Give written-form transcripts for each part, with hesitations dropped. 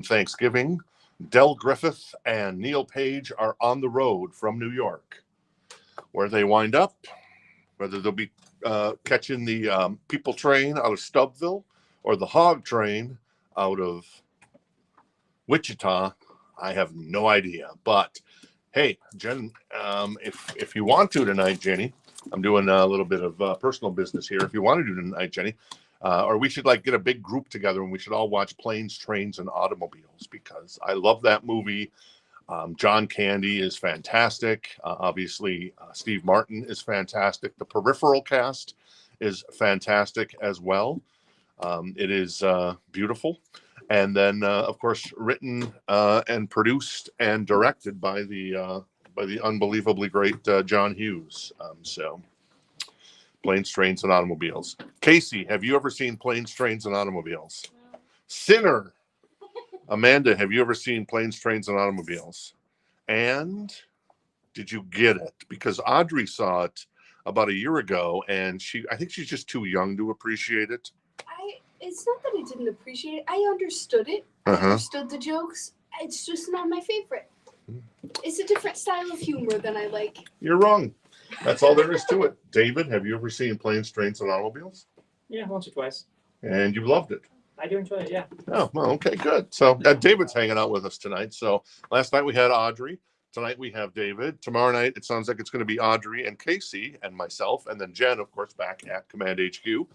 Thanksgiving, Del Griffith and Neil Page are on the road from New York. Where they wind up, whether they'll be catching the people train out of Stubbville or the hog train out of Wichita, I have no idea. But hey, Jen, if you want to tonight, Jenny, I'm doing a little bit of personal business here. If you want to do tonight, Jenny, or we should like get a big group together and we should all watch Planes, Trains, and Automobiles because I love that movie. John Candy is fantastic. Obviously, Steve Martin is fantastic. The Peripheral cast is fantastic as well. It is beautiful. And then, of course, written and produced and directed by the unbelievably great John Hughes. So, Planes, Trains, and Automobiles. Casey, have you ever seen Planes, Trains, and Automobiles? No. Sinner. Amanda, have you ever seen Planes, Trains, and Automobiles? And did you get it? Because Audrey saw it about a year ago, and I think she's just too young to appreciate it. It's not that I didn't appreciate it. I understood it. I understood the jokes. It's just not my favorite. It's a different style of humor than I like. You're wrong. That's all there is to it. David, have you ever seen Planes, Trains, and Automobiles? Yeah, once or twice. And you loved it? I do enjoy it, yeah. Oh, well, okay, good. So David's hanging out with us tonight. So last night we had Audrey. Tonight we have David. Tomorrow night it sounds like it's going to be Audrey and Casey and myself, and then Jen, of course, back at Command HQ.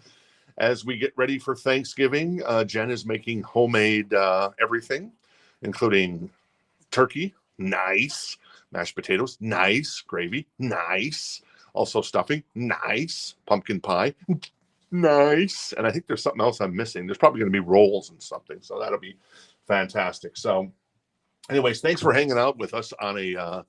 As we get ready for Thanksgiving, Jen is making homemade everything, including turkey, nice, mashed potatoes, nice, gravy, nice, also stuffing, nice, pumpkin pie, nice, and I think there's something else I'm missing. There's probably going to be rolls and something, so that'll be fantastic. So anyways, thanks for hanging out with us on a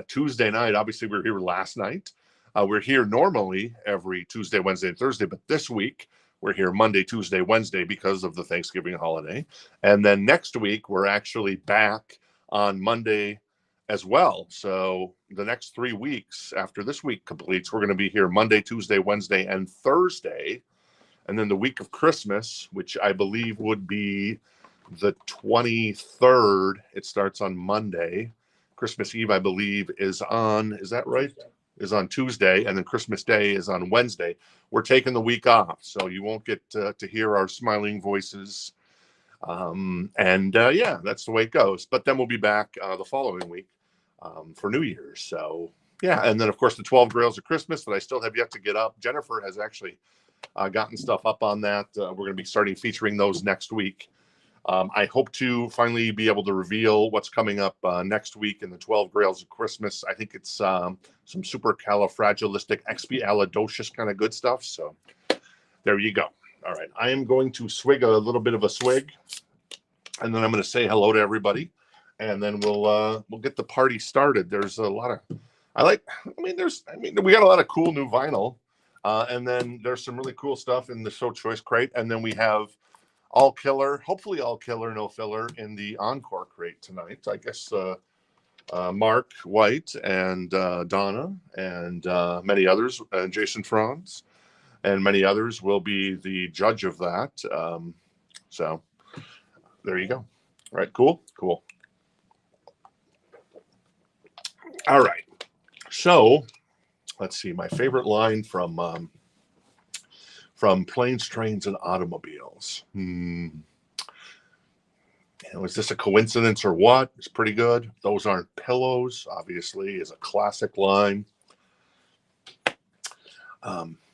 Tuesday night. Obviously, we were here last night. We're here normally every Tuesday, Wednesday, and Thursday, but this week we're here Monday, Tuesday, Wednesday because of the Thanksgiving holiday. And then next week, we're actually back on Monday as well. So the next 3 weeks after this week completes, we're going to be here Monday, Tuesday, Wednesday, and Thursday. And then the week of Christmas, which I believe would be the 23rd, it starts on Monday. Christmas Eve, I believe, is that right? Is on Tuesday, and then Christmas Day is on Wednesday. We're taking the week off, so you won't get to hear our smiling voices. Yeah, that's the way it goes. But then we'll be back the following week for New Year's. So, yeah, and then, of course, the 12 Grails of Christmas that I still have yet to get up. Jennifer has actually gotten stuff up on that. We're going to be starting featuring those next week. I hope to finally be able to reveal what's coming up next week in the 12 Grails of Christmas. I think it's some supercalifragilisticexpialidocious kind of good stuff. So there you go. All right. I am going to swig a little bit of a swig, and then I'm going to say hello to everybody, and then we'll get the party started. There's a lot of we got a lot of cool new vinyl, and then there's some really cool stuff in the show choice crate, and then we have hopefully all killer, no filler in the encore crate tonight. I guess Mark White and Donna and many others, Jason Franz and many others will be the judge of that. So there you go. All right, cool. All right. So let's see. My favorite line from Planes, Trains, and Automobiles. Is this a coincidence or what? It's pretty good. Those aren't pillows, obviously, is a classic line.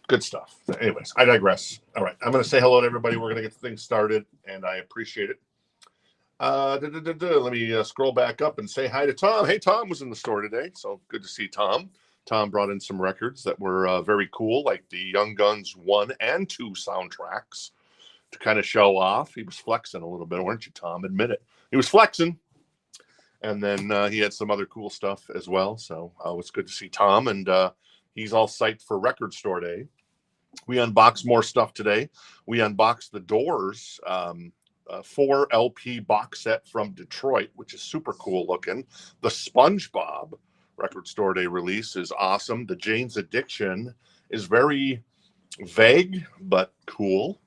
Good stuff. Anyways, I digress. All right, I'm going to say hello to everybody. We're going to get things started, and I appreciate it. Let me scroll back up and say hi to Tom. Hey, Tom was in the store today, so good to see Tom. Tom brought in some records that were very cool, like the Young Guns 1 and 2 soundtracks to kind of show off. He was flexing a little bit, weren't you, Tom? Admit it. He was flexing. And then he had some other cool stuff as well. So it's good to see Tom. And he's all psyched for Record Store Day. We unboxed more stuff today. We unboxed the Doors 4 LP box set from Detroit, which is super cool looking. The SpongeBob Record Store Day release is awesome. The Jane's Addiction is very vague but cool.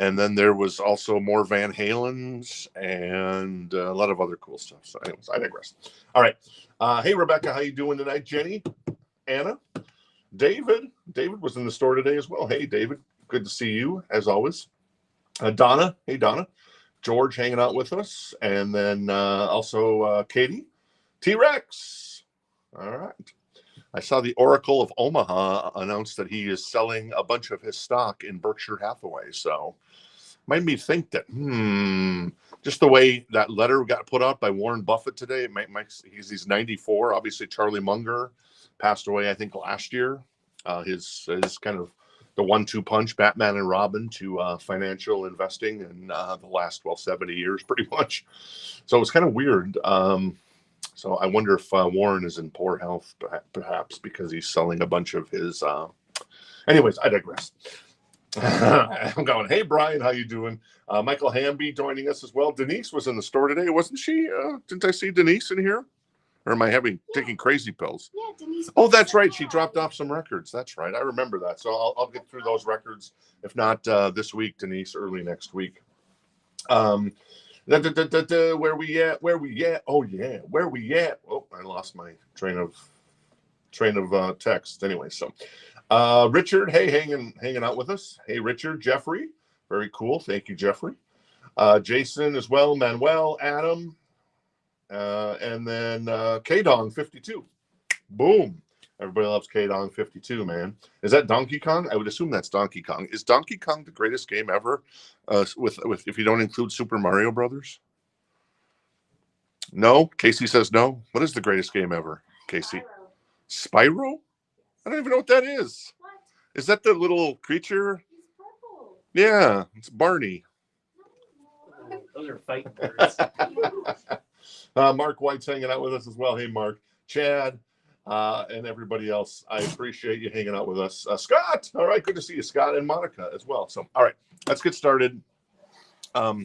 And then there was also more Van Halen's and a lot of other cool stuff. So anyways, I digress. All right. Hey, Rebecca, how you doing tonight? Jenny, Anna, David. David was in the store today as well. Hey, David, good to see you as always. Donna. Hey, Donna. George hanging out with us. And then also Katie. T-Rex. All right. I saw the Oracle of Omaha announce that he is selling a bunch of his stock in Berkshire Hathaway. So made me think that, just the way that letter got put out by Warren Buffett today, he's 94. Obviously, Charlie Munger passed away, I think, last year. His kind of the 1-2 punch, Batman and Robin, to financial investing in the last, 70 years, pretty much. So it was kind of weird. So I wonder if Warren is in poor health, perhaps, because he's selling a bunch of his. Anyways, I digress. I'm going, hey, Brian, how you doing? Michael Hamby joining us as well. Denise was in the store today, wasn't she? Didn't I see Denise in here? Or am I taking crazy pills? Yeah, Denise. Oh, that's right. She dropped off some records. That's right. I remember that. So I'll get through those records. If not this week, Denise, early next week. Where we at? Where we at? Oh yeah, where we at? Oh, I lost my train of text. Anyway, so Richard, hey, hanging out with us. Hey, Richard, Jeffrey, very cool. Thank you, Jeffrey. Jason as well. Manuel, Adam, and then K-Dong 52. Boom. Everybody loves K-Dong 52, man. Is that Donkey Kong? I would assume that's Donkey Kong. Is Donkey Kong the greatest game ever? With if you don't include Super Mario Brothers? No? Casey says no. What is the greatest game ever, Casey? Spyro? I don't even know what that is. What? Is that the little creature? He's purple. Yeah, it's Barney. Those are fighting birds. Mark White's hanging out with us as well. Hey, Mark. Chad. And everybody else, I appreciate you hanging out with us. Scott, all right, good to see you, Scott, and Monica as well. So, all right, let's get started. I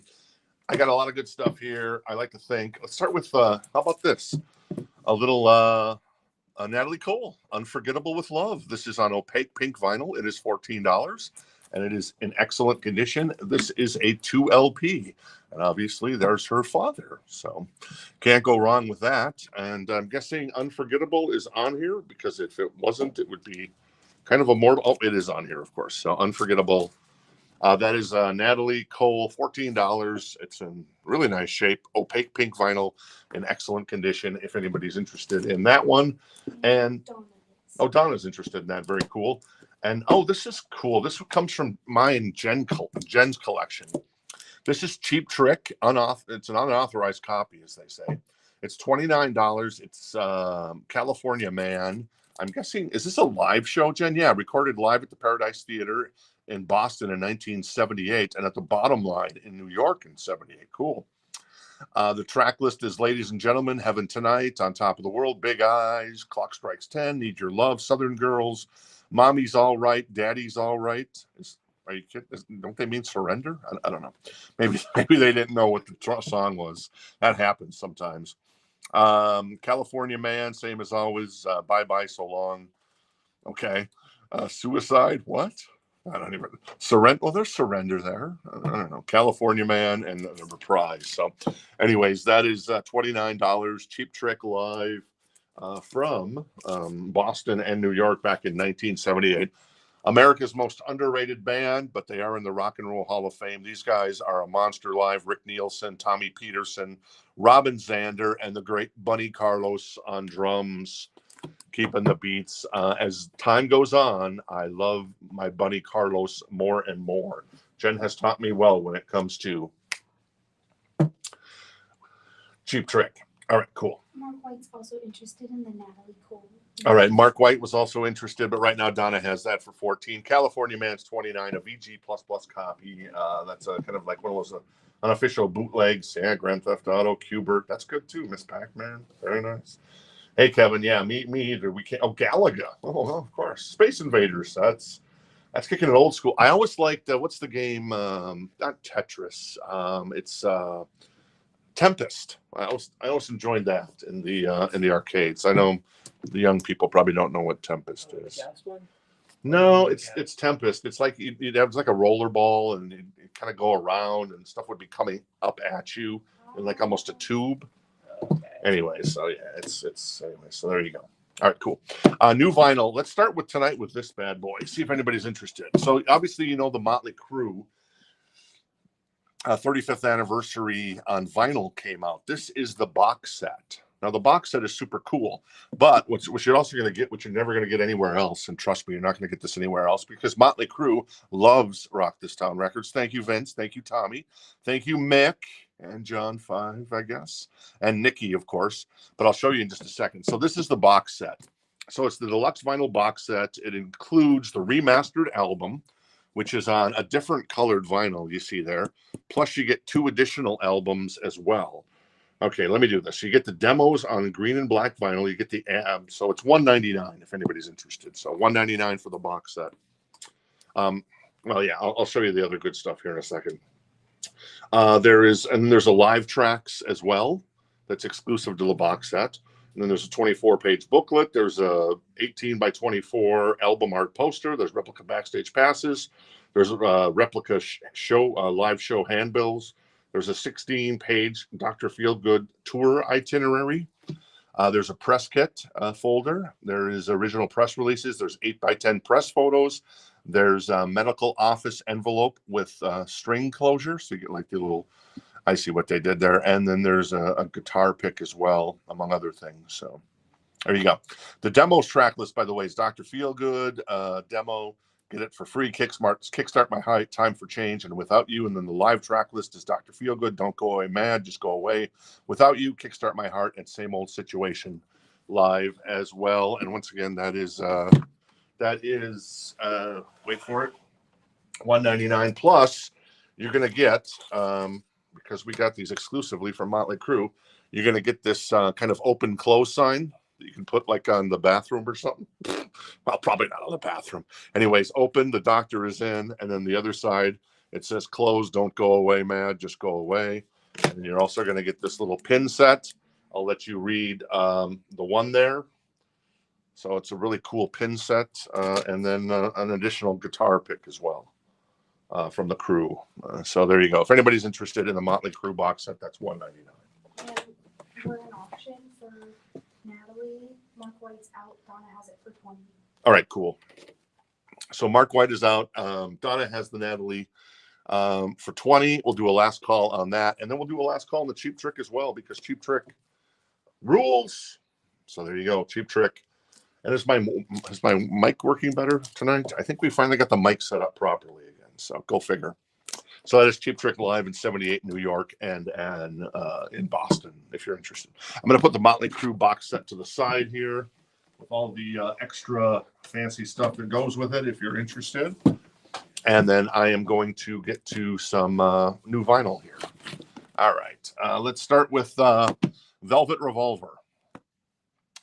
got a lot of good stuff here. I like to think. Let's start with, how about this? A little Natalie Cole, Unforgettable with Love. This is on opaque pink vinyl. It is $14, and it is in excellent condition. This is a 2 LP. And obviously, there's her father. So can't go wrong with that. And I'm guessing Unforgettable is on here because if it wasn't, it would be kind of a more. Oh, it is on here, of course. So Unforgettable. That is Natalie Cole, $14. It's in really nice shape. Opaque pink vinyl in excellent condition if anybody's interested in that one. And Donna's interested in that. Very cool. And this is cool. This comes from mine, Jen's collection. This is Cheap Trick. It's an unauthorized copy, as they say. It's $29. It's California Man. I'm guessing, is this a live show, Jen? Yeah, recorded live at the Paradise Theater in Boston in 1978 and at the Bottom Line in New York in 78. Cool. The track list is Ladies and Gentlemen, Heaven Tonight, On Top of the World, Big Eyes, Clock Strikes 10, Need Your Love, Southern Girls, Mommy's All Right, Daddy's All Right. Are you kidding? Don't they mean surrender? I don't know. Maybe they didn't know what the song was. That happens sometimes. California Man, same as always. Bye Bye So Long. Okay. Suicide. What? I don't even surrender. Well, there's surrender there. I don't know. California Man and the reprise. So, anyways, that is $29. Cheap Trick live from Boston and New York back in 1978. America's most underrated band, but they are in the Rock and Roll Hall of Fame. These guys are a monster live. Rick Nielsen, Tommy Peterson, Robin Zander, and the great Bunny Carlos on drums, keeping the beats. As time goes on, I love my Bunny Carlos more and more. Jen has taught me well when it comes to Cheap Trick. All right, cool. Mark White's also interested in the Natalie Cole. All right, Mark White was also interested, but right now Donna has that for $14. California Man's $29, a VG++ copy. That's a kind of like one of those unofficial bootlegs. Yeah, Grand Theft Auto, Qbert. That's good too. Miss Pac-Man, very nice. Hey, Kevin. Yeah, me either. We can't. Oh, Galaga. Oh, of course. Space Invaders. That's kicking it old school. I always liked what's the game? Not Tetris. It's Tempest. I always enjoyed that in the arcades. I know the young people probably don't know what Tempest is. Gas one? No, it's Tempest. It's like you'd have like a roller ball, and you'd kind of go around, and stuff would be coming up at you in like almost a tube. Okay. Anyway, so yeah, it's anyway. So there you go. All right, cool. New vinyl. Let's start with tonight with this bad boy. See if anybody's interested. So obviously, you know the Motley Crue 35th anniversary on vinyl came out. This is the box set. Now the box set is super cool, but what you're also going to get, what you're never going to get anywhere else, and trust me, you're not going to get this anywhere else, because Motley Crue loves Rock This Town Records. Thank you, Vince. Thank you, Tommy. Thank you, Mick and John 5, I guess, and Nikki, of course. But I'll show you in just a second. So this is the box set. So it's the deluxe vinyl box set. It includes the remastered album, which is on a different colored vinyl you see there. Plus you get 2 additional albums as well. Okay, let me do this. You get the demos on green and black vinyl. You get the so it's $199 if anybody's interested. So $199 for the box set. Well, yeah, I'll show you the other good stuff here in a second. There's a live tracks as well that's exclusive to the box set. And then there's a 24-page booklet. There's a 18 by 24 album art poster. There's replica backstage passes. There's a replica live show handbills. There's a 16-page Dr. Feelgood tour itinerary. There's a press kit folder. There is original press releases. There's 8 by 10 press photos. There's a medical office envelope with string closure. So you get like the little, I see what they did there. And then there's a guitar pick as well, among other things. So there you go. The demos track list, by the way, is Dr. Feelgood demo. Get it for free. Kickstart My High Time for Change and Without You. And then the live track list is Dr. Feelgood, Don't Go Away Mad, Just Go Away. Without You, Kickstart My Heart, and Same Old Situation live as well. And once again, that is wait for it, $199 plus. You're gonna get because we got these exclusively from Motley Crue. You're gonna get this kind of open close sign that you can put like on the bathroom or something. Well, probably not on the bathroom. Anyways, open, the doctor is in, and then the other side, it says close, don't go away, mad, just go away. And you're also going to get this little pin set. I'll let you read the one there. So it's a really cool pin set, and then an additional guitar pick as well from the Crue. So there you go. If anybody's interested in the Motley Crue box set, that's $199. And we're an auction for Natalie. Mark White's out. Donna has it for $20. All right, cool. So Mark White is out. Donna has the Natalie for $20. We'll do a last call on that, and then we'll do a last call on the Cheap Trick as well, because Cheap Trick rules. So there you go, Cheap Trick. And is my mic working better tonight? I think we finally got the mic set up properly again. So go figure. So that is Cheap Trick live in 78 New York and in Boston, if you're interested. I'm going to put the Motley Crue box set to the side here with all the extra fancy stuff that goes with it, if you're interested. And then I am going to get to some new vinyl here. All right. Let's start with Velvet Revolver.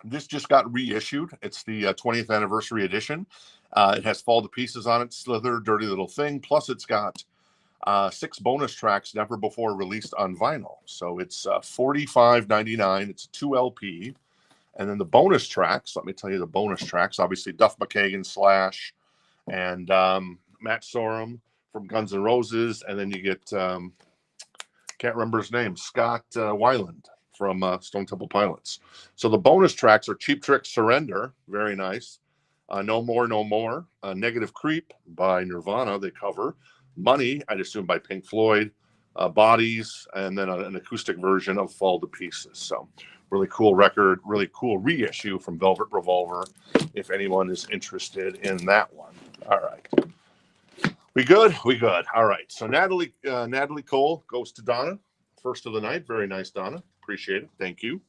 This just got reissued. It's the 20th anniversary edition. It has Fall to Pieces on it, Slither, Dirty Little Thing. Plus, it's got 6 bonus tracks never before released on vinyl. So it's $45.99. It's a 2 LP. And then the bonus tracks, let me tell you the bonus tracks. Obviously, Duff McKagan, Slash, and Matt Sorum from Guns N' Roses. And then you get, can't remember his name, Scott Weiland from Stone Temple Pilots. So the bonus tracks are Cheap Trick, Surrender, very nice. No More, No More. Negative Creep by Nirvana, they cover. Money, I'd assume by Pink Floyd. Bodies, and then an acoustic version of Fall to Pieces. So really cool record, really cool reissue from Velvet Revolver, if anyone is interested in that one. All right. We good? We good. All right. So Natalie Cole goes to Donna, first of the night. Very nice, Donna. Appreciate it. Thank you.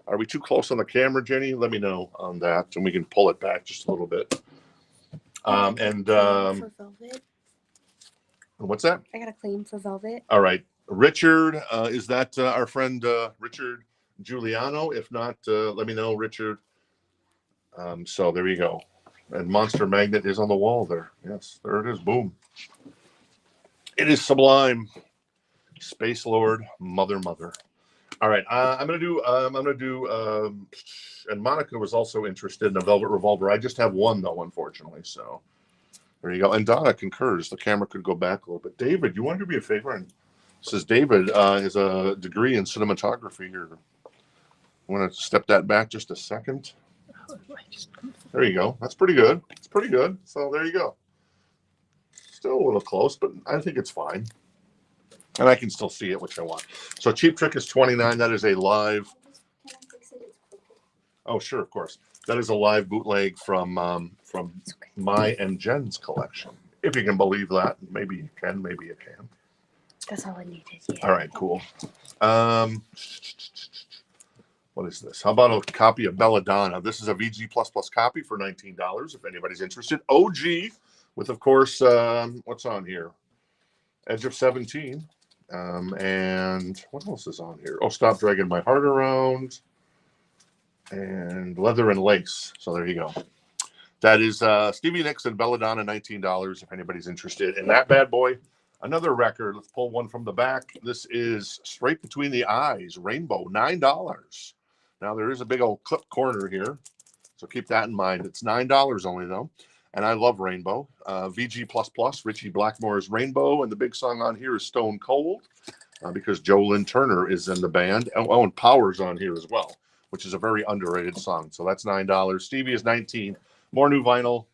Are we too close on the camera, Jenny? Let me know on that, and we can pull it back just a little bit. For Velvet. What's that? I got a claim for Velvet. All right. Richard, is that our friend Richard Giuliano? If not, let me know, Richard. So there you go. And Monster Magnet is on the wall there. Yes, there it is. Boom. It is sublime. Space Lord, Mother. All right, I'm gonna do. And Monica was also interested in a Velvet Revolver. I just have one though, unfortunately. So there you go. And Donna concurs. The camera could go back a little bit. David, you want to do me a favor? And says David has a degree in cinematography. Here, I want to step that back just a second. There you go. That's pretty good. It's pretty good. So there you go. Still a little close, but I think it's fine. And I can still see it, which I want. So Cheap Trick is $29. That is a live. Can I fix it? It's purple. Oh, sure, of course. That is a live bootleg from my and Jen's collection. If you can believe that, maybe you can, maybe you can. That's all I needed. Yeah. All right, cool. What is this? How about a copy of Belladonna? This is a VG++ copy for $19. If anybody's interested, OG with, of course, what's on here? Edge of 17. And what else is on here? Oh, Stop Dragging My Heart Around. And Leather and Lace. So there you go. That is Stevie Nicks and Belladonna, $19 if anybody's interested in that bad boy. Another record. Let's pull one from the back. This is Straight Between the Eyes, Rainbow, $9. Now there is a big old clip corner here, so keep that in mind. It's $9 only though. And I love Rainbow. VG++, Richie Blackmore's Rainbow, and the big song on here is Stone Cold, because Jolyn Turner is in the band. Oh, and Power's on here as well, which is a very underrated song. So that's $9. Stevie is $19. More new vinyl.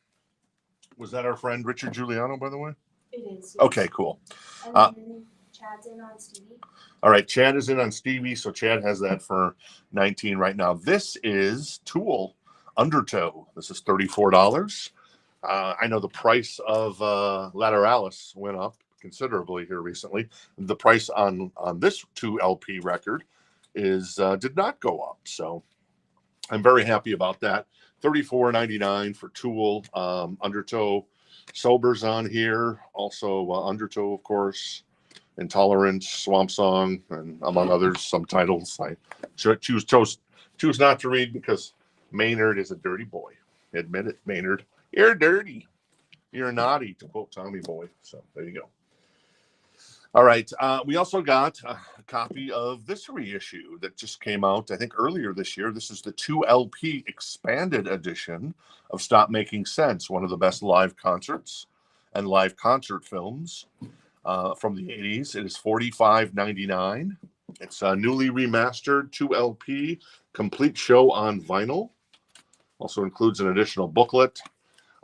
Was that our friend Richard Giuliano, by the way? It is. Okay, cool. And then Chad's in on Stevie. All right, Chad is in on Stevie, so Chad has that for $19 right now. This is Tool Undertow. This is $34. I know the price of Lateralis went up considerably here recently. The price on this 2 LP record is did not go up, so I'm very happy about that. $34.99 for Tool. Undertow. Sober's on here. Also Undertow, of course. Intolerance, Swamp Song, and among others, some titles I choose not to read because Maynard is a dirty boy. Admit it, Maynard. You're dirty. You're naughty, to quote Tommy Boy. So there you go. All right. We also got a copy of this reissue that just came out, I think, earlier this year. This is the 2 LP expanded edition of Stop Making Sense, one of the best live concerts and live concert films from the 80s. It is $45.99. It's a newly remastered 2 LP, complete show on vinyl. Also includes an additional booklet.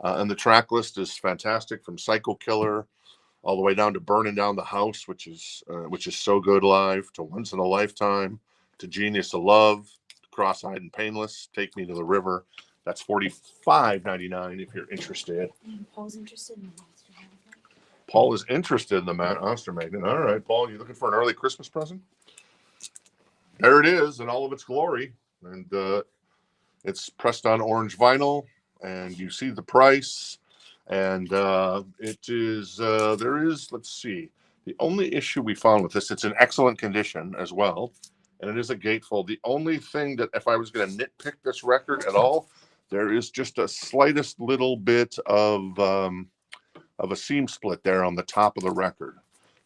And the track list is fantastic, from Psycho Killer all the way down to Burning Down the House, which is so good live, to Once in a Lifetime, to Genius of Love, Cross-Eyed and Painless, Take Me to the River. That's $45.99 if you're interested. Paul's interested in the Monster Magnet. Paul is interested in the Monster Magnet. All right, Paul, you looking for an early Christmas present? There it is in all of its glory. And it's pressed on orange vinyl, and you see the price. And it is, there is, let's see, the only issue we found with this, it's in excellent condition as well, and it is a gatefold. The only thing that, if I was going to nitpick this record at all, there is just a slightest little bit of a seam split there on the top of the record.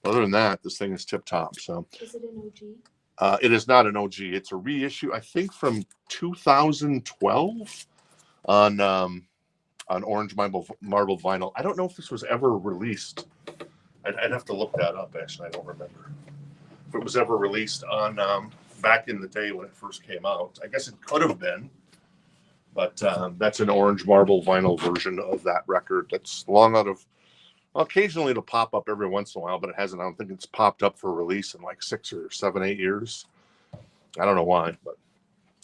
Other than that, this thing is tip top. So is it an OG? It is not an OG. It's a reissue, I think, from 2012 on orange marble vinyl. I don't know if this was ever released. I'd have to look that up, actually. I don't remember if it was ever released on back in the day when it first came out. I guess it could have been, but that's an orange marble vinyl version of that record. That's long out of, well, occasionally it'll pop up every once in a while, but it hasn't. I don't think it's popped up for release in like 6 or 7, 8 years. I don't know why, but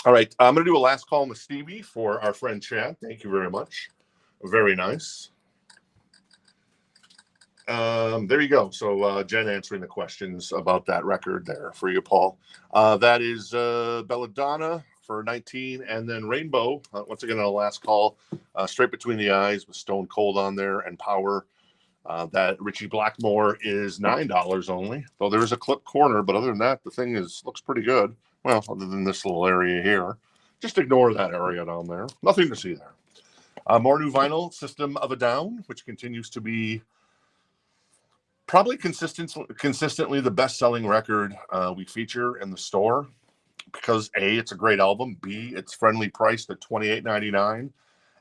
all right. I'm going to do a last call with Stevie for our friend Chad. Thank you very much. Very nice. There you go. So Jen answering the questions about that record there for you, Paul. That is Belladonna for 19, and then Rainbow, once again on a last call, Straight Between the Eyes with Stone Cold on there, and Power. That Richie Blackmore is $9 only, though there is a clip corner, but other than that, the thing looks pretty good. Well, other than this little area here. Just ignore that area down there. Nothing to see there. More new vinyl, System of a Down, which continues to be probably consistently the best-selling record we feature in the store. because A, it's a great album. B, it's friendly priced at $28.99.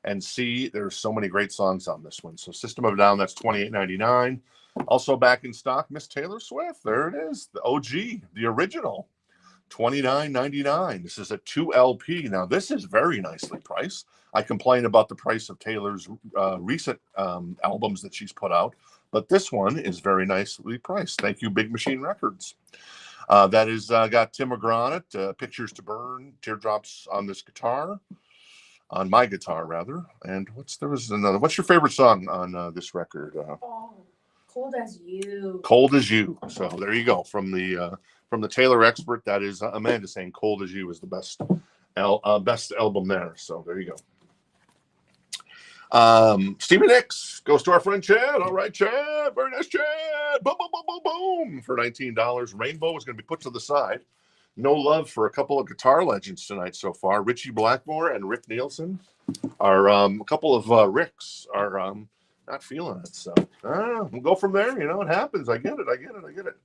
And C, there's so many great songs on this one. So System of a Down, that's $28.99. Also back in stock, Miss Taylor Swift. There it is, the OG, the original, $29.99. This is a 2 LP. Now, this is very nicely priced. I complain about the price of Taylor's recent albums that she's put out, but this one is very nicely priced. Thank you, Big Machine Records. That is got Tim McGraw on it, Pictures to Burn, Teardrops on this guitar. On my guitar, rather. And what's your favorite song on this record? Cold as You. Cold as You. So there you go. From the Taylor expert, that is Amanda saying Cold as You is the best album there. So there you go. Stevie Nicks goes to our friend Chad. All right, Chad. Very nice, Chad. Boom, boom, boom, boom, boom. For $19. Rainbow is going to be put to the side. No love for a couple of guitar legends tonight so far. Richie Blackmore and Rick Nielsen are a couple of Ricks are not feeling it. So we'll go from there. You know, it happens. I get it.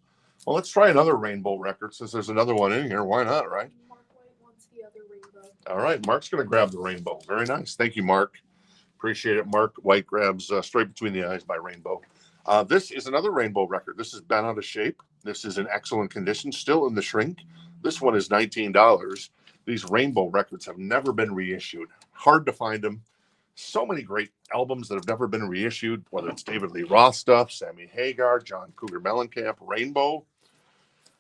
Well, let's try another Rainbow record since there's another one in here. Why not, right? Mark White wants the other Rainbow. All right. Mark's going to grab the Rainbow. Very nice. Thank you, Mark. Appreciate it. Mark White grabs Straight Between the Eyes by Rainbow. This is another Rainbow record. This is Bent Out of Shape. This is in excellent condition, still in the shrink. This one is $19. These Rainbow records have never been reissued. Hard to find them. So many great albums that have never been reissued, whether it's David Lee Roth stuff, Sammy Hagar, John Cougar Mellencamp, Rainbow.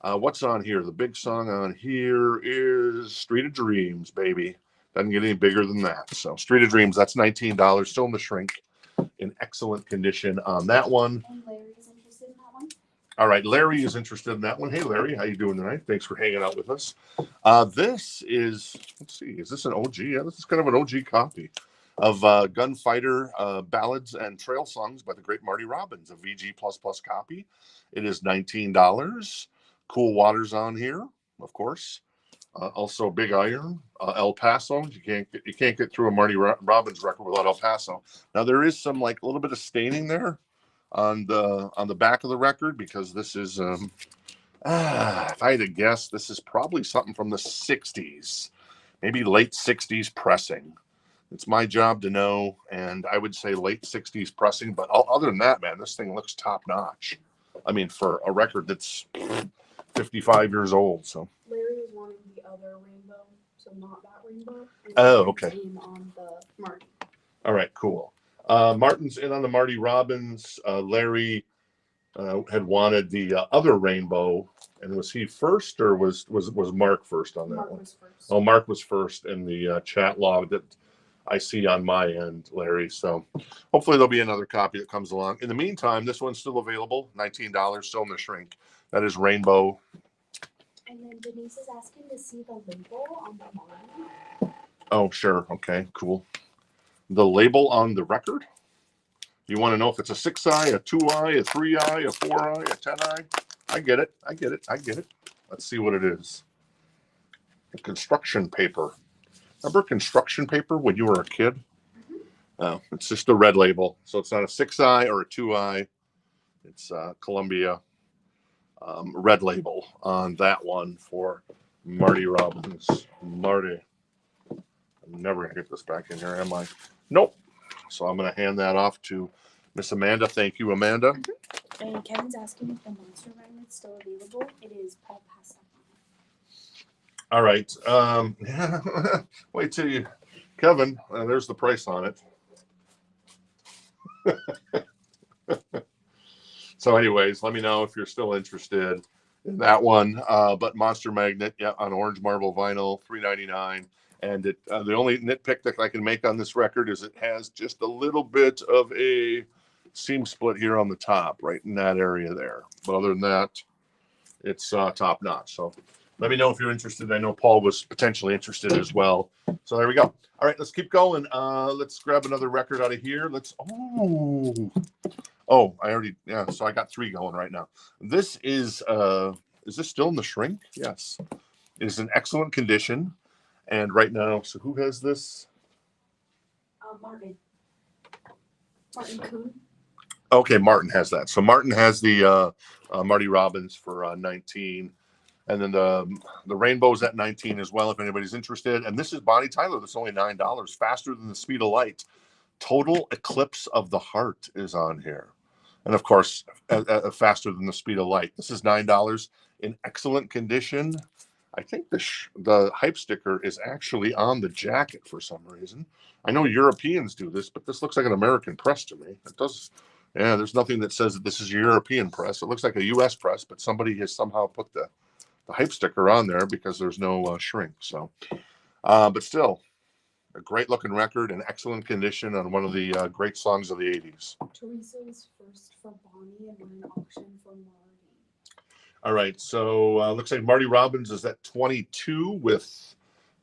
What's on here? The big song on here is Street of Dreams, baby. Doesn't get any bigger than that. So Street of Dreams, that's $19, still in the shrink, in excellent condition on that one. And Larry's interested in that one. All right, Larry is interested in that one. Hey, Larry, how you doing tonight? Thanks for hanging out with us. This is, let's see, is this an OG? Yeah, this is kind of an OG copy of Gunfighter Ballads and Trail Songs by the great Marty Robbins, a VG++ copy. It is $19. Cool Waters on here, of course. Also Big Iron, El Paso. You can't get through a Marty Robbins record without El Paso. Now there is some like a little bit of staining there on the back of the record because this is if I had to guess, this is probably something from the 60s, maybe late 60s pressing. It's my job to know, and I would say late 60s pressing, but other than that, man, this thing looks top notch. I mean, for a record that's 55 years old. So Larry was wanting the other Rainbow, so not that Rainbow. Oh, okay. Name on the Marty. All right, cool. Martin's in on the Marty Robbins. Larry had wanted the other Rainbow, and was he first or was Mark first on that Mark one? was first. Oh, Mark was first in the chat log that I see on my end, Larry. So hopefully there'll be another copy that comes along. In the meantime, this one's still available, $19, still in the shrink. That is Rainbow. And then Denise is asking to see the label on the line. Oh, sure. Okay, cool. The label on the record? You want to know if it's a 6i, a 2i, a 3i, a 4i, a 10i? I get it. Let's see what it is. The construction paper. Remember construction paper when you were a kid? Mm-hmm. Oh, it's just a red label. So it's not a 6i or a 2i. It's Columbia red label on that one for Marty Robbins. Marty. I'm never going to get this back in here, am I? Nope. So I'm going to hand that off to Miss Amanda. Thank you, Amanda. Mm-hmm. And Kevin's asking if the Monster Magnet's still available. It is Paul Passa. All right. Wait till you, Kevin, there's the price on it. So anyways, let me know if you're still interested in that one. But Monster Magnet, yeah, on orange marble vinyl, $3.99. And the only nitpick that I can make on this record is it has just a little bit of a seam split here on the top, right in that area there. But other than that, it's top notch. So let me know if you're interested. I know Paul was potentially interested as well. So there we go. All right, let's keep going. Let's grab another record out of here. So I got 3 going right now. This is this still in the shrink? Yes. It is in excellent condition. And right now, so who has this? Martin. Martin Kuhn. Okay, Martin has that. So Martin has the Marty Robbins for 19. And then the rainbow's at 19 as well, if anybody's interested. And this is Bonnie Tyler. That's only $9, faster than the speed of light. Total Eclipse of the Heart is on here. And of course, faster than the speed of light. This is $9 in excellent condition. I think the hype sticker is actually on the jacket for some reason. I know Europeans do this, but this looks like an American press to me. It does. Yeah, there's nothing that says that this is a European press. It looks like a U.S. press, but somebody has somehow put the hype sticker on there because there's no shrink. So, but still, a great looking record in excellent condition on one of the great songs of the 80s. Teresa was first for Bonnie and won an auction for Marty. All right, so looks like Marty Robbins is at 22 with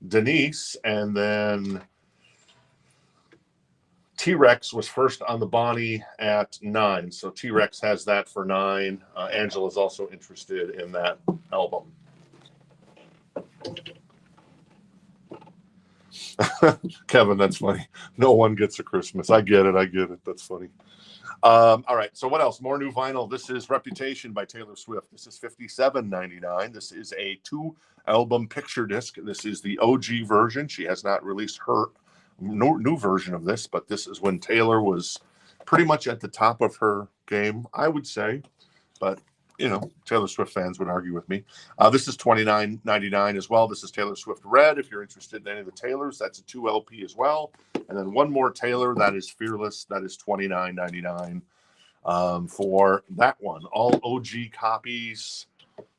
Denise, and then T-Rex was first on the Bonnie at 9. So T-Rex has that for 9. Angela's also interested in that album. Kevin, that's funny. No one gets a Christmas. I get it. That's funny. All right. So what else? More new vinyl. This is Reputation by Taylor Swift. This is $57.99. This is a 2-album picture disc. This is the OG version. She has not released her new version of this, but this is when Taylor was pretty much at the top of her game, I would say. But you know, Taylor Swift fans would argue with me. This is $29.99 as well. This is Taylor Swift Red. If you're interested in any of the Taylors, that's a 2 LP as well. And then one more Taylor, that is Fearless. That is $29.99 for that one. All OG copies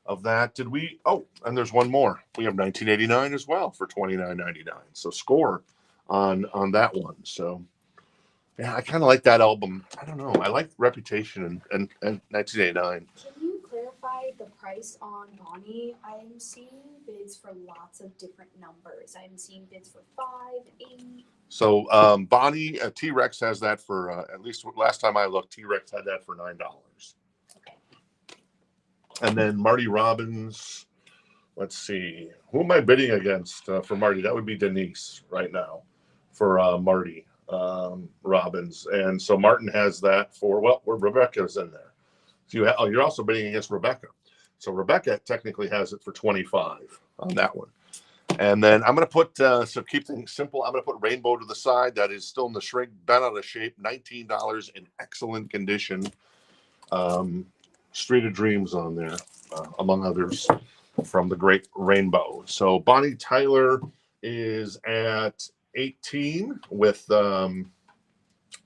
of that. Did we? Oh, and there's one more. We have 1989 as well for $29.99. So score on that one. So yeah, I kind of like that album. I don't know. I like Reputation and 1989. Can you clarify the price on Bonnie? I'm seeing bids for lots of different numbers. I'm seeing bids for 5, 8. So Bonnie, T-Rex has that for, at least last time I looked, T-Rex had that for $9. Okay. And then Marty Robbins, let's see. Who am I bidding against for Marty? That would be Denise right now for Marty Robbins. And so Martin has that for, well, where Rebecca's in there. So you're also bidding against Rebecca. So Rebecca technically has it for 25 on that one. And then I'm going to put, so keep things simple, I'm going to put Rainbow to the side. That is still in the shrink, bent out of shape, $19 in excellent condition. Street of Dreams on there, among others, from the great Rainbow. So Bonnie Tyler is at 18 with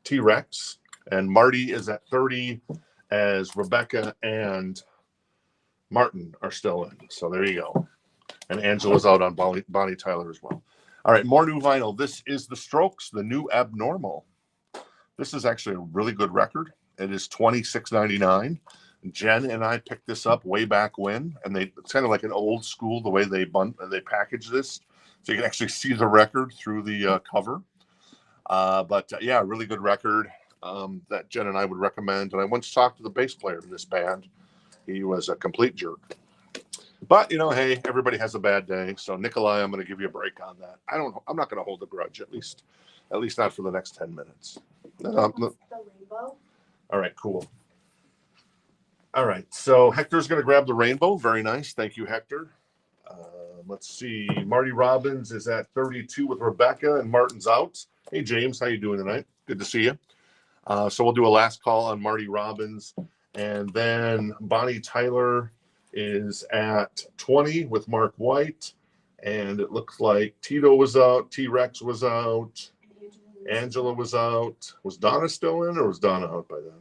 T-Rex, and Marty is at 30 as Rebecca and Martin are still in. So there you go. And Angela's out on Bonnie Tyler as well. All right, more new vinyl. This is The Strokes, The New Abnormal. This is actually a really good record. It is $26.99. Jen and I picked this up way back when, and it's kind of like an old school, the way they package this. So you can actually see the record through the cover. But yeah, really good record that Jen and I would recommend. And I once talked to the bass player in this band. He was a complete jerk. But, you know, hey, everybody has a bad day. So, Nikolai, I'm going to give you a break on that. I'm not going to hold a grudge, at least not for the next 10 minutes. The Rainbow. All right, cool. All right, so Hector's going to grab the Rainbow. Very nice. Thank you, Hector. Let's see. Marty Robbins is at 32 with Rebecca, and Martin's out. Hey, James, how you doing tonight? Good to see you. So we'll do a last call on Marty Robbins. And then Bonnie Tyler is at 20 with Mark White. And it looks like Tito was out. T-Rex was out. Angela was out. Was Donna still in, or was Donna out by then?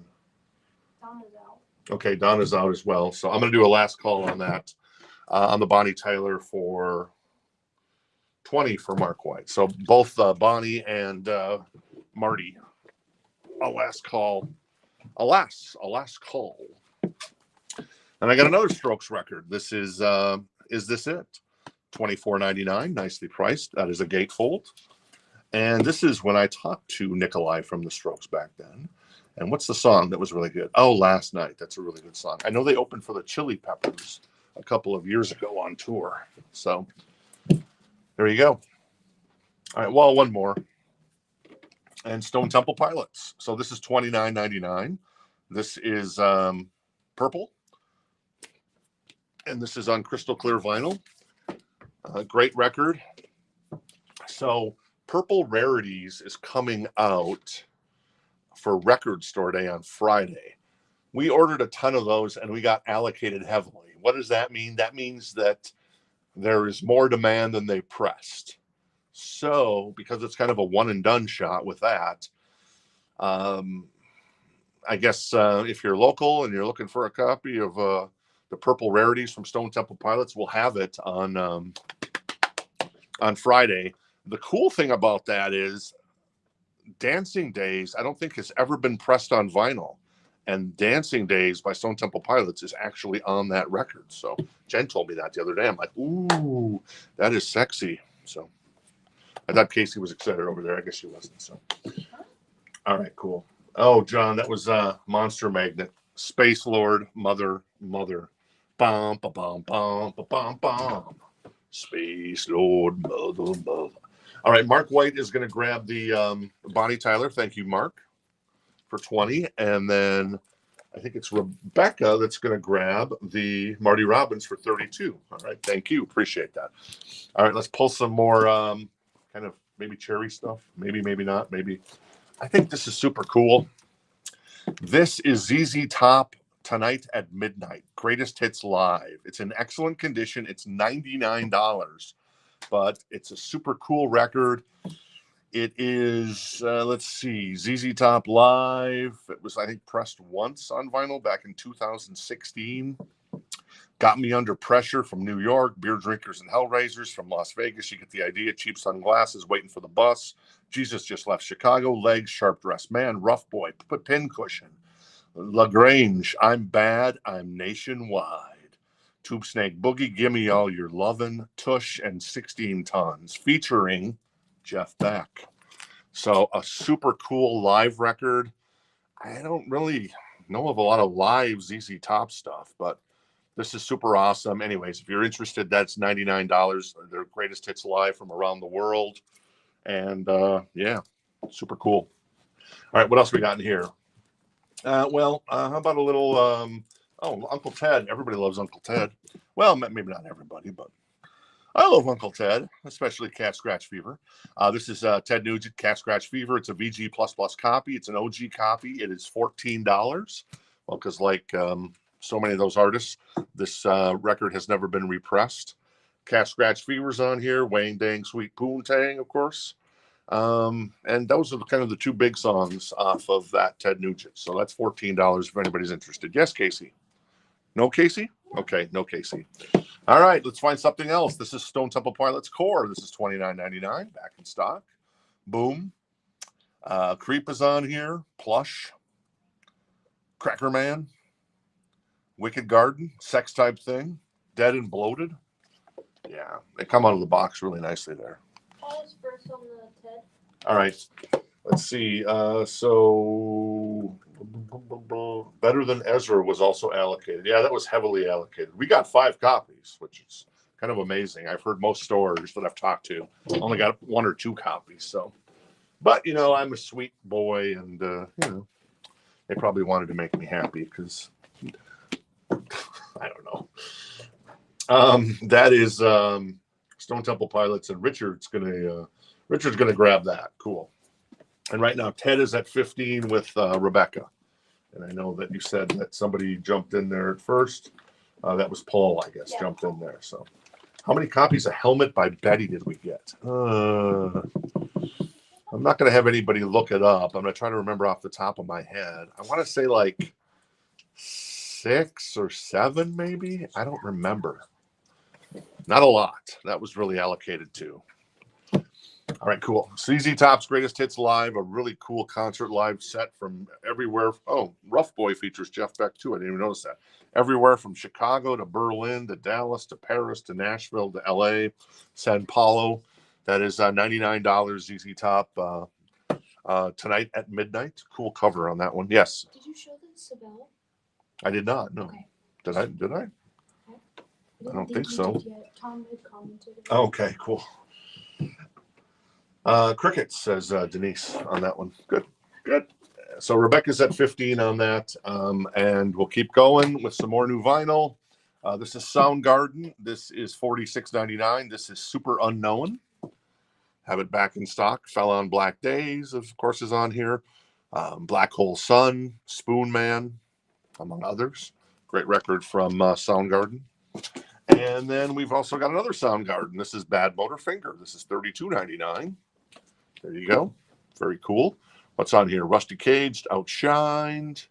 Donna's out. Okay, Donna's out as well. So I'm going to do a last call on that, on the Bonnie Tyler for 20 for Mark White. So both Bonnie and Marty, a last call. A last call. And I got another Strokes record. This is This It? $24.99, nicely priced. That is a gatefold. And this is when I talked to Nikolai from the Strokes back then. And what's the song that was really good? Oh, Last Night. That's a really good song. I know they opened for the Chili Peppers a couple of years ago on tour. So there you go. All right, well, one more. And Stone Temple Pilots. So this is $29.99. This is purple. And this is on crystal clear vinyl. Great record. So Purple Rarities is coming out for Record Store Day on Friday. We ordered a ton of those and we got allocated heavily. What does that mean? That means that there is more demand than they pressed. So, because it's kind of a one and done shot with that, I guess if you're local and you're looking for a copy of the Purple Rarities from Stone Temple Pilots, we'll have it on Friday. The cool thing about that is Dancing Days, I don't think has ever been pressed on vinyl. And Dancing Days by Stone Temple Pilots is actually on that record. So Jen told me that the other day. I'm like, ooh, that is sexy. So I thought Casey was excited over there. I guess she wasn't. So, all right, cool. Oh, John, that was Monster Magnet, Space Lord, Mother. Bum, ba, bum, bum, ba, bum, bum. Space Lord, Mother. All right, Mark White is going to grab the Bonnie Tyler. Thank you, Mark, for 20. And then I think it's Rebecca that's going to grab the Marty Robbins for 32. All right, thank you. Appreciate that. All right, let's pull some more kind of maybe cherry stuff. Maybe not. Maybe. I think this is super cool. This is ZZ Top Tonight at Midnight. Greatest Hits Live. It's in excellent condition. It's $99, but it's a super cool record. It is, let's see, ZZ Top Live. It was, I think, pressed once on vinyl back in 2016. Got Me Under Pressure from New York. Beer Drinkers and Hellraisers from Las Vegas. You get the idea. Cheap Sunglasses, Waiting for the Bus. Jesus Just Left Chicago. Legs, Sharp Dressed Man. Rough Boy, Pincushion. LaGrange, I'm Bad, I'm Nationwide. Tube Snake Boogie, Gimme All Your Lovin'. Tush and 16 Tons, featuring Jeff Beck. So a super cool live record. I don't really know of a lot of live ZZ Top stuff, but this is super awesome. Anyways, if you're interested, that's $99. Their greatest hits live from around the world. And yeah, super cool. All right, what else we got in here? How about a little, Uncle Ted. Everybody loves Uncle Ted. Well, maybe not everybody, but I love Uncle Ted, especially Cat Scratch Fever. This is Ted Nugent, Cat Scratch Fever. It's a VG++ copy. It's an OG copy. It is $14. Well, because like so many of those artists, this record has never been repressed. Cat Scratch Fever's on here. Wang Dang Sweet Poontang, of course. And those are kind of the two big songs off of that Ted Nugent. So that's $14 if anybody's interested. Yes, Casey? No, Casey? Okay, no, Casey. All right, let's find something else. This is Stone Temple Pilots Core. This is $29.99, back in stock. Boom. Creep is on here. Plush. Cracker Man. Wicked Garden. Sex Type Thing. Dead and Bloated. Yeah, they come out of the box really nicely there. Pause first on the TED. All right, let's see. So Better Than Ezra was also allocated. Yeah, that was heavily allocated. We got 5 copies, which is kind of amazing. I've heard most stores that I've talked to only got 1 or 2 copies. So, but you know, I'm a sweet boy, and you know, they probably wanted to make me happy because I don't know. That is Stone Temple Pilots, and Richard's gonna grab that. Cool. And right now, Ted is at 15 with Rebecca. And I know that you said that somebody jumped in there at first. That was Paul, I guess, jumped in there. So, how many copies of Helmet by Betty did we get? I'm not going to have anybody look it up. I'm going to try to remember off the top of my head. I want to say like 6 or 7, maybe. I don't remember. Not a lot. That was really allocated too. All right, cool. ZZ Top's Greatest Hits Live, a really cool concert live set from everywhere. Oh, Rough Boy features Jeff Beck too. I didn't even notice that. Everywhere from Chicago to Berlin to Dallas to Paris to Nashville to LA, Sao Paulo. That is $99 ZZ Top Tonight at Midnight. Cool cover on that one. Yes. Did you show this about? I did not. No. Okay. Did I? I don't think so. Did yet. Tom had commented. Okay, cool. Crickets, says Denise on that one. Good. So Rebecca's at 15 on that. And we'll keep going with some more new vinyl. This is Soundgarden. This is $46.99. This is Super Unknown. Have it back in stock. Fell on Black Days, of course, is on here. Black Hole Sun, Spoon Man, among others. Great record from Soundgarden. And then we've also got another Soundgarden. This is Bad Motor Finger. This is $32.99. There you go. Very cool. What's on here? Rusty Caged, Outshined,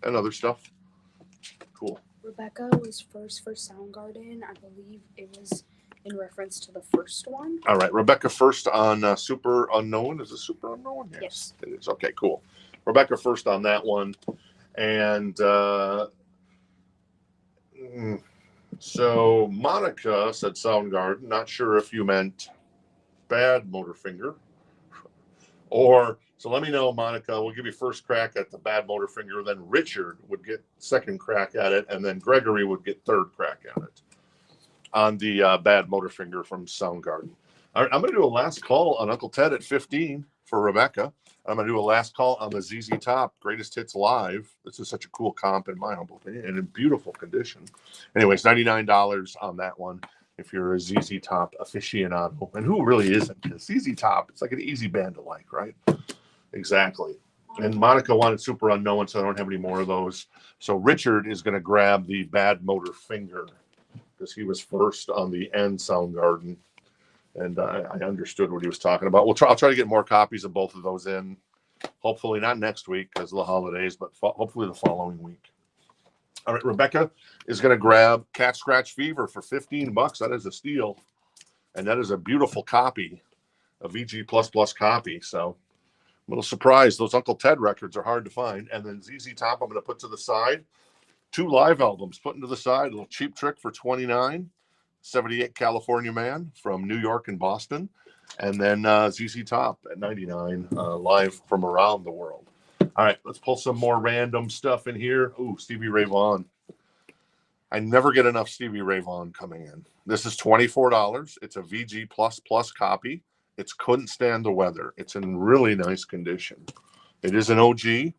and other stuff. Cool. Rebecca was first for Soundgarden. I believe it was in reference to the first one. All right. Rebecca first on Super Unknown. Is it Super Unknown? Yes. It is. Okay, cool. Rebecca first on that one. And so Monica said Soundgarden. Not sure if you meant Bad Motorfinger or so. Let me know, Monica. We'll give you first crack at the Bad Motorfinger. Then Richard would get second crack at it, and then Gregory would get third crack at it on the Bad Motorfinger from Soundgarden. All right, I'm going to do a last call on Uncle Ted at 15 for Rebecca. I'm going to do a last call on the ZZ Top Greatest Hits Live. This is such a cool comp, in my humble opinion, and in beautiful condition. Anyways, $99 on that one if you're a ZZ Top aficionado. And who really isn't? Because ZZ Top, it's like an easy band to like, right? Exactly. And Monica wanted Super Unknown, so I don't have any more of those. So Richard is going to grab the Bad Motor Finger because he was first on the End Soundgarden. And I understood what he was talking about. I'll try to get more copies of both of those in. Hopefully not next week because of the holidays, but hopefully the following week. All right, Rebecca is going to grab Cat Scratch Fever for $15. That is a steal. And that is a beautiful copy, a VG++ copy. So I'm a little surprised. Those Uncle Ted records are hard to find. And then ZZ Top I'm going to put to the side. 2 live albums put into the side. A little Cheap Trick for $29. 78 California Man from New York and Boston, and then ZZ Top at $99 live from around the world. All right, let's pull some more random stuff in here. Ooh, Stevie Ray Vaughan. I never get enough Stevie Ray Vaughan coming in. This is $24. It's a VG++ copy. It's Couldn't Stand the Weather. It's in really nice condition. It is an OG.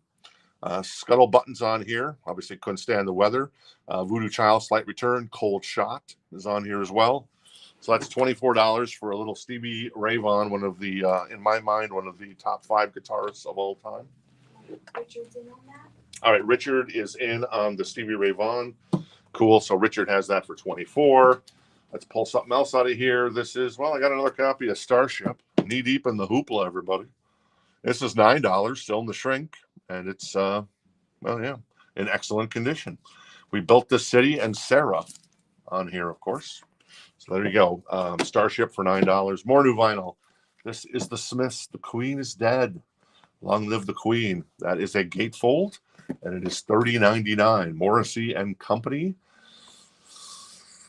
Scuttle buttons on here. Obviously, Couldn't Stand the Weather. Voodoo Child, Slight Return. Cold Shot is on here as well. So that's $24 for a little Stevie Ray Vaughan, one of the, in my mind, one of the top 5 guitarists of all time. Richard's in on that. All right, Richard is in on the Stevie Ray Vaughan. Cool. So Richard has that for $24. Let's pull something else out of here. This is, well, I got another copy of Starship. Knee deep in the hoopla, everybody. This is $9, still in the shrink. And it's, well, yeah, in excellent condition. We built this city and Sarah on here, of course. So there you go. Starship for $9. More new vinyl. This is the Smiths. The Queen is Dead. Long live the Queen. That is a gatefold, and it is $30.99. Morrissey and Company.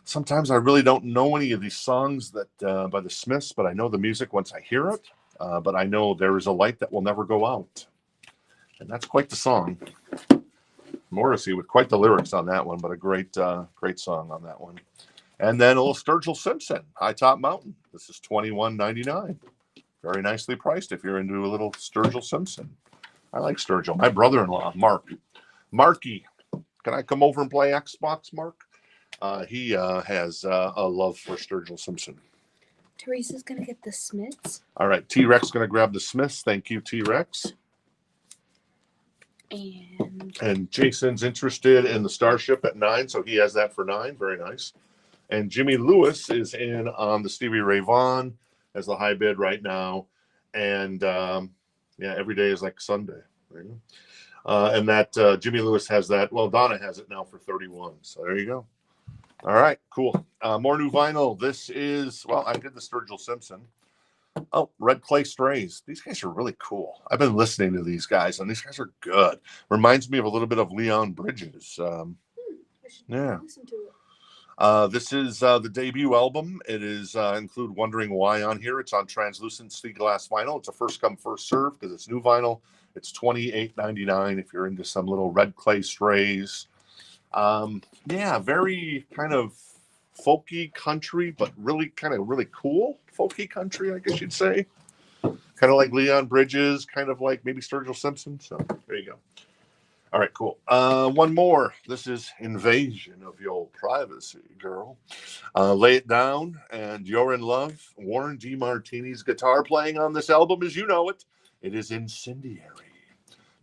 Sometimes I really don't know any of these songs that by the Smiths, but I know the music once I hear it. But I know There Is a Light That Will Never Go Out. And that's quite the song. Morrissey with quite the lyrics on that one, but a great song on that one. And then a little Sturgill Simpson, High Top Mountain. This is $21.99. Very nicely priced if you're into a little Sturgill Simpson. I like Sturgill. My brother-in-law, Marky, can I come over and play Xbox, Mark? He has a love for Sturgill Simpson. Teresa's going to get the Smiths. All right, T-Rex going to grab the Smiths. Thank you, T-Rex. And Jason's interested in the Starship at $9, so he has that for $9. Very nice. And Jimmy Lewis is in on the Stevie Ray Vaughan as the high bid right now. And yeah, every day is like Sunday. There you go. And that Jimmy Lewis has that. Well, Donna has it now for $31. So there you go. All right, cool. More new vinyl. This is, well, I did the Sturgill Simpson. Oh, Red Clay Strays. These guys are really cool. I've been listening to these guys, and these guys are good. Reminds me of a little bit of Leon Bridges. Yeah. Listen to it. This is the debut album. It is include Wondering Why on here. It's on translucent sea glass vinyl. It's a first come, first serve because it's new vinyl. It's $28.99 if you're into some little Red Clay Strays. Yeah, very kind of folky country, but really cool folky country, I guess you'd say. Kind of like Leon Bridges, kind of like maybe Sturgill Simpson. So there you go. All right, cool. One more. This is Invasion of Your Privacy, Girl. Lay It Down and You're in Love. Warren DeMartini's guitar playing on this album, as you know it. It is Incendiary.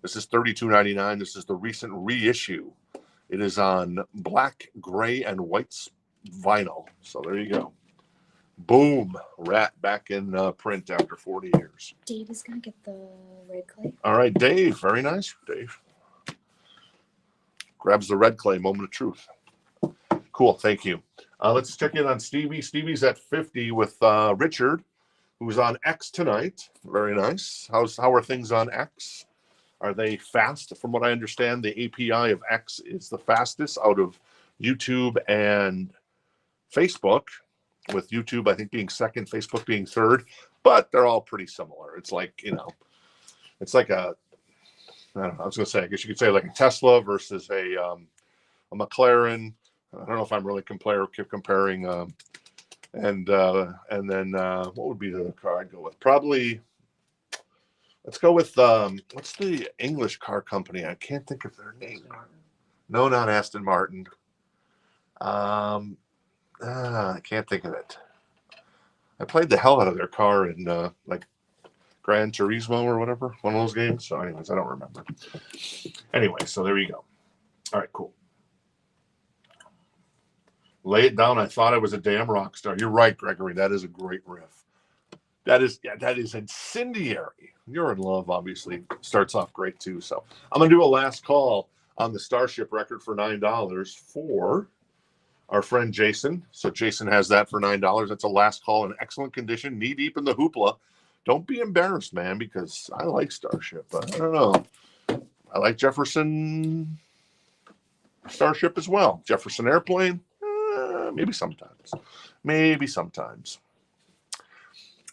This is $32.99. This is the recent reissue. It is on black, gray, and white vinyl. So there you go. Boom. Rat back in print after 40 years. Dave is going to get the red clay. All right, Dave. Very nice, Dave. Grabs the red clay, moment of truth. Cool, thank you. Let's check in on Stevie. Stevie's at 50 with Richard, who's on X tonight. Very nice. How are things on X? Are they fast? From what I understand, the API of X is the fastest out of YouTube and Facebook, with YouTube, I think, being second, Facebook being third, but they're all pretty similar. It's like, it's like a, I don't know, I was going to say, I guess you could say like a Tesla versus a McLaren. I don't know if I'm really comparing. And then what would be the car I'd go with? Probably, let's go with, what's the English car company? I can't think of their name. No, not Aston Martin. I can't think of it. I played the hell out of their car in like Gran Turismo or whatever, one of those games. So anyways, I don't remember. Anyway, so there you go. All right, cool. Lay It Down. I thought I was a damn rock star. You're right, Gregory. That is a great riff. That is incendiary. You're in Love, obviously, starts off great too. So I'm gonna do a last call on the Starship record for $9 for our friend Jason. So Jason has that for $9. That's a last call in excellent condition, knee deep in the hoopla. Don't be embarrassed, man, because I like Starship. I don't know. I like Jefferson Starship as well. Jefferson Airplane, maybe sometimes. Maybe sometimes.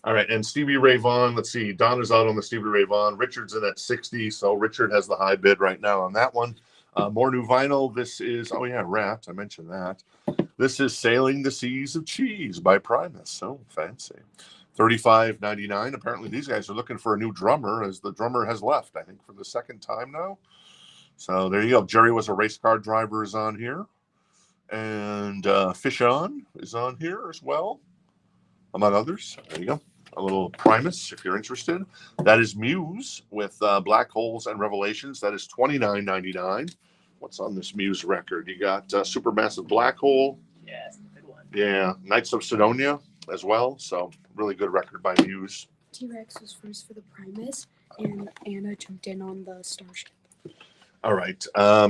All right, and Stevie Ray Vaughan. Let's see. Donna's out on the Stevie Ray Vaughan. Richard's in at 60, so Richard has the high bid right now on that one. More new vinyl. This is, oh yeah, Rat. I mentioned that. This is Sailing the Seas of Cheese by Primus. So fancy. $35.99. Apparently these guys are looking for a new drummer, as the drummer has left, I think, for the second time now. So there you go. Jerry Was a Race Car Driver is on here. And Fish On is on here as well, among others. There you go. A little Primus, if you're interested. That is Muse with Black Holes and Revelations. That is $29.99. What's on this Muse record? You got Supermassive Black Hole. Yeah, that's a good one. Yeah, Knights of Sidonia as well. So really good record by Muse. T-Rex was first for the Primus, and Anna jumped in on the Starship. All right.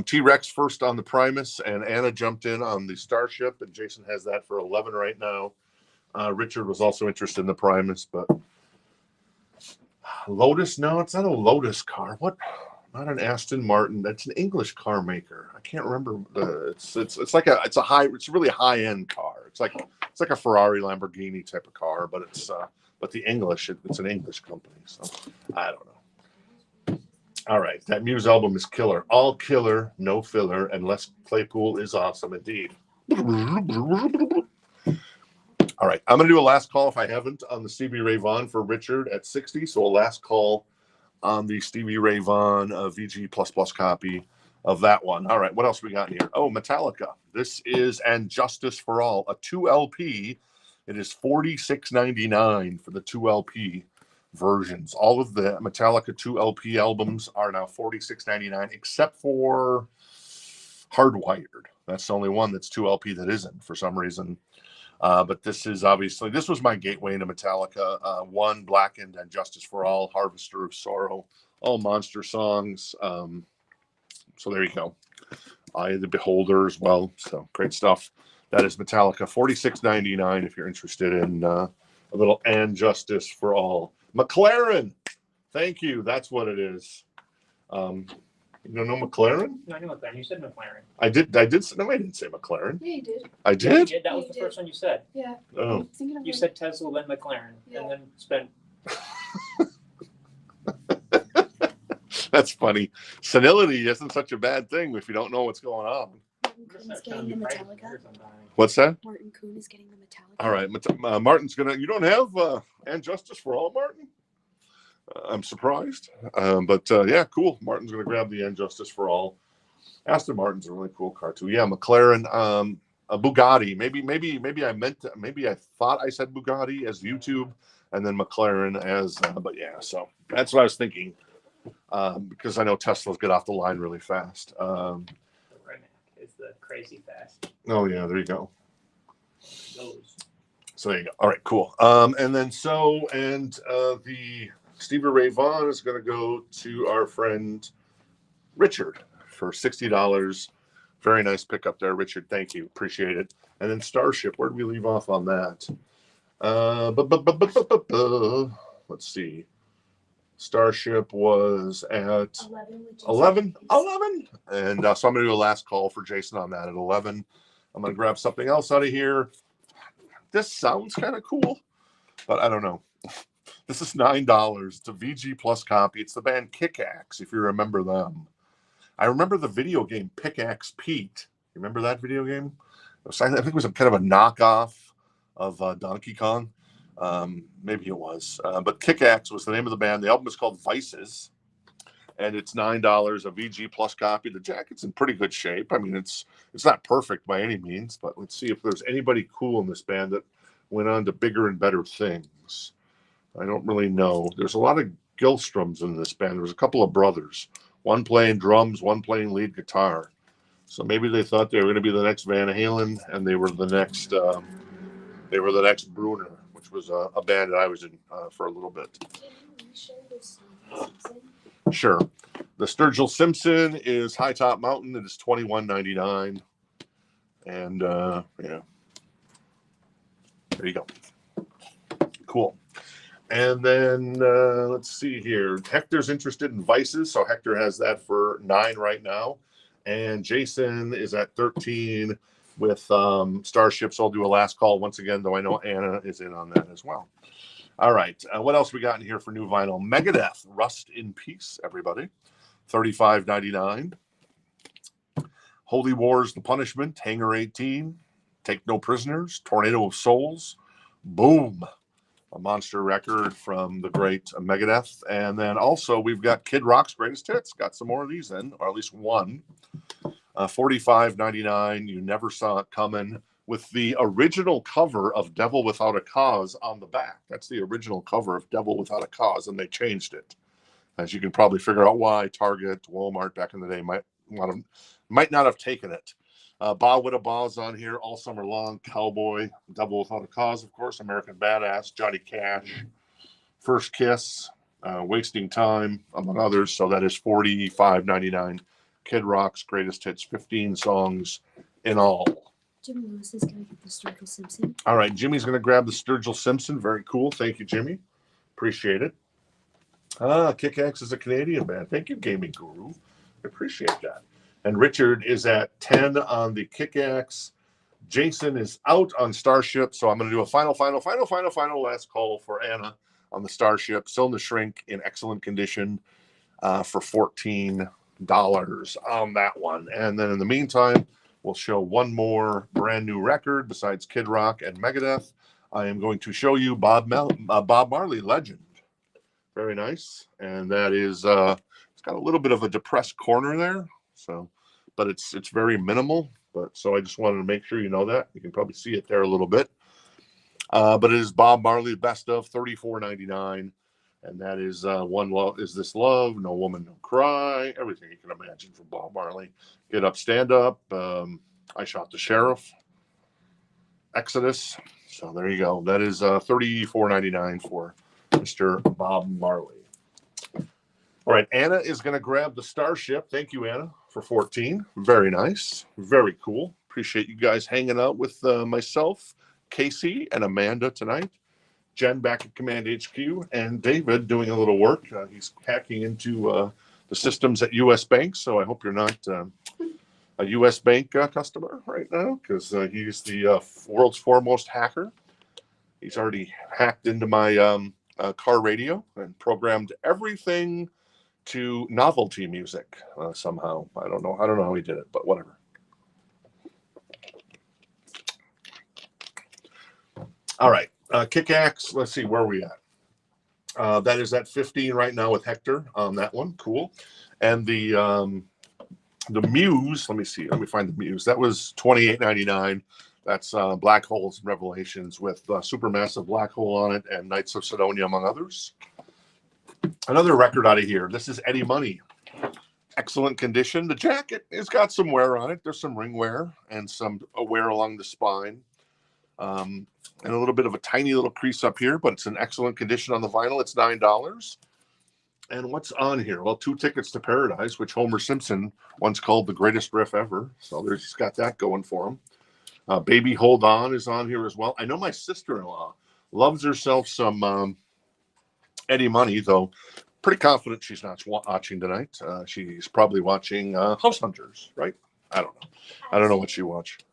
T-Rex first on the Primus, and Anna jumped in on the Starship, and Jason has that for $11 right now. Richard was also interested in the Primus, but Lotus, no, it's not a Lotus car. What? Not an Aston Martin. That's an English car maker. I can't remember. It's a really high end car. It's like a Ferrari, Lamborghini type of car, but it's the English. It's an English company. So I don't know. All right, that Muse album is killer. All killer, no filler, and Les Claypool is awesome indeed. All right, I'm going to do a last call, if I haven't, on the Stevie Ray Vaughan for Richard at 60. So a last call on the Stevie Ray Vaughan VG++ copy of that one. All right, what else we got here? Oh, Metallica. This is And Justice for All, a 2LP. It is $46.99 for the 2LP versions. All of the Metallica 2LP albums are now $46.99, except for Hardwired. That's the only one that's 2LP that isn't for some reason. But this was my gateway into Metallica. One, Blackened, and Justice for All, Harvester of Sorrow, all monster songs. So there you go. Eye of the Beholder as well. So great stuff. That is Metallica, $46.99 if you're interested in a little And Justice for All. McLaren, thank you. That's what it is. You don't know McLaren? No, I knew McLaren. You said McLaren. I did. No, I didn't say McLaren. Yeah, you did. I Yeah, you did? did. That was You the did. first one you said. Yeah. Oh. I'm thinking of You it. said Tesla, then McLaren, Yeah. and then spent. That's funny. Senility isn't such a bad thing if you don't know what's going on. Martin Kuhn's getting the Metallica. What's that? Martin Kuhn is getting the Metallica. All right. Martin's going to... You don't have And Justice for All, Martin? I'm surprised. But yeah, cool. Martin's going to grab the End Justice for All. Aston Martin's a really cool car too. Yeah, McLaren, a Bugatti. Maybe I thought I said Bugatti as YouTube, and then McLaren as. But yeah, so that's what I was thinking. Because I know Teslas get off the line really fast. The Rimac is the crazy fast. Oh yeah, there you go. Those. So there you go. All right, cool. And then the Stevie Ray Vaughan is going to go to our friend Richard for $60. Very nice pickup there, Richard. Thank you. Appreciate it. And then Starship, where did we leave off on that? Let's see. Starship was at 11. And so I'm going to do a last call for Jason on that at 11. I'm going to grab something else out of here. This sounds kind of cool, but I don't know. This is $9. It's a VG Plus copy. It's the band Kick-Axe, if you remember them. I remember the video game Pickaxe Pete. You remember that video game? I think it was kind of a knockoff of Donkey Kong. Maybe it was. But Kick-Axe was the name of the band. The album is called Vices, and it's $9, a VG Plus copy. The jacket's in pretty good shape. I mean, it's not perfect by any means, but let's see if there's anybody cool in this band that went on to bigger and better things. I don't really know. There's a lot of Gilstroms in this band. There's a couple of brothers. One playing drums, one playing lead guitar. So maybe they thought they were going to be the next Van Halen, and they were the next Bruner, which was a band that I was in for a little bit. Sure. The Sturgill Simpson is High Top Mountain. It is $21.99. And yeah. There you go. Cool. And then let's see here. Hector's interested in Vices, so Hector has that for $9 right now. And Jason is at 13 with Starship. So I'll do a last call once again, though I know Anna is in on that as well. All right. What else we got in here for new vinyl? Megadeth, Rust in Peace, everybody. $35.99. Holy Wars, The Punishment, Hangar 18, Take No Prisoners, Tornado of Souls, Boom. A monster record from the great Megadeth. And then also we've got Kid Rock's Greatest Hits. Got some more of these in, or at least one. $45.99. You Never Saw It Coming, with the original cover of Devil Without a Cause on the back. That's the original cover of Devil Without a Cause, and they changed it. As you can probably figure out why Target, Walmart back in the day might not have taken it. Ba With a Ba's on here all summer long. Cowboy, Devil Without a Cause, of course, American Badass, Johnny Cash, First Kiss, Wasting Time, among others. So that is $45.99. Kid Rock's Greatest Hits, 15 songs in all. Jimmy Lewis is going to get the Sturgill Simpson. All right, Jimmy's going to grab the Sturgill Simpson. Very cool. Thank you, Jimmy. Appreciate it. Kick-Axe is a Canadian band. Thank you, Gaming Guru. I appreciate that. And Richard is at 10 on the Kick-Axe. Jason is out on Starship, so I'm going to do a final last call for Anna on the Starship. Still in the shrink, in excellent condition, for $14 on that one. And then in the meantime, we'll show one more brand new record besides Kid Rock and Megadeth. I am going to show you Bob Marley, Legend. Very nice. And that is, it's got a little bit of a depressed corner there. So, but it's very minimal. But so I just wanted to make sure you know that. You can probably see it there a little bit. But it is Bob Marley Best of, $34.99. And that is One Love Is This Love, No Woman, No Cry, everything you can imagine from Bob Marley. Get Up, Stand Up, I Shot the Sheriff, Exodus. So there you go. That is $34.99 for Mr. Bob Marley. All right, Anna is going to grab the Starship. Thank you, Anna, for 14. Very nice. Very cool. Appreciate you guys hanging out with myself, Casey, and Amanda tonight. Jen back at Command HQ, and David doing a little work. He's hacking into the systems at U.S. Bank, so I hope you're not a U.S. Bank customer right now, because he's the world's foremost hacker. He's already hacked into my car radio and programmed everything to novelty music somehow. I don't know how he did it, but whatever. All right. Kick-Axe, let's see, where are we at? That is at 15 right now with Hector on that one. Cool. And the Muse, let me see. Let me find the Muse. That was $28.99. That's Black Holes and Revelations with Supermassive Black Hole on it and Knights of Sidonia, among others. Another record out of here. This is Eddie Money. Excellent condition. The jacket has got some wear on it. There's some ring wear and some wear along the spine. And a little bit of a tiny little crease up here, but it's in excellent condition on the vinyl. It's $9. And what's on here? Well, 2 Tickets to Paradise, which Homer Simpson once called the greatest riff ever. So he's got that going for him. Baby Hold On is on here as well. I know my sister-in-law loves herself some Eddie Money, though pretty confident she's not watching tonight. She's probably watching House Hunters, right? I don't know. I don't know what she watched.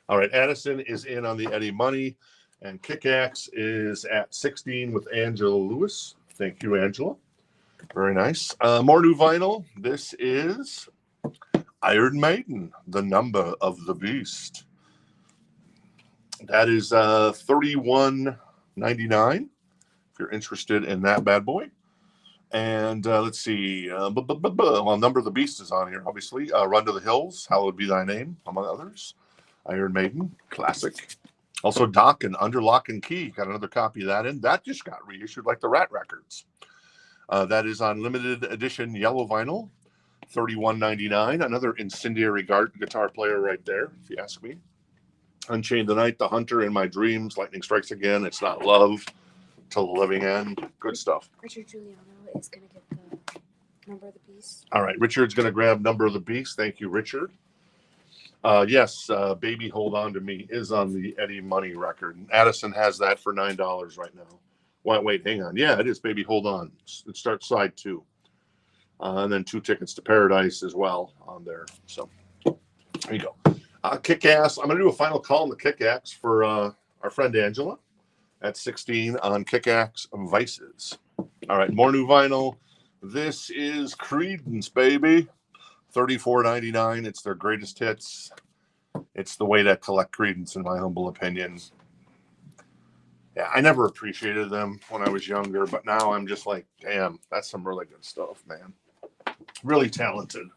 All right, Addison is in on the Eddie Money, and Kick-Axe is at 16 with Angela Lewis. Thank you, Angela. Very nice. More new vinyl. This is Iron Maiden, The Number of the Beast. That is $31.99 if you're interested in that bad boy. And let's see. Well, Number of the Beast is on here, obviously. Run to the Hills, Hallowed Be Thy Name, among others. Iron Maiden, classic. Also, Doc and Under Lock and Key. Got another copy of that in. That just got reissued like the Rat Records. That is on limited edition yellow vinyl, $31.99. Another incendiary guitar player right there, if you ask me. Unchained the Night, The Hunter, In My Dreams, Lightning Strikes Again, It's Not Love, Till the Living End. Good stuff. Richard Giuliano is going to get the Number of the Beast. All right, Richard's going to grab Number of the Beast. Thank you, Richard. Yes, Baby Hold On to Me is on the Eddie Money record. Addison has that for $9 right now. Wait, hang on. Yeah, it is Baby Hold On. It starts side 2. And then 2 Tickets to Paradise as well on there. So there you go. Kick-Ass. I'm going to do a final call on the Kick-Axe for our friend Angela at 16 on Kick-Axe Vices. All right, more new vinyl. This is Creedence, baby. $34.99. It's their greatest hits. It's the way to collect Creedence, in my humble opinion. Yeah, I never appreciated them when I was younger, but now I'm just like, damn, that's some really good stuff, man. Really talented,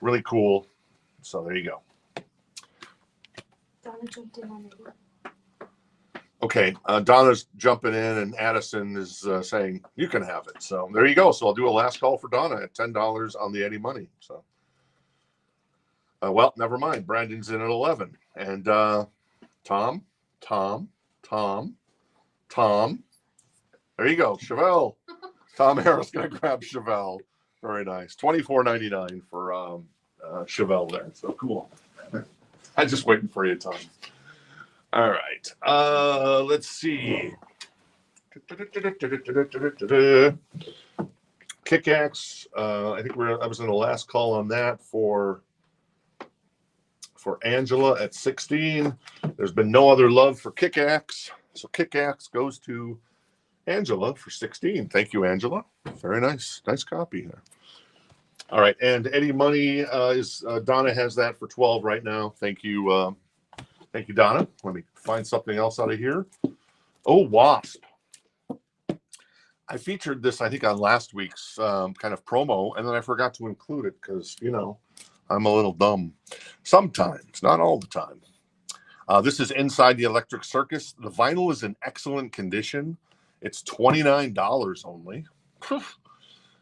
really cool. So there you go. Donna jumped in on it. Okay, Donna's jumping in, and Addison is saying you can have it. So there you go. So I'll do a last call for Donna at $10 on the Eddie Money. So. Well, never mind. Brandon's in at 11. And Tom. There you go. Chevelle. Tom Harris going to grab Chevelle. Very nice. $24.99 for Chevelle there. So cool. I'm just waiting for you, Tom. All right. Let's see. Kick-Axe. I think I was in the last call on that for Angela at 16. There's been no other love for Kick-Axe. So Kick-Axe goes to Angela for 16. Thank you, Angela. Very nice. Nice copy here. All right. And Eddie Money is Donna has that for 12 right now. Thank you. Thank you, Donna. Let me find something else out of here. Oh, W.A.S.P. I featured this, I think, on last week's kind of promo, and then I forgot to include it because, I'm a little dumb. Sometimes, not all the time. This is Inside the Electric Circus. The vinyl is in excellent condition. It's $29 only.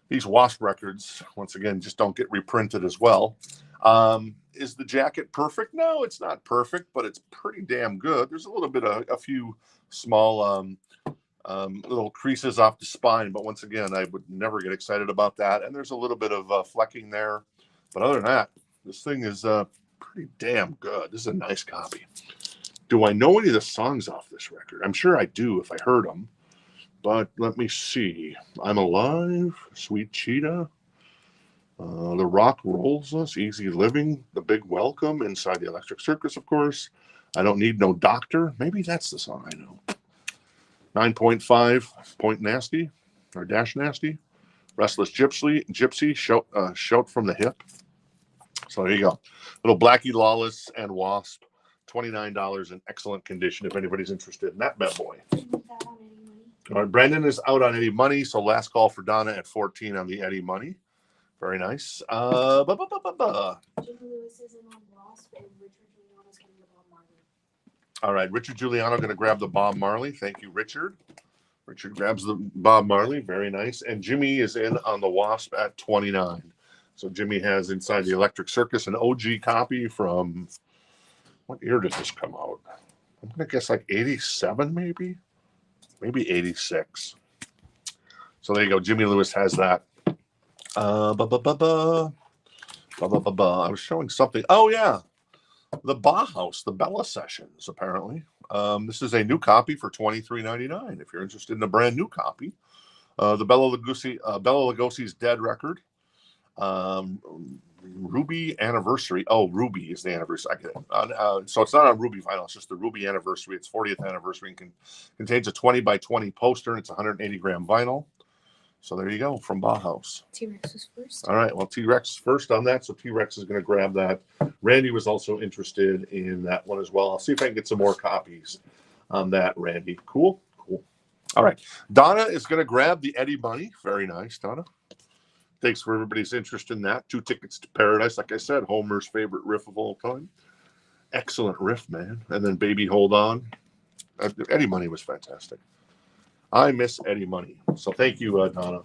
These W.A.S.P. records, once again, just don't get reprinted as well. Is the jacket perfect? No, it's not perfect, but it's pretty damn good. There's a little bit of a few small little creases off the spine, but once again, I would never get excited about that. And there's a little bit of flecking there. But other than that, this thing is pretty damn good. This is a nice copy. Do I know any of the songs off this record? I'm sure I do if I heard them. But let me see. I'm Alive, Sweet Cheetah, The Rock Rolls Us, Easy Living, The Big Welcome, Inside the Electric Circus, of course. I Don't Need No Doctor. Maybe that's the song I know. 9.5, Point Nasty, or Dash Nasty. Restless Gypsy, Shout from the Hip. So there you go. Little Blackie Lawless and W.A.S.P. $29 in excellent condition if anybody's interested in that bad boy. All right, Brandon is out on Eddie Money, so last call for Donna at 14 on the Eddie Money. Very nice. Jimmy Lewis is in on W.A.S.P, and Richard Giuliano's getting the Bob Marley. All right, Richard Giuliano going to grab the Bob Marley. Thank you, Richard. Richard grabs the Bob Marley. Very nice. And Jimmy is in on the W.A.S.P at 29. So Jimmy has Inside the Electric Circus an OG copy from, what year did this come out? I'm going to guess like 87 maybe? Maybe 86. So there you go. Jimmy Lewis has that. I was showing something. Oh, yeah. The Bauhaus, the Bella Sessions, apparently. This is a new copy for $23.99 if you're interested in a brand new copy. The Bela Lugosi's Dead record. Ruby Anniversary. Oh, Ruby is the anniversary. I get it. So it's not on Ruby vinyl. It's just the Ruby Anniversary. It's 40th anniversary and contains a 20 by 20 poster. And it's 180 gram vinyl. So there you go from Bauhaus. T-Rex was first. All right. Well, T-Rex first on that. So T-Rex is going to grab that. Randy was also interested in that one as well. I'll see if I can get some more copies on that, Randy. Cool. Cool. All right. Donna is going to grab the Eddie Money. Very nice, Donna. Thanks for everybody's interest in that. 2 tickets to Paradise. Like I said, Homer's favorite riff of all time. Excellent riff, man. And then Baby Hold On. Eddie Money was fantastic. I miss Eddie Money. So thank you, Donna,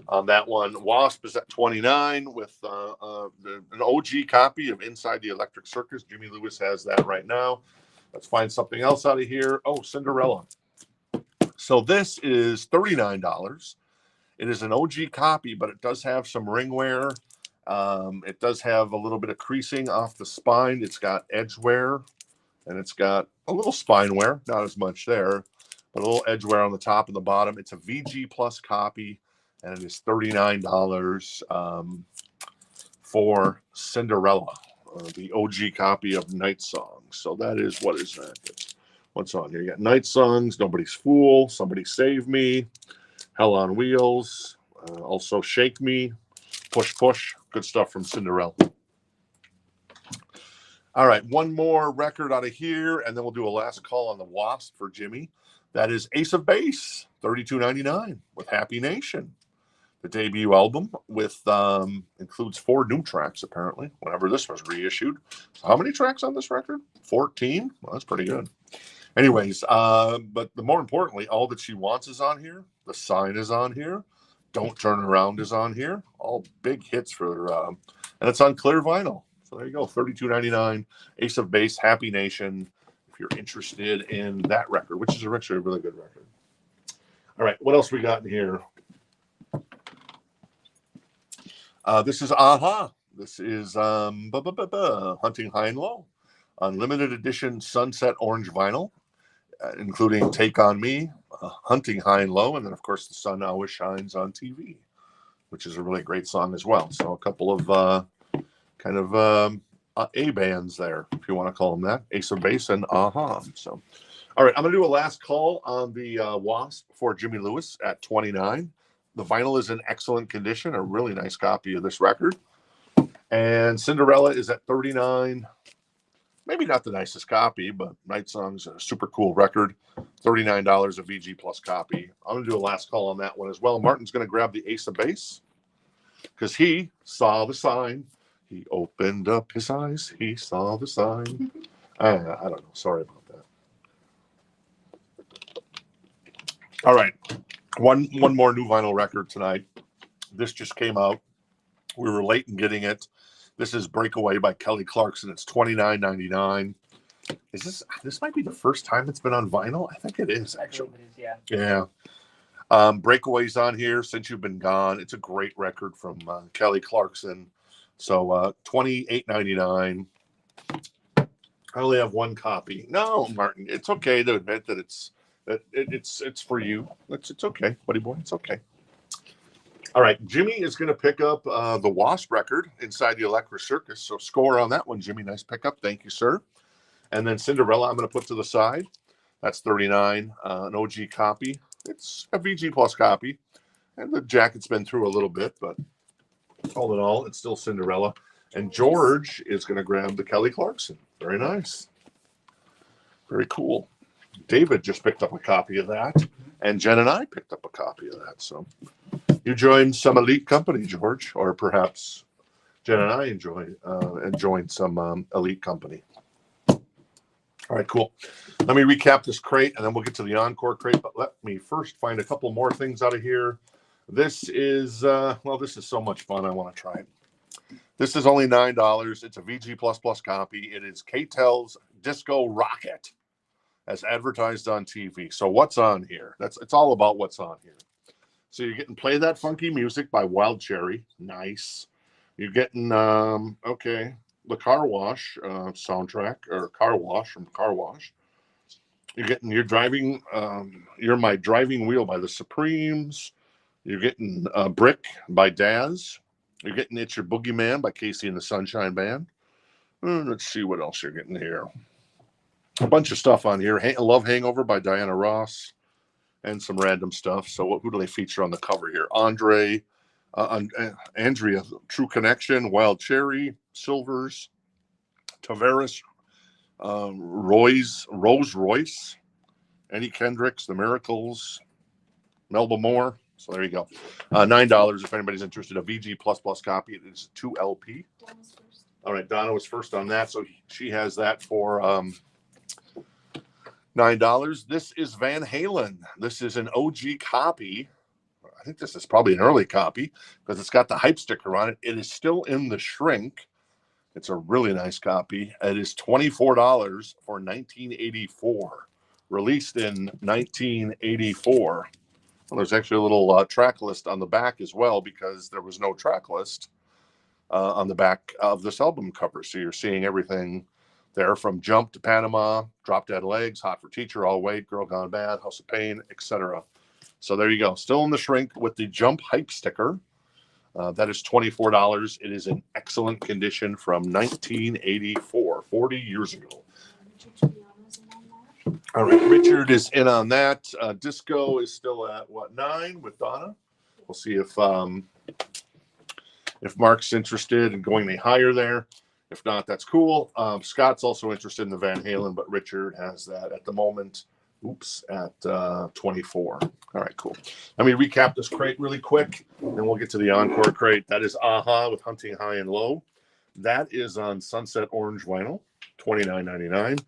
on that one. W.A.S.P is at 29 with an OG copy of Inside the Electric Circus. Jimmy Lewis has that right now. Let's find something else out of here. Oh, Cinderella. So this is $39. It is an OG copy, but it does have some ring wear. It does have a little bit of creasing off the spine. It's got edge wear, and it's got a little spine wear. Not as much there, but a little edge wear on the top and the bottom. It's a VG Plus copy, and it is $39 for Cinderella, the OG copy of Night Songs. So that is, what is that? What's on here? You got Night Songs, Nobody's Fool, Somebody Save Me, Hell on Wheels, also Shake Me, Push Push. Good stuff from Cinderella. All right, one more record out of here, and then we'll do a last call on the W.A.S.P for Jimmy. That is Ace of Base, $32.99 with Happy Nation. The debut album with includes 4 new tracks, apparently, whenever this was reissued. So how many tracks on this record? 14? Well, that's pretty good. Anyways, but the more importantly, All That She Wants is on here. The Sign is on here. Don't Turn Around is on here. All big hits for, and it's on clear vinyl. So there you go, $32.99. Ace of Base, Happy Nation. If you're interested in that record, which is actually a really good record. All right, what else we got in here? This is Aha. This is Hunting High and Low. Unlimited edition Sunset Orange vinyl, including Take on Me, Hunting High and Low, and then, of course, The Sun Always Shines on TV, which is a really great song as well. So a couple of A bands there, if you want to call them that. Ace of Base and Aha. So, all right, I'm going to do a last call on the W.A.S.P for Jimmy Lewis at 29. The vinyl is in excellent condition, a really nice copy of this record. And Cinderella is at 39. Maybe not the nicest copy, but Night Song's a super cool record. $39 a VG Plus copy. I'm going to do a last call on that one as well. Martin's going to grab the Ace of Base because he saw the sign. He opened up his eyes. He saw the sign. I don't know. Sorry about that. All right. One more new vinyl record tonight. This just came out. We were late in getting it. This is Breakaway by Kelly Clarkson. It's $29.99. This might be the first time it's been on vinyl? I think it is, actually. It is, yeah. Yeah. Breakaway's on here, Since You've Been Gone. It's a great record from Kelly Clarkson. So $28.99. I only have one copy. No, Martin, it's okay to admit that it's for you. It's okay, buddy boy. It's okay. All right, Jimmy is going to pick up the W.A.S.P record, Inside the Electric Circus. So score on that one, Jimmy. Nice pickup. Thank you, sir. And then Cinderella, I'm going to put to the side. That's $39, an OG copy. It's a VG Plus copy. And the jacket's been through a little bit, but all in all, it's still Cinderella. And George is going to grab the Kelly Clarkson. Very nice. Very cool. David just picked up a copy of that. And Jen and I picked up a copy of that. So you joined some elite company, George, or perhaps Jen and I joined some elite company. All right, cool. Let me recap this crate, and then we'll get to the encore crate. But let me first find a couple more things out of here. This is, this is so much fun. I want to try it. This is only $9. It's a VG++ copy. It is K-Tel's Disco Rocket, as advertised on TV. So what's on here? It's all about what's on here. So you're getting Play That Funky Music by Wild Cherry. Nice. You're getting, the Car Wash soundtrack, or Car Wash from Car Wash. You're getting You're My Driving Wheel by the Supremes. You're getting Brick by Daz. You're getting It's Your Boogeyman by Casey and the Sunshine Band. Let's see what else you're getting here. A bunch of stuff on here. Love Hangover by Diana Ross, and some random stuff. So who do they feature on the cover here? Andrea, True Connection, Wild Cherry, Silvers, Tavares, Rose Royce, Eddie Kendricks, The Miracles, Melba Moore. So there you go. $9 if anybody's interested. A VG++ copy. It is 2 LP. All right, Donna was first on that, so she has that for $9. This is Van Halen. This is an OG copy. I think this is probably an early copy because it's got the hype sticker on it. It is still in the shrink. It's a really nice copy. It is $24 for 1984. Released in 1984. Well, there's actually a little track list on the back as well, because there was no track list on the back of this album cover. So you're seeing everything there, from Jump to Panama, Drop Dead Legs, Hot for Teacher, All Wait, Girl Gone Bad, House of Pain, etc. So there you go. Still in the shrink with the Jump hype sticker. That is $24. It is in excellent condition from 1984, 40 years ago. All right, Richard is in on that. Disco is still at, what, 9 with Donna? We'll see if Mark's interested in going any higher there. If not, that's cool. Scott's also interested in the Van Halen, but Richard has that at the moment. At 24. All right, cool. Let me recap this crate really quick, and we'll get to the encore crate. That is Aha with Hunting High and Low. That is on Sunset Orange vinyl, $29.99.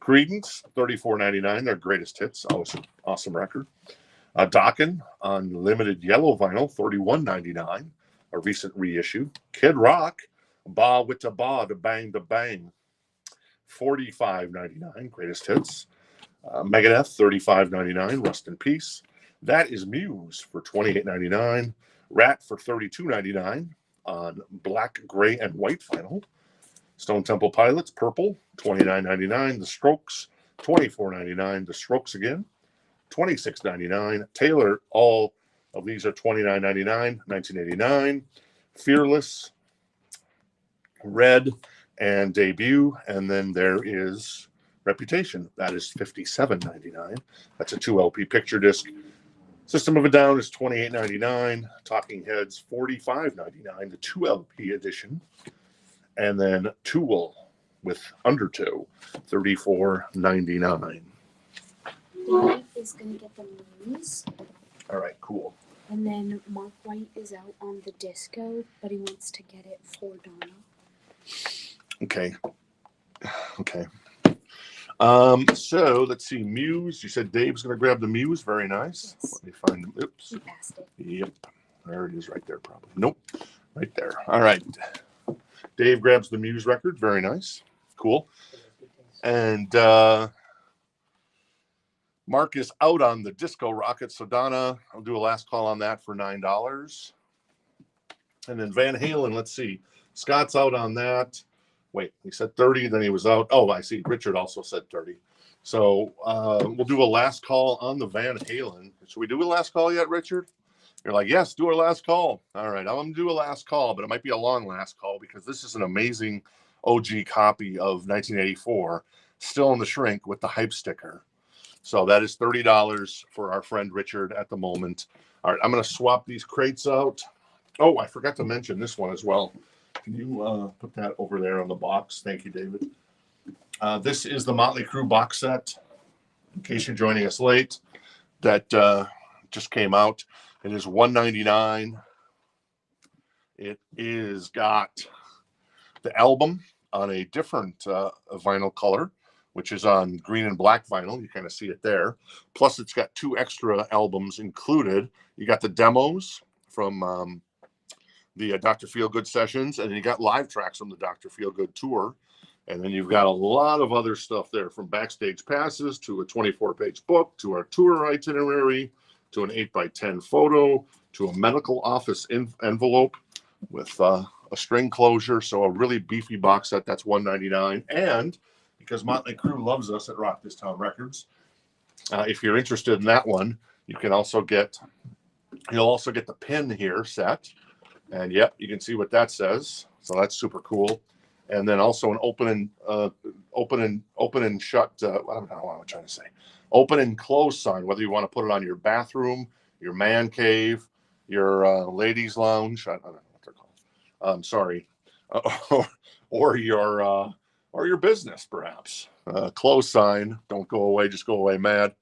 Creedence, $34.99. Their greatest hits. Always an awesome record. Dokken on limited yellow vinyl, $31.99. A recent reissue. Kid Rock, Ba with the Ba, to Bang to Bang, $45.99. Greatest hits. Megadeth, $35.99. Rust in Peace. That is Muse for $28.99. Rat for $32.99 on black, gray, and white vinyl. Stone Temple Pilots, Purple, $29.99. The Strokes, $24.99. The Strokes again, $26.99. Taylor, all of these are $29.99. 1989. Fearless, Red, and Debut. And then there is Reputation. That is $57.99. That's a 2 LP picture disc. System of a Down is $28.99. Talking Heads, $45.99. The 2 LP edition. And then Tool with Undertow, $34.99. Dave is going to get the Muse. All right, cool. And then Mark White is out on the Disco, but he wants to get it for Donna. Okay. So let's see. Muse. You said Dave's going to grab the Muse. Very nice. Yes. Let me find them. Oops. He passed it. Yep. There it is right there, probably. Nope. Right there. All right. Dave grabs the Muse record. Very nice. Cool. And Mark is out on the Disco Rocket. So Donna, I'll do a last call on that for $9. And then Van Halen, let's see. Scott's out on that. Wait, he said 30, then he was out. Oh, I see. Richard also said 30. So we'll do a last call on the Van Halen. Should we do a last call yet, Richard? You're like, yes, do our last call. All right, I'm going to do a last call, but it might be a long last call because this is an amazing OG copy of 1984, still in the shrink with the hype sticker. So that is $30 for our friend Richard at the moment. All right, I'm going to swap these crates out. Oh, I forgot to mention this one as well. Can you put that over there on the box? Thank you, David. This is the Motley Crue box set. In case you're joining us late, that just came out. It is $199. It is got the album on a different vinyl color, which is on green and black vinyl. You kind of see it there. Plus, it's got 2 extra albums included. You got the demos from the Dr. Feelgood sessions, and then you got live tracks from the Dr. Feelgood tour. And then you've got a lot of other stuff there, from backstage passes to a 24-page book to our tour itinerary to an 8x10 photo to a medical office envelope with a string closure. So a really beefy box set. That's $199. And because Motley Crue loves us at Rock This Town Records, if you're interested in that one, you'll also get the pin here set. And yep, you can see what that says. So that's super cool. And then also an open and shut. I don't know what I'm trying to say. Open and close sign. Whether you want to put it on your bathroom, your man cave, your ladies' lounge. I don't know what they're called. Sorry, or your business perhaps. Close sign. Don't go away. Just go away mad.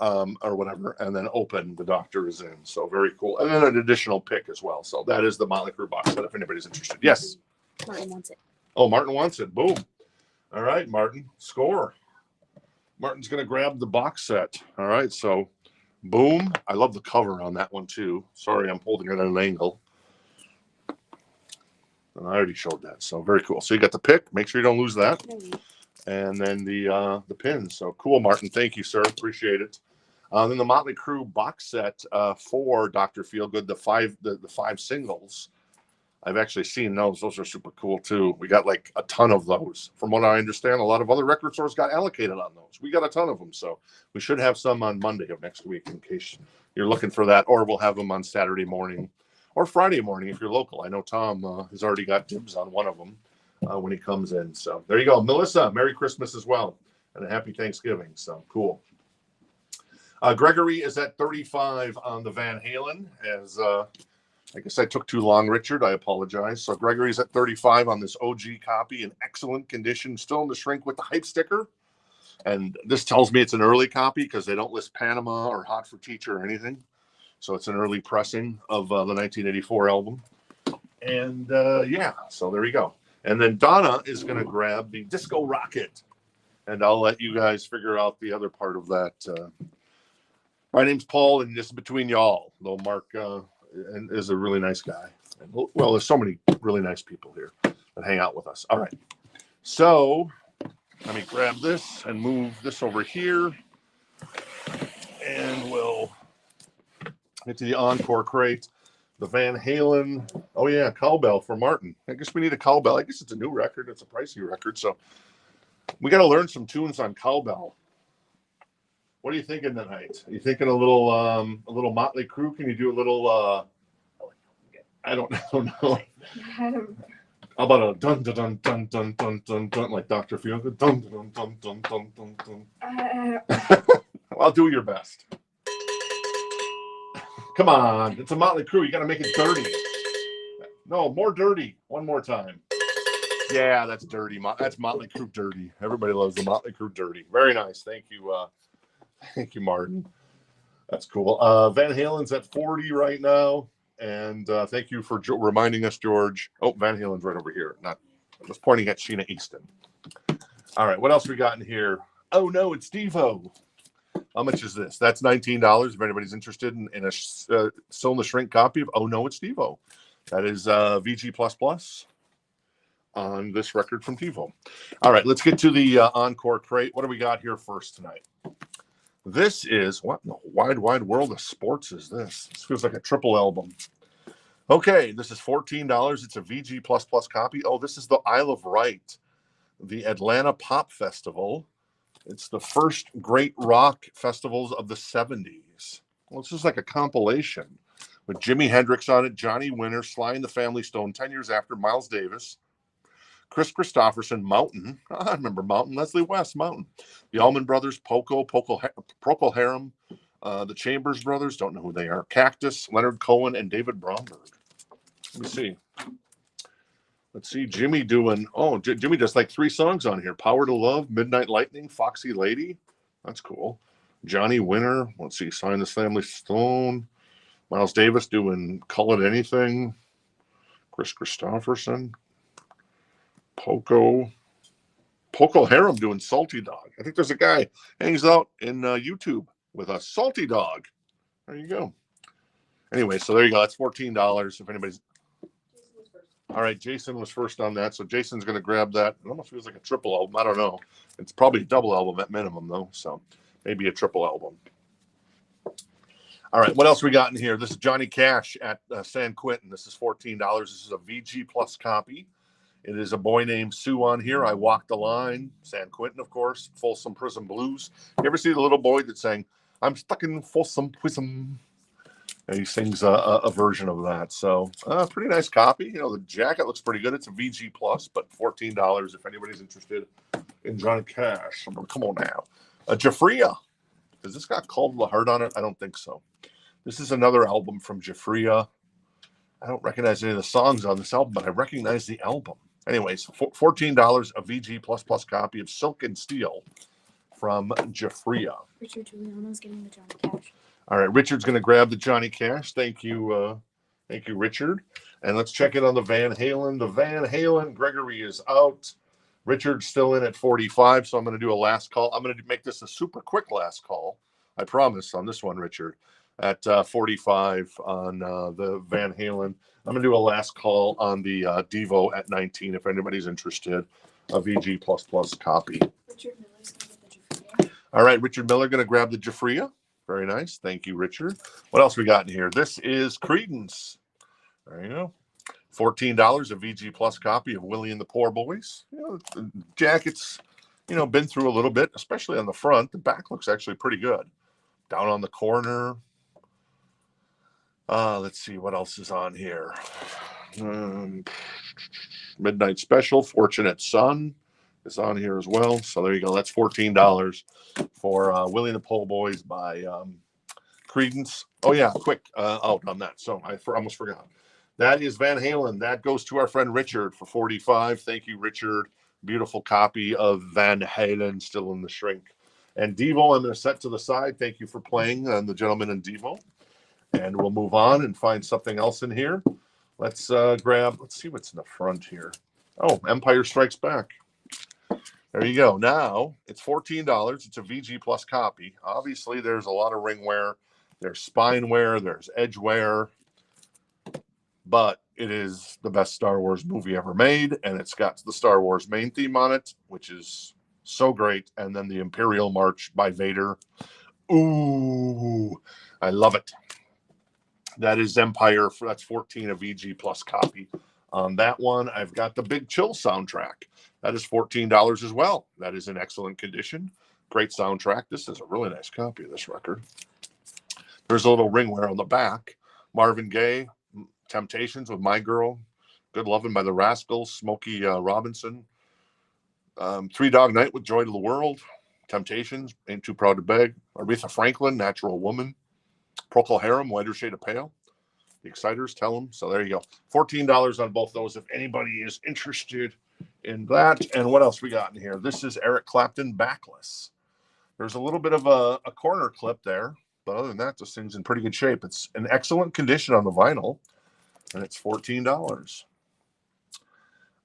Or whatever, and then open, the doctor is in. So very cool. And then an additional pick as well. So that is the Motley Crue box set if anybody's interested. Yes. Martin wants it. Oh, Martin wants it. Boom. All right, Martin, score. Martin's going to grab the box set. All right, so boom. I love the cover on that one too. Sorry, I'm holding it at an angle. And I already showed that. So very cool. So you got the pick. Make sure you don't lose that. And then the pins. So cool, Martin. Thank you, sir. Appreciate it. Then the Motley Crue box set for Dr. Feelgood, the 5 singles. I've actually seen those. Those are super cool too. We got like a ton of those. From what I understand, a lot of other record stores got allocated on those. We got a ton of them. So we should have some on Monday of next week in case you're looking for that. Or we'll have them on Saturday morning or Friday morning if you're local. I know Tom has already got dibs on one of them when he comes in. So there you go. Melissa, Merry Christmas as well. And a happy Thanksgiving. So cool. Gregory is at 35 on the Van Halen. As I guess I took too long, Richard. I apologize. So Gregory's at 35 on this OG copy in excellent condition, still in the shrink with the hype sticker. And this tells me it's an early copy because they don't list Panama or Hot for Teacher or anything. So it's an early pressing of the 1984 album. And yeah, so there you go. And then Donna is going to grab the Disco Rocket. And I'll let you guys figure out the other part of that. My name's Paul, and this is between y'all. Though Mark is a really nice guy. And, well, there's so many really nice people here that hang out with us. All right. So let me grab this and move this over here. And we'll get to the Encore crate. The Van Halen. Oh, yeah, Cowbell for Martin. I guess we need a Cowbell. I guess it's a new record. It's a pricey record. So we got to learn some tunes on Cowbell. What are you thinking tonight? Are you thinking a little Motley Crue? Can you do a little, I don't know. How about a dun dun dun dun dun dun dun dun like Dr. Feelgood? Dun dun dun dun dun dun dun. Well, do your best. Come on, it's a Motley Crue. You got to make it dirty. No, more dirty. One more time. Yeah, that's dirty. That's Motley Crue dirty. Everybody loves the Motley Crue dirty. Very nice. Thank you. Thank you, Martin. That's cool. Van Halen's at 40 right now. And thank you for reminding us, George. Oh, Van Halen's right over here. I was pointing at Sheena Easton. All right, what else we got in here? Oh, no, it's Steve-O. How much is this? That's $19. If anybody's interested in a still in the shrink copy of Oh, No, it's Steve-O. That is VG++ on this record from TiVo. All right, let's get to the Encore crate. What do we got here first tonight? This is, what in the wide world of sports is this? This feels like a triple album. Okay, this is $14. It's a VG++ copy. Oh, this is the Isle of Wight, the Atlanta Pop Festival. It's the first great rock festivals of the 70s. Well, it's just like a compilation with Jimi Hendrix on it, Johnny Winter, Sly and the Family Stone, 10 years after, Miles Davis, Chris Christopherson, Mountain. I remember Mountain. Leslie West, Mountain. The Allman Brothers, Procol Harum, the Chambers Brothers, don't know who they are. Cactus, Leonard Cohen, and David Bromberg. Let me see. Let's see. Jimmy doing, Jimmy does like 3 songs on here. Power to Love, Midnight Lightning, Foxy Lady. That's cool. Johnny Winter. Let's see. Sign This Family Stone. Miles Davis doing Call It Anything. Chris Christopherson. Poco Harum doing Salty Dog. I think there's a guy hangs out in YouTube with a Salty Dog. There you go. Anyway, so there you go. That's $14. If anybody's all right, Jason was first on that, so Jason's going to grab that. It almost feels like a triple album. I don't know. It's probably a double album at minimum, though, so maybe a triple album. All right, what else we got in here? This is Johnny Cash at San Quentin. This is $14. This is a VG Plus copy. It is a boy named Sue on here. I Walk the Line. San Quentin, of course. Folsom Prison Blues. You ever see the little boy that sang, I'm stuck in Folsom Prison? And he sings a version of that. So pretty nice copy. You know, the jacket looks pretty good. It's a VG Plus, but $14 if anybody's interested in Johnny Cash. Come on now. Jafria. Has this got Called the Heart on it? I don't think so. This is another album from Jafria. I don't recognize any of the songs on this album, but I recognize the album. Anyways, $14, a VG plus copy of Silk and Steel from Jafria. Richard Giuliano's getting the Johnny Cash. All right, Richard's going to grab the Johnny Cash. Thank you, Richard. And let's check in on the Van Halen. The Van Halen, Gregory is out. Richard's still in at 45, so I'm going to do a last call. I'm going to make this a super quick last call. I promise on this one, Richard, at 45 on the Van Halen. I'm going to do a last call on the Devo at 19 if anybody's interested. A VG plus copy. Richard Miller's going to get the Jafria. All right, Richard Miller going to grab the Jafria. Very nice. Thank you, Richard. What else we got in here? This is Creedence. There you go. $14, a VG Plus copy of Willie and the Poor Boys. You know, the jacket's, you know, been through a little bit, especially on the front. The back looks actually pretty good. Down on the corner. Let's see what else is on here. Midnight Special, Fortunate Son is on here as well. So there you go. That's $14 for Willie and the Poor Boys by Creedence. Oh, yeah, quick out on that. So I almost forgot. That is Van Halen. That goes to our friend Richard for 45. Thank you, Richard. Beautiful copy of Van Halen still in the shrink. And Devo, I'm going to set to the side. Thank you for playing the gentleman in Devo. And we'll move on and find something else in here. Let's let's see what's in the front here. Oh, Empire Strikes Back. There you go. Now it's $14. It's a VG Plus copy. Obviously, there's a lot of ring wear. There's spine wear. There's edge wear. But it is the best Star Wars movie ever made. And it's got the Star Wars main theme on it, which is so great. And then the Imperial March by Vader. Ooh, I love it. That is Empire. That's 14, a VG Plus copy. On that one, I've got the Big Chill soundtrack. That is $14 as well. That is in excellent condition. Great soundtrack. This is a really nice copy of this record. There's a little ring wear on the back. Marvin Gaye, Temptations with My Girl. Good Lovin' by the Rascals. Smokey Robinson. Three Dog Night with Joy to the World. Temptations, Ain't Too Proud to Beg. Aretha Franklin, Natural Woman. Procol Harum, Whiter Shade of Pale. The Exciters, Tell Them. So there you go. $14 on both those if anybody is interested in that. And what else we got in here? This is Eric Clapton, Backless. There's a little bit of a corner clip there, but other than that, this thing's in pretty good shape. It's in excellent condition on the vinyl, and it's $14.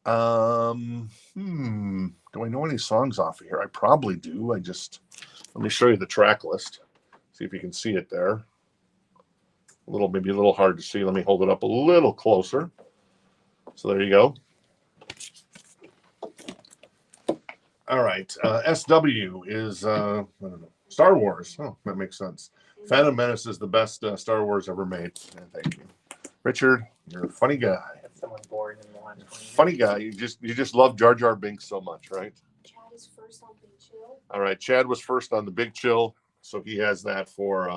Do I know any songs off of here? I probably do. Let me show you the track list. See if you can see it there. Maybe a little hard to see. Let me hold it up a little closer. So there you go. All right. SW is, I don't know, Star Wars. Oh, that makes sense. Phantom Menace is the best Star Wars ever made. Thank you. Richard, you're a funny guy. Someone born in the last 20 years. Funny guy. You just love Jar Jar Binks so much, right? Chad is first on Big Chill. All right. Chad was first on the Big Chill, so he has that for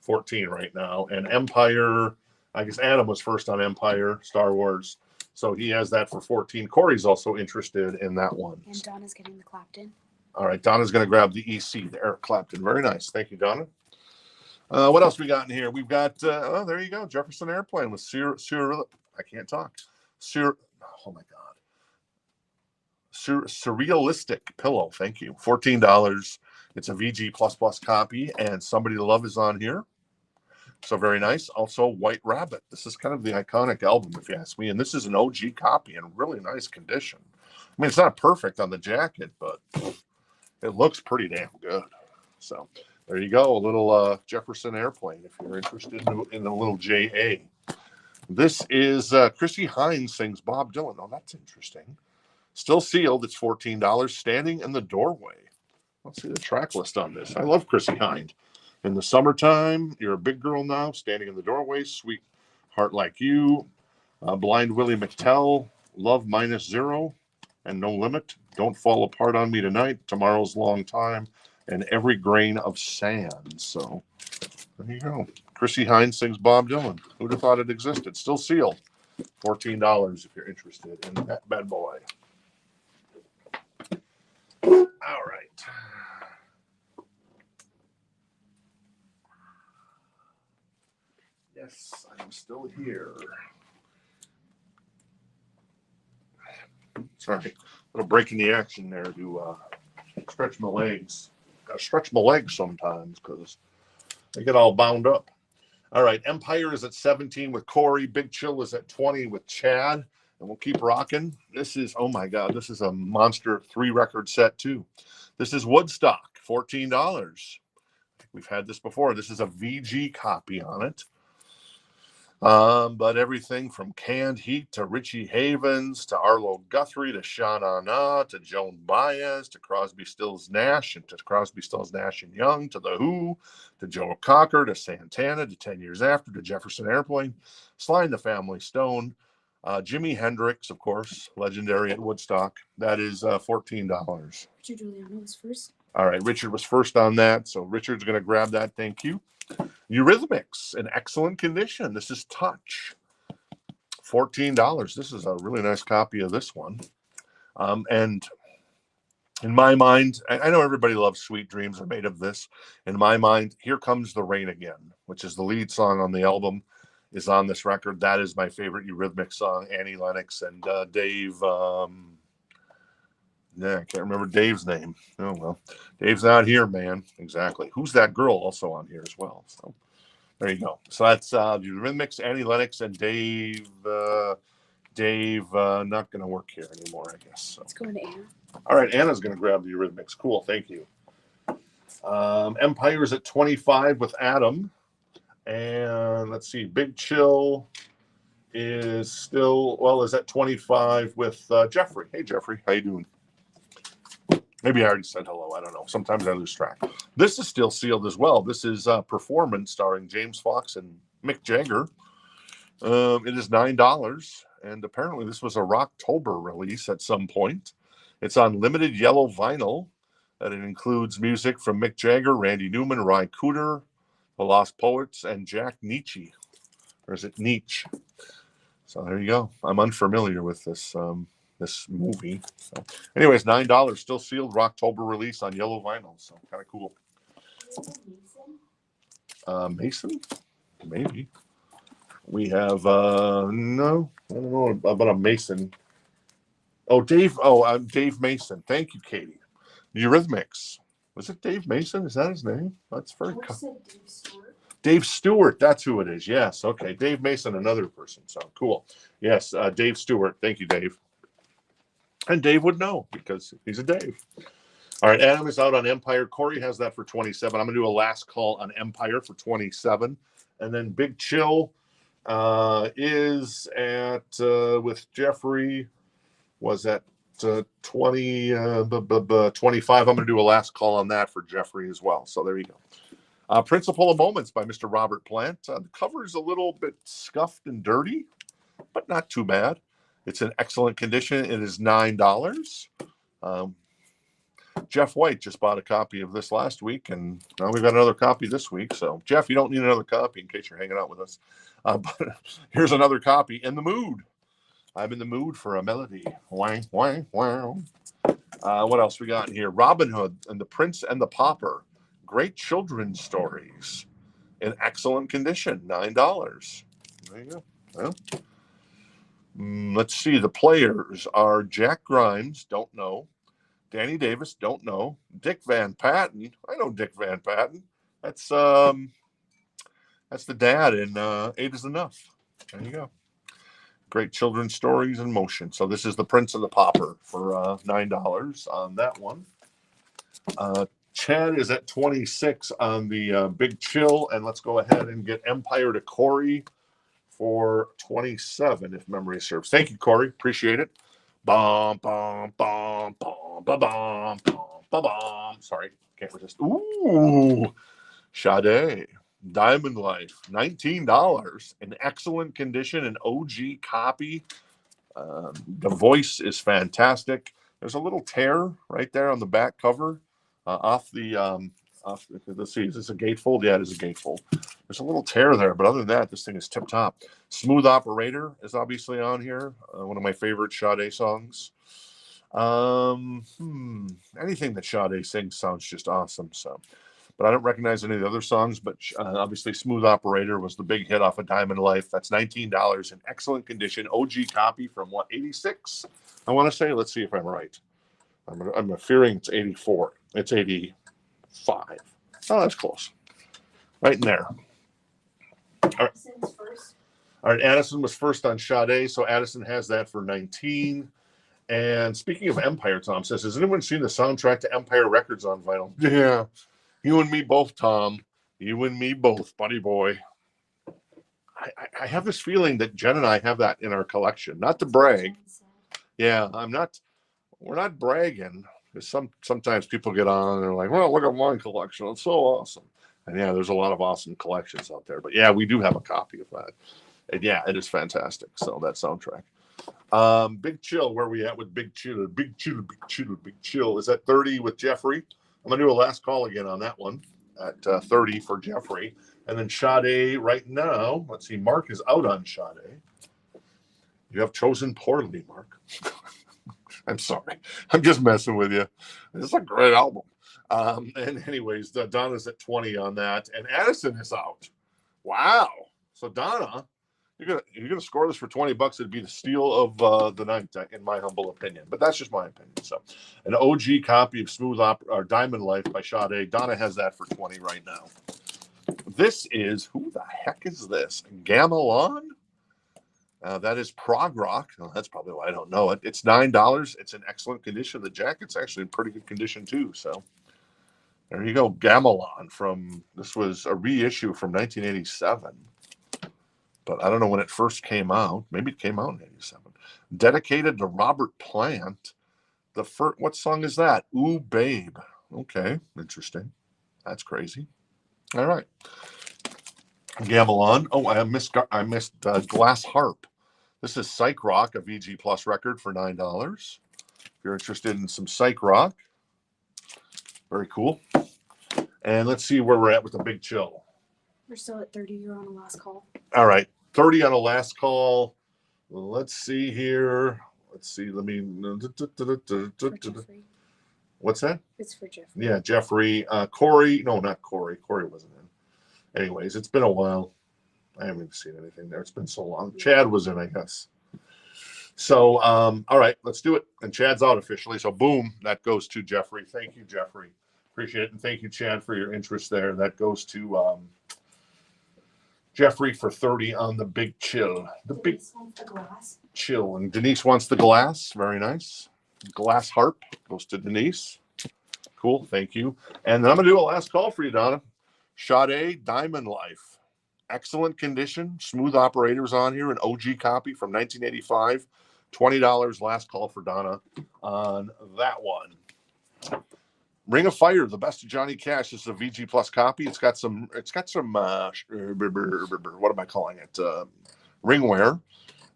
14 right now. And Empire, I guess Adam was first on Empire, Star Wars. So he has that for 14. Corey's also interested in that one. And Donna's getting the Clapton. All right, Donna's going to grab the EC, the Eric Clapton. Very nice. Thank you, Donna. What else we got in here? We've got, there you go, Jefferson Airplane with I can't talk. Oh, my God. Surrealistic Pillow. Thank you. $14. It's a VG++ copy, and Somebody to Love is on here. So very nice. Also, White Rabbit. This is kind of the iconic album, if you ask me. And this is an OG copy in really nice condition. I mean, it's not perfect on the jacket, but it looks pretty damn good. So there you go. A little Jefferson Airplane, if you're interested in a little JA. This is Chrissy Hines sings Bob Dylan. Oh, that's interesting. Still sealed. It's $14. Standing in the Doorway. Let's see the track list on this. I love Chrissy Hines. In the Summertime, You're a Big Girl Now, Standing in the Doorway, Sweet Heart Like You, Blind Willie McTell, Love -0, and No Limit, Don't Fall Apart on Me Tonight, Tomorrow's Long Time, and Every Grain of Sand. So there you go. Chrissy Hines sings Bob Dylan. Who'd have thought it existed? Still sealed. $14 if you're interested in that bad boy. All right. Yes, I'm still here. Sorry, a little break in the action there to stretch my legs. Got to stretch my legs sometimes because they get all bound up. All right, Empire is at 17 with Corey. Big Chill is at 20 with Chad. And we'll keep rocking. This is, oh my God, this is a monster 3-record set too. This is Woodstock, $14. We've had this before. This is a VG copy on it. But everything from Canned Heat to Richie Havens to Arlo Guthrie to Sha Na Na to Joan Baez to Crosby, Stills, Nash and to Crosby, Stills, Nash and Young to The Who to Joe Cocker to Santana to 10 Years After to Jefferson Airplane, Sly and the Family Stone, Jimi Hendrix, of course, legendary at Woodstock. That is $14. Richard Juliano was first. All right, Richard was first on that, so Richard's going to grab that. Thank you. Eurythmics in excellent condition. This is Touch. $14. This is a really nice copy of this one. And in my mind, I know everybody loves Sweet Dreams Are Made of This. In my mind, Here Comes the Rain Again, which is the lead song on the album, is on this record. That is my favorite Eurythmics song. Annie Lennox and Dave. I can't remember Dave's name. Oh, well, Dave's not here, man. Exactly. Who's that girl also on here as well? So there you go. So that's Eurythmics, Annie Lennox, and Dave. Dave not going to work here anymore, I guess. So. Let's go into Anna. All right, Anna's going to grab the Eurythmics. Cool, thank you. Empire's at 25 with Adam. And let's see, Big Chill is still, well, is at 25 with Jeffrey. Hey, Jeffrey, how you doing? Maybe I already said hello. I don't know. Sometimes I lose track. This is still sealed as well. This is Performance starring James Fox and Mick Jagger. It is $9. And apparently this was a Rocktober release at some point. It's on limited yellow vinyl. And it includes music from Mick Jagger, Randy Newman, Ry Cooder, The Lost Poets, and Jack Nietzsche. Or is it Nietzsche? So there you go. I'm unfamiliar with this this movie. So, anyways, $9, still sealed, Rocktober release on yellow vinyl. So kind of cool. Mason? Maybe. We have no, I don't know about a Mason. Oh, Dave. Oh, I'm Dave Mason. Thank you, Katie. Eurythmics. Was it Dave Mason? Is that his name? That's very cool. Dave Stewart. Dave Stewart, that's who it is. Yes. Okay. Dave Mason, another person. So cool. Yes. Dave Stewart. Thank you, Dave. And Dave would know because he's a Dave. All right. Adam is out on Empire. Corey has that for 27. I'm going to do a last call on Empire for 27. And then Big Chill is at, with Jeffrey, was at 25. I'm going to do a last call on that for Jeffrey as well. So there you go. Principle of Moments by Mr. Robert Plant. The cover is a little bit scuffed and dirty, but not too bad. It's in excellent condition. It is $9. Jeff White just bought a copy of this last week, and now we've got another copy this week. So, Jeff, you don't need another copy in case you're hanging out with us. But here's another copy. In the Mood. I'm in the mood for a melody. Wang, wang, wang. What else we got in here? Robin Hood and the Prince and the Pauper. Great children's stories in excellent condition. $9. There you go. Well, let's see. The players are Jack Grimes, don't know. Danny Davis, don't know. Dick Van Patten, I know Dick Van Patten. That's the dad in Eight Is Enough. There you go. Great children's stories in motion. So this is The Prince of the Pauper for $9 on that one. Chad is at 26 on the Big Chill, and let's go ahead and get Empire to Corey for 27, if memory serves. Thank you, Corey. Appreciate it. Bum, bum, bum, bum, bum, bum, bum, bum. Sorry, can't resist. Ooh, Sade, Diamond Life, $19 in excellent condition, an OG copy. The voice is fantastic. There's a little tear right there on the back cover off the. Let's see, is this a gatefold? Yeah, it is a gatefold. There's a little tear there, but other than that, this thing is tip top. Smooth Operator is obviously on here. One of my favorite Sade songs. Anything that Sade sings sounds just awesome. So, but I don't recognize any of the other songs. But obviously, Smooth Operator was the big hit off of Diamond Life. That's $19 in excellent condition, OG copy from 86. I want to say. Let's see if I'm right. I'm fearing it's 84. It's 85. Oh, that's close. Right in there. Addison's first. All right, Addison was first on Sade, so Addison has that for 19. And speaking of Empire, Tom says, has anyone seen the soundtrack to Empire Records on vinyl? Yeah, you and me both, Tom. You and me both, buddy boy. I have this feeling that Jen and I have that in our collection. Not to brag. Yeah, we're not bragging. Because sometimes people get on and they're like, well, look at my collection. It's so awesome. And yeah, there's a lot of awesome collections out there. But yeah, we do have a copy of that. And yeah, it is fantastic. So that soundtrack. Big Chill, where are we at with Big Chill? Big Chill, Big Chill, Big Chill. Is that 30 with Jeffrey? I'm going to do a last call again on that one at 30 for Jeffrey. And then Sade right now. Let's see. Mark is out on Sade. You have chosen poorly, Mark. I'm sorry. I'm just messing with you. It's a great album. And anyways, Donna's at 20 on that. And Addison is out. Wow. So Donna, you're gonna score this for $20. It'd be the steal of the night, in my humble opinion. But that's just my opinion. So an OG copy of or Diamond Life by Sade. Donna has that for 20 right now. This is, who the heck is this? Gamelan? That is prog rock. Well, that's probably why I don't know it. It's $9. It's in excellent condition. The jacket's actually in pretty good condition too. So there you go. Gamelan this was a reissue from 1987. But I don't know when it first came out. Maybe it came out in 87. Dedicated to Robert Plant. What song is that? Ooh, Babe. Okay, interesting. That's crazy. All right. Gamelan. Oh, I missed Glass Harp. This is Psych Rock, a VG Plus record for $9. If you're interested in some Psych Rock. Very cool. And let's see where we're at with the Big Chill. We're still at 30. You're on the last call. All right. 30 on a last call. Well, let's see here. Let's see. Let me. What's that? It's for Jeffrey. Yeah, Jeffrey. Corey. No, not Corey. Corey wasn't in. Anyways, it's been a while. I haven't even seen anything there. It's been so long. Chad was in, I guess. So, all right, let's do it. And Chad's out officially. So, boom, that goes to Jeffrey. Thank you, Jeffrey. Appreciate it. And thank you, Chad, for your interest there. That goes to Jeffrey for 30 on the Big Chill. The Big Chill. And Denise wants the glass. Very nice. Glass Harp goes to Denise. Cool. Thank you. And then I'm going to do a last call for you, Donna. Sade, Diamond Life. Excellent condition. Smooth Operators on here. An OG copy from 1985. $20 last call for Donna on that one. Ring of Fire, the best of Johnny Cash. This is a VG Plus copy. It's got some what am I calling it? Ringware.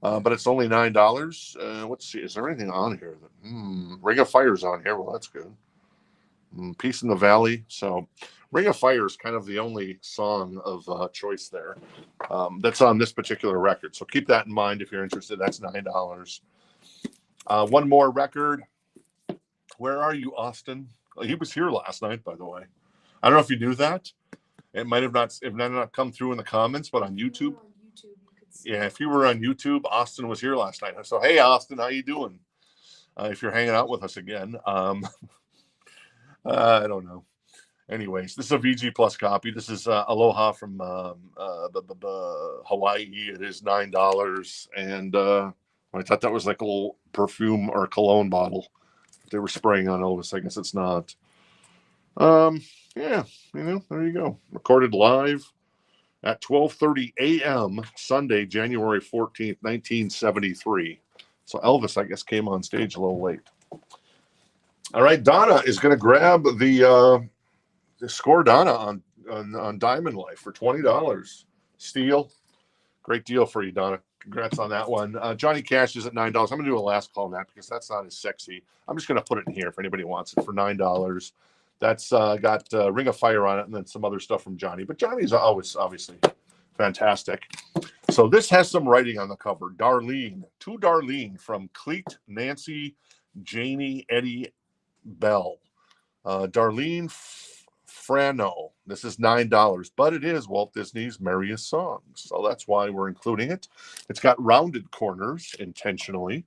But it's only $9. Let's see. Is there anything on here? Ring of Fire's on here. Well, that's good. Peace in the Valley. So Ring of Fire is kind of the only song of choice there that's on this particular record. So keep that in mind if you're interested. That's $9. One more record. Where are you, Austin? He was here last night, by the way. I don't know if you knew that. It might have not come through in the comments, but on YouTube. Yeah, if you were on YouTube, Austin was here last night. So, hey, Austin, how you doing? if you're hanging out with us again. I don't know. Anyways, this is a VG Plus copy. This is Aloha from Hawaii. It is $9, and I thought that was like a little perfume or a cologne bottle they were spraying on Elvis. I guess it's not. Yeah, there you go. Recorded live at 12:30 a.m. Sunday, January 14th, 1973. So Elvis, I guess, came on stage a little late. All right, Donna is going to grab the score Donna on Diamond Life for $20. Steal. Great deal for you, Donna. Congrats on that one. Johnny Cash is at $9. I'm going to do a last call on that because that's not as sexy. I'm just going to put it in here if anybody wants it for $9. That's got Ring of Fire on it and then some other stuff from Johnny. But Johnny's always obviously fantastic. So this has some writing on the cover. Darlene. To Darlene from Cleet, Nancy, Janie, Eddie, Bell. Darlene Frano. This is $9, but it is Walt Disney's Merriest Songs. So that's why we're including it. It's got rounded corners intentionally.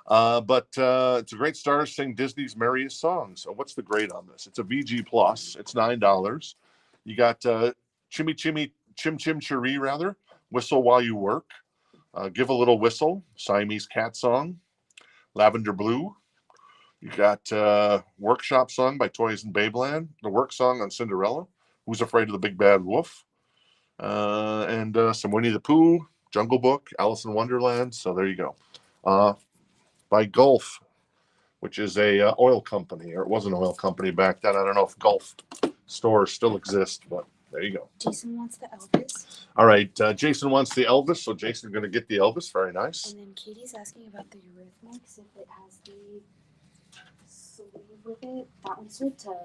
But it's a great star to sing Disney's Merriest Songs. So what's the grade on this? It's a VG Plus. It's $9. You got Chimmy Chimmy Chim Chim Cherie, rather. Whistle While You Work. Give a Little Whistle. Siamese Cat Song. Lavender Blue. You got Workshop Song by Toys and Babeland. The Work Song on Cinderella. Who's Afraid of the Big Bad Wolf. And some Winnie the Pooh. Jungle Book. Alice in Wonderland. So there you go. By Gulf, which is a oil company, or it was an oil company back then. I don't know if Gulf stores still exist, but there you go. Jason wants the Elvis. All right, Jason wants the Elvis, so Jason's going to get the Elvis. Very nice. And then Katie's asking about the Eurythmics, if it has the sleeve with it. That one's sold to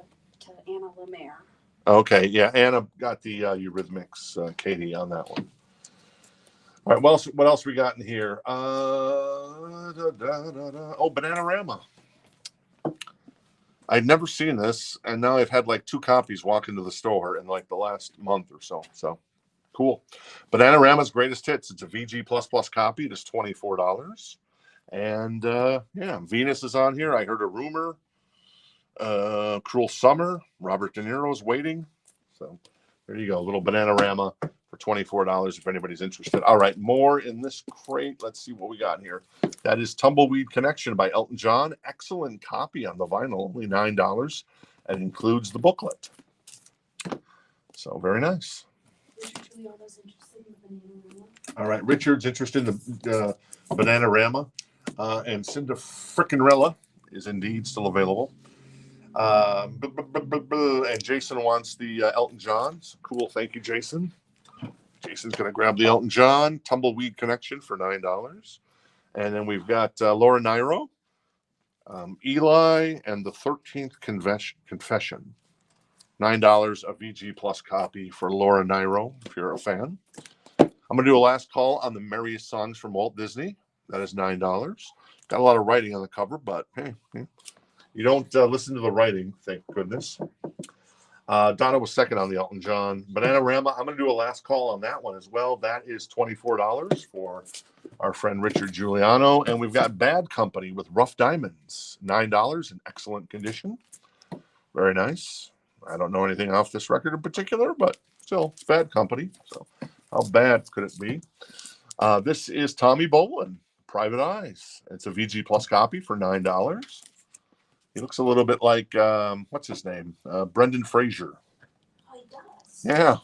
Anna Lemaire. Okay, yeah, Anna got the Eurythmics, Katie, on that one. All right, what else we got in here? Oh, Bananarama. I'd never seen this, and now I've had like 2 copies walk into the store in like the last month or so. So cool. Bananarama's Greatest Hits. It's a VG plus copy. It is $24. And yeah, Venus is on here. I Heard a Rumor. Cruel Summer. Robert De Niro's Waiting. So there you go. A little Bananarama for $24 if anybody's interested. All right, more in this crate. Let's see what we got here. That is Tumbleweed Connection by Elton John. Excellent copy on the vinyl, only $9, and includes the booklet. So very nice. All right, Richard's interested in the Bananarama, and Cinda Frickinrella is indeed still available. And Jason wants the Elton John. So cool, thank you, Jason. Jason's going to grab the Elton John Tumbleweed Connection for $9. And then we've got Laura Nyro, Eli, and the 13th Confession. $9, a VG Plus copy for Laura Nyro, if you're a fan. I'm going to do a last call on the Merriest Songs from Walt Disney. That is $9. Got a lot of writing on the cover, but hey, you don't listen to the writing, thank goodness. Donna was second on the Elton John. Bananarama, I'm going to do a last call on that one as well. That is $24 for our friend Richard Giuliano. And we've got Bad Company with Rough Diamonds, $9 in excellent condition. Very nice. I don't know anything off this record in particular, but still, it's Bad Company. So how bad could it be? This is Tommy Bolin, Private Eyes. It's a VG Plus copy for $9. He looks a little bit like, what's his name? Brendan Fraser. Oh, he does. Yeah.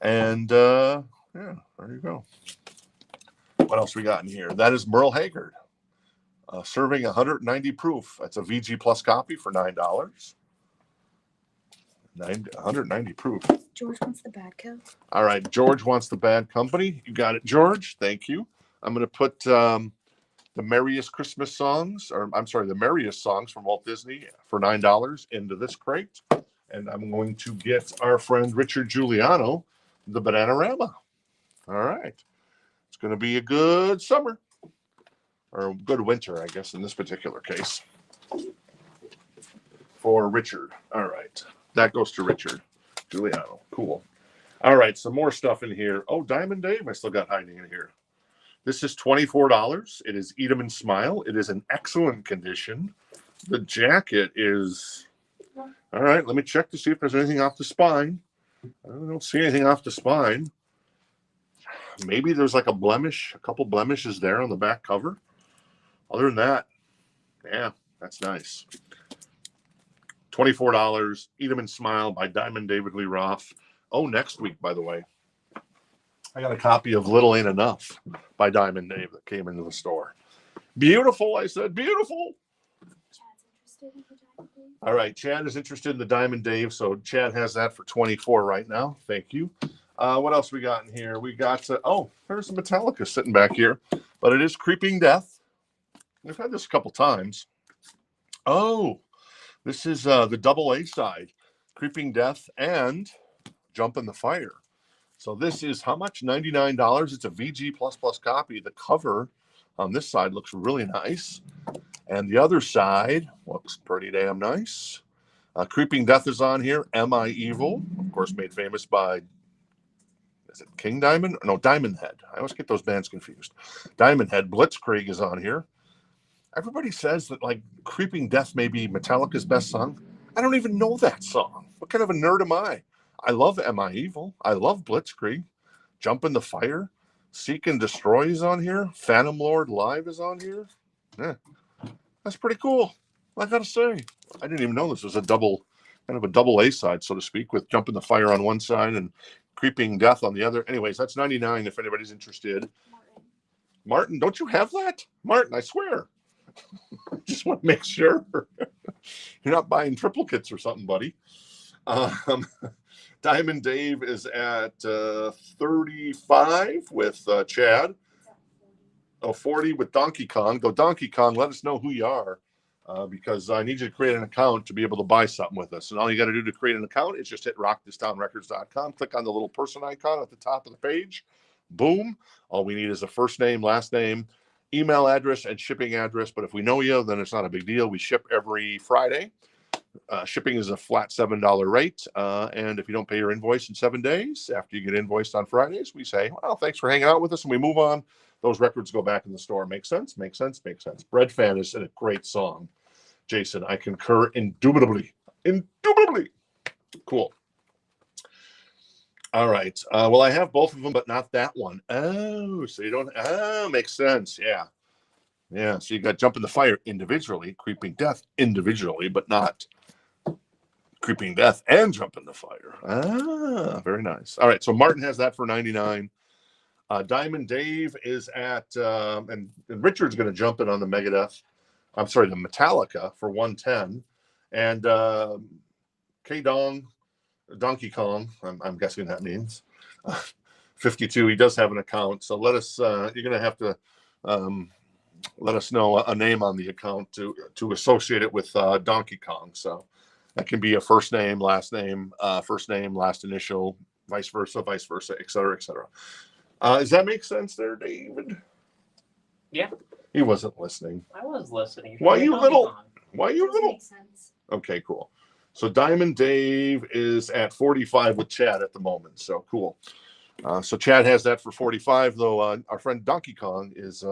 And, yeah, there you go. What else we got in here? That is Merle Haggard. Serving 190 proof. That's a VG Plus copy for $9. 190 proof. George wants the Bad Co. All right, George wants the Bad Company. You got it, George. Thank you. I'm going to put the Merriest Christmas Songs, or I'm sorry, the Merriest Songs from Walt Disney for $9 into this crate. And I'm going to get our friend Richard Giuliano the Bananarama. All right. It's going to be a good summer, or good winter, I guess, in this particular case, for Richard. All right. That goes to Richard Giuliano. Cool. All right. Some more stuff in here. Oh, Diamond Dave, I still got hiding in here. This is $24. It is Eat 'em and Smile. It is in excellent condition. The jacket is, all right, let me check to see if there's anything off the spine. I don't see anything off the spine. Maybe there's like a blemish, a couple blemishes there on the back cover. Other than that, yeah, that's nice. $24. Eat 'em and Smile by Diamond David Lee Roth. Oh, next week, by the way, I got a copy of Little Ain't Enough by Diamond Dave that came into the store. Beautiful, I said, beautiful. Chad's interested in the Diamond Dave. All right, Chad is interested in the Diamond Dave, so Chad has that for $24 right now. Thank you. What else we got in here? We got, there's a Metallica sitting back here, but it is Creeping Death. We've had this a couple times. Oh, this is the double A side, Creeping Death and Jump in the Fire. So this is how much? $99. It's a VG++ copy. The cover on this side looks really nice. And the other side looks pretty damn nice. Creeping Death is on here. Am I Evil? Of course, made famous by, is it King Diamond? No, Diamond Head. I always get those bands confused. Diamond Head. Blitzkrieg is on here. Everybody says that like Creeping Death may be Metallica's best song. I don't even know that song. What kind of a nerd am I? I love Am I Evil? I love Blitzkrieg. Jump in the Fire. Seek and Destroy is on here. Phantom Lord Live is on here. Yeah, that's pretty cool. I gotta say, I didn't even know this was a double A side, so to speak, with Jump in the Fire on one side and Creeping Death on the other. Anyways, that's $99 if anybody's interested. Martin, don't you have that? Martin, I swear. Just want to make sure you're not buying triplicates or something, buddy. Diamond Dave is at 35 with Chad. 40 with Donkey Kong. Though Donkey Kong, let us know who you are because I need you to create an account to be able to buy something with us. And all you got to do to create an account is just hit rockthistownrecords.com, click on the little person icon at the top of the page. Boom. All we need is a first name, last name, email address, and shipping address. But if we know you, then it's not a big deal. We ship every Friday. Shipping is a flat $7 rate. And if you don't pay your invoice in 7 days, after you get invoiced on Fridays, we say, well, thanks for hanging out with us, and we move on. Those records go back in the store. Make sense? Make sense? Make sense. Bread Fan is a great song. Jason, I concur indubitably. Indubitably. Cool. All right. Well, I have both of them, but not that one. Oh, so you don't. Oh, makes sense. Yeah. Yeah. So you got Jump in the Fire individually, Creeping Death individually, but not Creeping Death and Jump in the Fire. Ah, very nice. All right. So Martin has that for $99. Diamond Dave is at, and Richard's going to jump in on the Megadeth. I'm sorry, the Metallica for $110. And Donkey Kong, I'm guessing that means 52. He does have an account. So let us, you're going to have to let us know a name on the account to associate it with Donkey Kong. So that can be a first name, last initial, vice versa, et cetera, et cetera. Does that make sense there, David? Yeah. He wasn't listening. I was listening. Why you little? Makes sense. Okay, cool. So Diamond Dave is at 45 with Chad at the moment. So cool. So Chad has that for 45, though our friend Donkey Kong is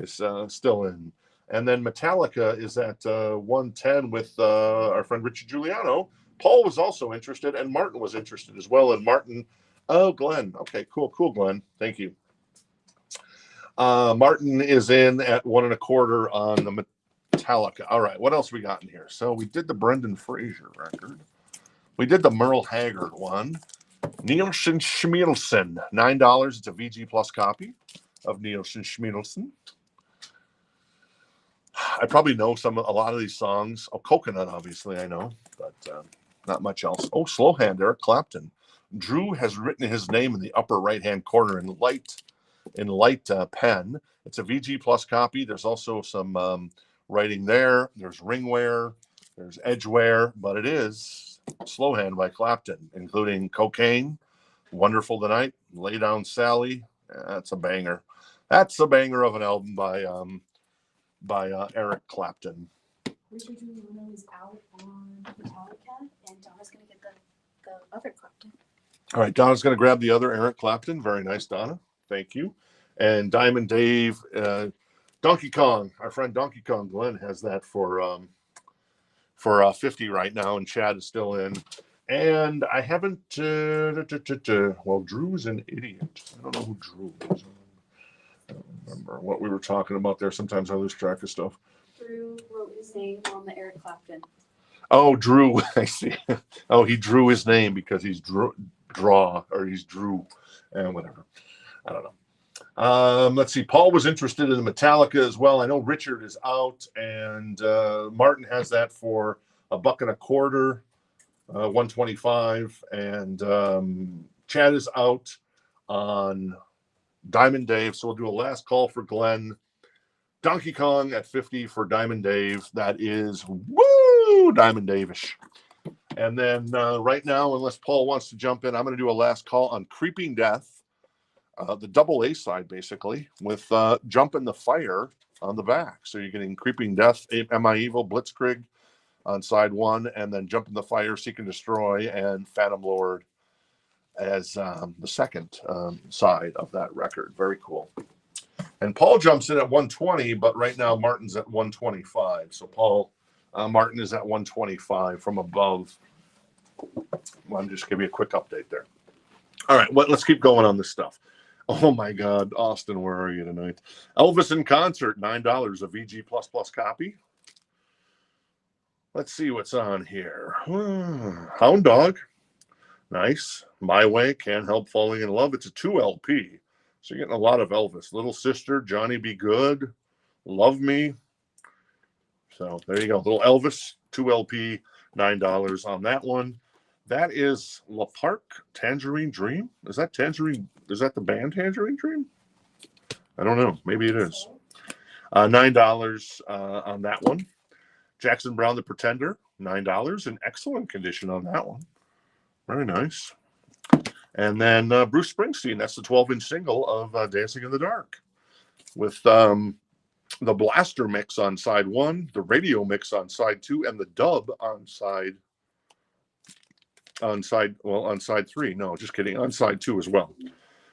still in. And then Metallica is at 110 with our friend Richie Giuliano. Paul was also interested, and Martin was interested as well. And Martin, oh, Glenn. Okay, cool, Glenn. Thank you. Martin is in at 1.25 on the Metallica. All right, what else we got in here? So we did the Brendan Fraser record. We did the Merle Haggard one. Nielsen Schmielsen, $9. It's a VG Plus copy of Nielsen Schmielsen. I probably know a lot of these songs. Oh, Coconut, obviously, I know, but not much else. Oh, Slow Hand, Eric Clapton. Drew has written his name in the upper right-hand corner in light pen. It's a VG Plus copy. There's also some writing there. There's ring wear. There's edge wear, but it is Slow Hand by Clapton, including Cocaine, Wonderful Tonight, Lay Down Sally. That's a banger. That's a banger of an album by Eric Clapton. Richard Giuliano is out on Metallica, and Donna's going to get the other Clapton. All right, Donna's going to grab the other Eric Clapton. Very nice, Donna. Thank you. And Diamond Dave, Donkey Kong, our friend Donkey Kong Glenn has that for 50 right now, and Chad is still in. And I haven't. Well, Drew's an idiot. I don't know who Drew is. I don't remember what we were talking about there. Sometimes I lose track of stuff. Drew wrote his name on the Eric Clapton. Oh, Drew. I see. Oh, he drew his name because he's Drew, and whatever. I don't know. Let's see. Paul was interested in Metallica as well. I know Richard is out, and Martin has that for $1.25, 125, and Chad is out on Diamond Dave. So we'll do a last call for Glenn. Donkey Kong at 50 for Diamond Dave. That is woo Diamond Davish. And then right now, unless Paul wants to jump in, I'm going to do a last call on Creeping Death, the double A side, basically, with Jump in the Fire on the back. So you're getting Creeping Death, Am I Evil, Blitzkrieg on side one, and then Jump in the Fire, Seek and Destroy, and Phantom Lord as the second side of that record. Very cool. And Paul jumps in at 120, but right now Martin's at 125. So Martin is at 125 from above. Well, I'm just giving you a quick update there. All right, let's keep going on this stuff. Oh my God, Austin, where are you tonight? Elvis in concert, $9, a VG++ copy. Let's see what's on here. Hound Dog, nice. My Way, Can't Help Falling in Love. It's a 2 LP. So you're getting a lot of Elvis. Little Sister, Johnny Be Good, Love Me. So there you go. Little Elvis, 2 LP, $9 on that one. That is La Park, Tangerine Dream. Is that the band Tangerine Dream? I don't know. Maybe it is. $9 on that one. Jackson Browne, The Pretender, $9. In excellent condition on that one. Very nice. And then Bruce Springsteen, that's the 12-inch single of Dancing in the Dark, with the blaster mix on side one, the radio mix on side two, and the dub on side three. No, just kidding. On side two as well.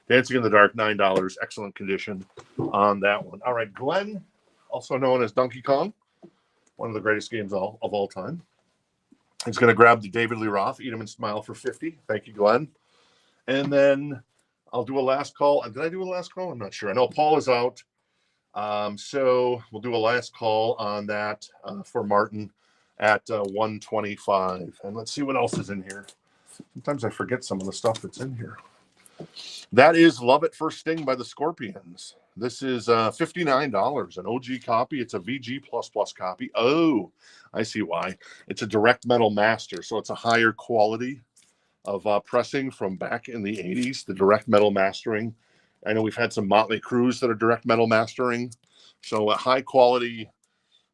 Dancing in the Dark, $9, excellent condition on that one. All right, Glenn, also known as Donkey Kong, one of the greatest games of all time. He's going to grab the David Lee Roth, Eat 'em and Smile for 50. Thank you, Glenn. And then I'll do a last call. Did I do a last call? I'm not sure. I know Paul is out. So we'll do a last call on that for Martin at 125. And let's see what else is in here. Sometimes I forget some of the stuff that's in here. That is Love at First Sting by the Scorpions. This is $59, an OG copy. It's a VG++ copy. Oh, I see why. It's a direct metal master, so it's a higher quality of pressing from back in the 80s, the direct metal mastering. I know we've had some Motley Crues that are direct metal mastering. So a high quality,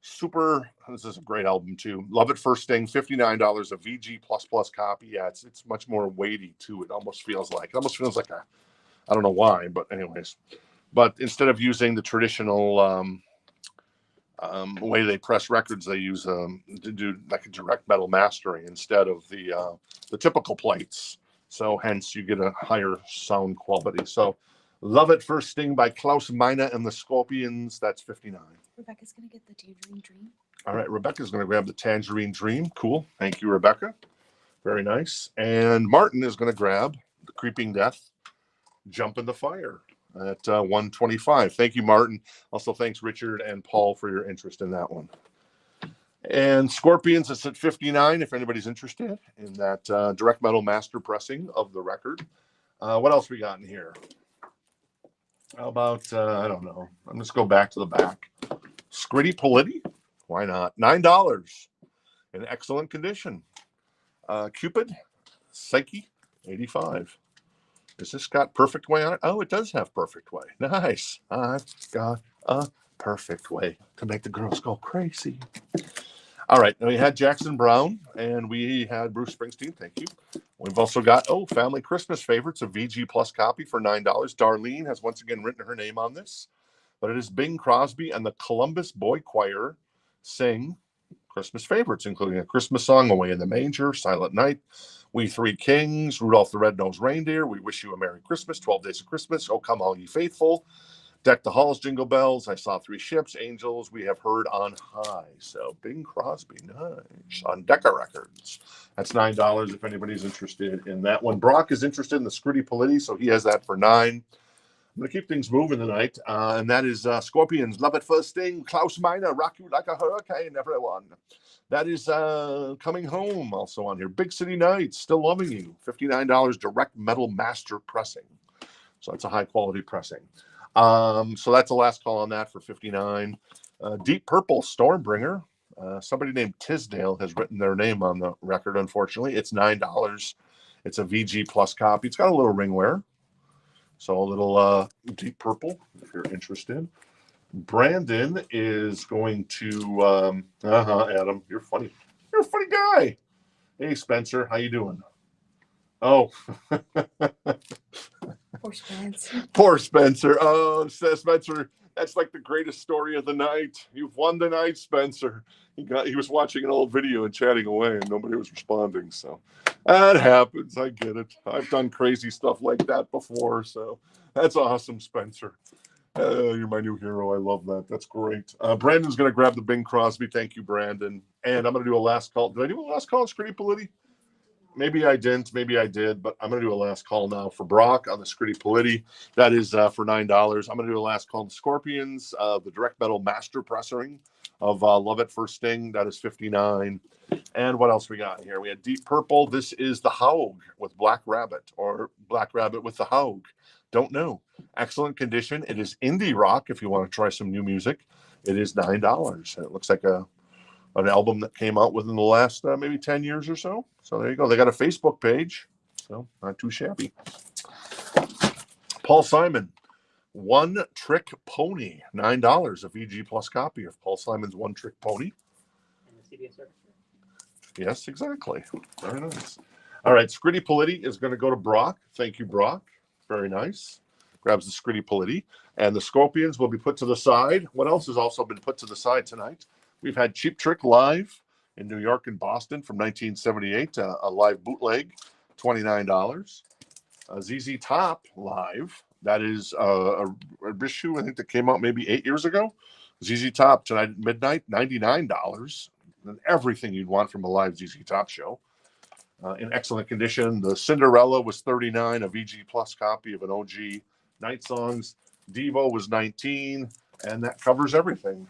super, this is a great album too. Love at First Sting, $59, a VG++ copy. Yeah, it's much more weighty too. It almost feels like a, I don't know why, but anyways. But instead of using the traditional way they press records, they use to do like a direct metal mastering instead of the typical plates. So hence you get a higher sound quality. So Love at First Sting by Klaus Meine and the Scorpions. That's $59. Rebecca's gonna get the Tangerine Dream. All right, Rebecca's going to grab the Tangerine Dream. Cool. Thank you, Rebecca. Very nice. And Martin is going to grab the Creeping Death, Jump in the Fire at 125. Thank you, Martin. Also, thanks, Richard and Paul, for your interest in that one. And Scorpions is at 59, if anybody's interested in that direct metal master pressing of the record. What else we got in here? How about, I don't know. I'm just go back to the back. Scritti Politti? Why not? $9 in excellent condition. Cupid, Psyche, 85. Has this got Perfect Way on it? Oh, it does have Perfect Way. Nice. I've got a perfect way to make the girls go crazy. All right. Now we had Jackson Browne and we had Bruce Springsteen. Thank you. We've also got, Family Christmas Favorites, a VG Plus copy for $9. Darlene has once again written her name on this, but it is Bing Crosby and the Columbus Boy Choir sing Christmas favorites, including A Christmas Song, Away in the Manger, Silent Night, We Three Kings, Rudolph the Red-Nosed Reindeer, We Wish You a Merry Christmas, 12 Days of Christmas, Oh Come All Ye Faithful, Deck the halls, jingle bells. I saw three ships, angels we have heard on high. So Bing Crosby, nice. On Decca Records. That's $9 if anybody's interested in that one. Brock is interested in the Scritti Politti, so he has that for $9. I'm going to keep things moving tonight, and that is Scorpions, Love at First Sting, Klaus Meine, Rock You Like a Hurricane, everyone. That is Coming Home, also on here. Big City Nights, Still Loving You, $59, direct metal master pressing. So that's a high-quality pressing. So that's the last call on that for $59. Deep Purple, Stormbringer. Somebody named Tisdale has written their name on the record, unfortunately. It's $9. It's a VG Plus copy. It's got a little ring wear. So a little Deep Purple, if you're interested. Brandon is going to Adam, you're funny. You're a funny guy. Hey Spencer, how you doing? Oh. Poor Spencer. Poor Spencer. Oh, Spencer, that's like the greatest story of the night. You've won the night, Spencer. He was watching an old video and chatting away and nobody was responding. So that happens. I get it. I've done crazy stuff like that before. So that's awesome, Spencer. You're my new hero. I love that. That's great. Brandon's going to grab the Bing Crosby. Thank you, Brandon. And I'm going to do a last call. Did I do a last call on Scritti Politti? Maybe I didn't. Maybe I did. But I'm going to do a last call now for Brock on the Scritti Politti. That is for $9. I'm going to do a last call on the Scorpions, the direct metal master pressing of Love at First Sting. That is $59. And what else we got here? We had Deep Purple. This is the Haug with Black Rabbit, or Black Rabbit with the Haug. Don't know. Excellent condition. It is indie rock if you want to try some new music. It is $9. It looks like an album that came out within the last maybe 10 years or so. So there you go. They got a Facebook page. So not too shabby. Paul Simon, One Trick Pony, $9. A VG Plus copy of Paul Simon's One Trick Pony. And the CBS service. Yes, exactly. Very nice. All right, Scritti Politti is going to go to Brock. Thank you, Brock. Very nice. Grabs the Scritti Politti. And the Scorpions will be put to the side. What else has also been put to the side tonight? We've had Cheap Trick live in New York and Boston from 1978, a live bootleg, $29. ZZ Top live. That is a issue, I think, that came out maybe 8 years ago. ZZ Top tonight at midnight, $99. And everything you'd want from a live ZZ Top show. In excellent condition. The Cinderella was $39, a VG Plus copy of an OG Night Songs. Devo was $19, and that covers everything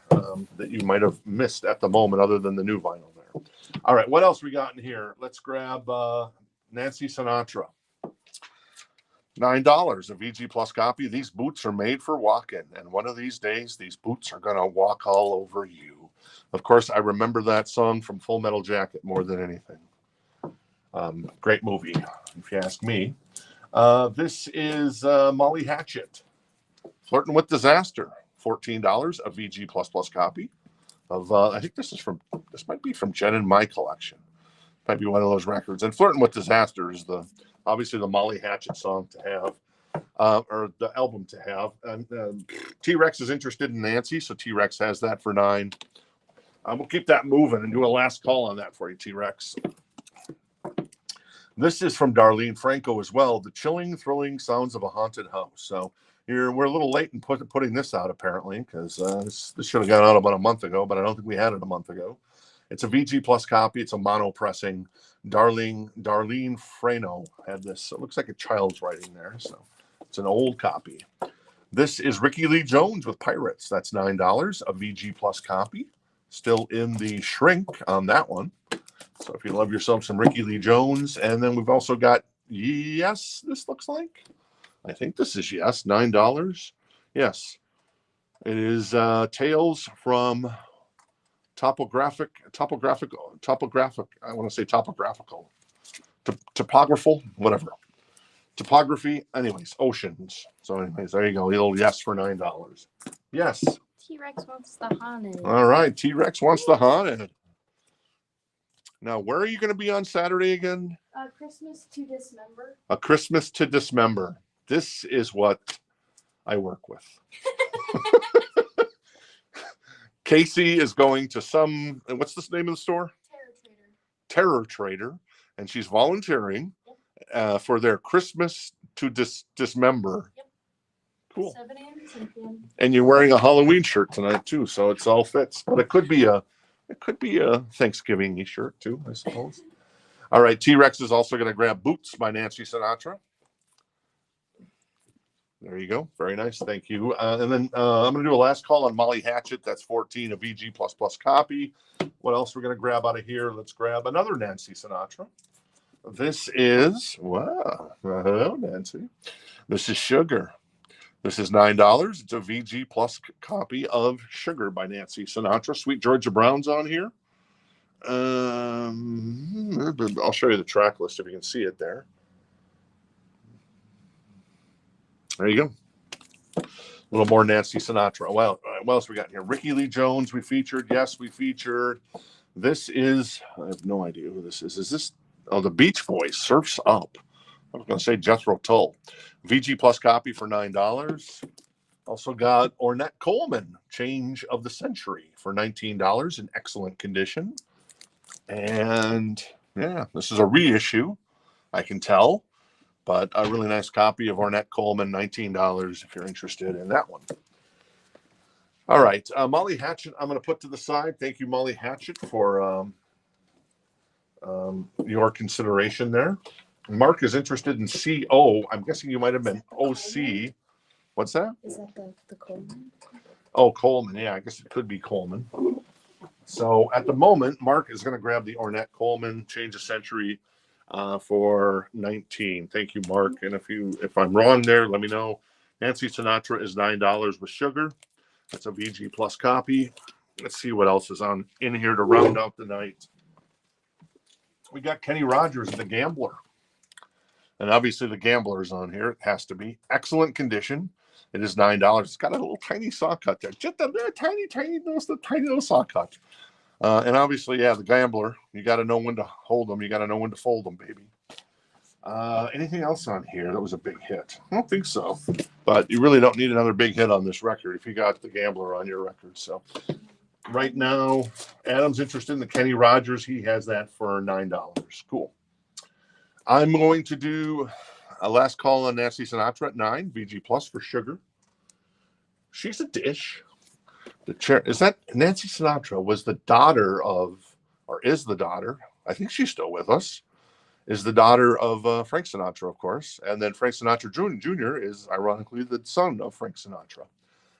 that you might have missed at the moment other than the new vinyl there. All right, what else we got in here? Let's grab Nancy Sinatra. $9, a VG Plus copy. These boots are made for walking, and one of these days, these boots are going to walk all over you. Of course, I remember that song from Full Metal Jacket more than anything. Great movie, if you ask me. This is Molly Hatchet, Flirting with Disaster, $14, a VG Plus copy of. I think this might be from Jen and my collection. Might be one of those records. And Flirting with Disaster is obviously the Molly Hatchet song to have, or the album to have. And T-Rex is interested in Nancy, so T-Rex has that for $9. We'll keep that moving and do a last call on that for you, T-Rex. This is from Darlene Franco as well. The Chilling, Thrilling Sounds of a Haunted House. So we're a little late in putting this out, apparently, because this should have gone out about a month ago, but I don't think we had it a month ago. It's a VG Plus copy. It's a mono pressing. Darlene Frano had this. It looks like a child's writing there, so it's an old copy. This is Ricky Lee Jones with Pirates. That's $9, a VG Plus copy. Still in the shrink on that one. So if you love yourself some Ricky Lee Jones. And then we've also got Yes, this looks like. I think this is Yes, $9. Yes. It is Tales from Topographic, I want to say topographical. Topographical, whatever. Topography, anyways, oceans. So anyways, there you go. A little Yes for $9. Yes. T-Rex wants the haunted. All right, T-Rex wants the haunted. Now, where are you going to be on Saturday again? Christmas to Dismember. A Christmas to Dismember. This is what I work with. Casey is going to what's the name of the store? Terror Trader. And she's volunteering for their Christmas to Dismember Cool. 7 a.m. to 10 p.m. And you're wearing a Halloween shirt tonight too, so it's all fits. But it could be a Thanksgiving shirt too, I suppose. All right, T-Rex is also going to grab Boots by Nancy Sinatra. There you go. Very nice. Thank you. And then I'm going to do a last call on Molly Hatchet. That's 14, a VG++ copy. What else we're going to grab out of here? Let's grab another Nancy Sinatra. This is, wow. Hello, Nancy. This is Sugar. This is $9. It's a VG Plus copy of Sugar by Nancy Sinatra. Sweet Georgia Brown's on here. I'll show you the track list if you can see it there. There you go. A little more Nancy Sinatra. Well, what else we got here? Ricky Lee Jones we featured. Yes, we featured. This is, I have no idea who this is. Is this, oh, the Beach Boys, Surf's Up. I was going to say Jethro Tull. VG Plus copy for $9. Also got Ornette Coleman, Change of the Century for $19 in excellent condition. And yeah, this is a reissue, I can tell. But a really nice copy of Ornette Coleman, $19 if you're interested in that one. All right, Molly Hatchet, I'm going to put to the side. Thank you, Molly Hatchet, for your consideration there. Mark is interested in CO. I'm guessing you might have been OC. What's that? Is that the Coleman? Oh, Coleman. Yeah, I guess it could be Coleman. So at the moment, Mark is going to grab the Ornette Coleman Change of Century for $19. Thank you, Mark. And if I'm wrong there, let me know. Nancy Sinatra is $9 with Sugar. That's a VG Plus copy. Let's see what else is on in here to round out the night. We got Kenny Rogers and the Gambler. And obviously the Gambler is on here. It has to be. Excellent condition. It is $9. It's got a little tiny saw cut there. Just a tiny little saw cut. And obviously, yeah, the Gambler. You got to know when to hold them. You got to know when to fold them, baby. Anything else on here that was a big hit? I don't think so. But you really don't need another big hit on this record if you got the Gambler on your record. So right now, Adam's interested in the Kenny Rogers. He has that for $9. Cool. I'm going to do a last call on Nancy Sinatra at 9, VG Plus for Sugar. She's a dish. The chair is that Nancy Sinatra was the daughter of, or is the daughter, I think she's still with us, is the daughter of Frank Sinatra, of course. And then Frank Sinatra Jr. is ironically the son of Frank Sinatra.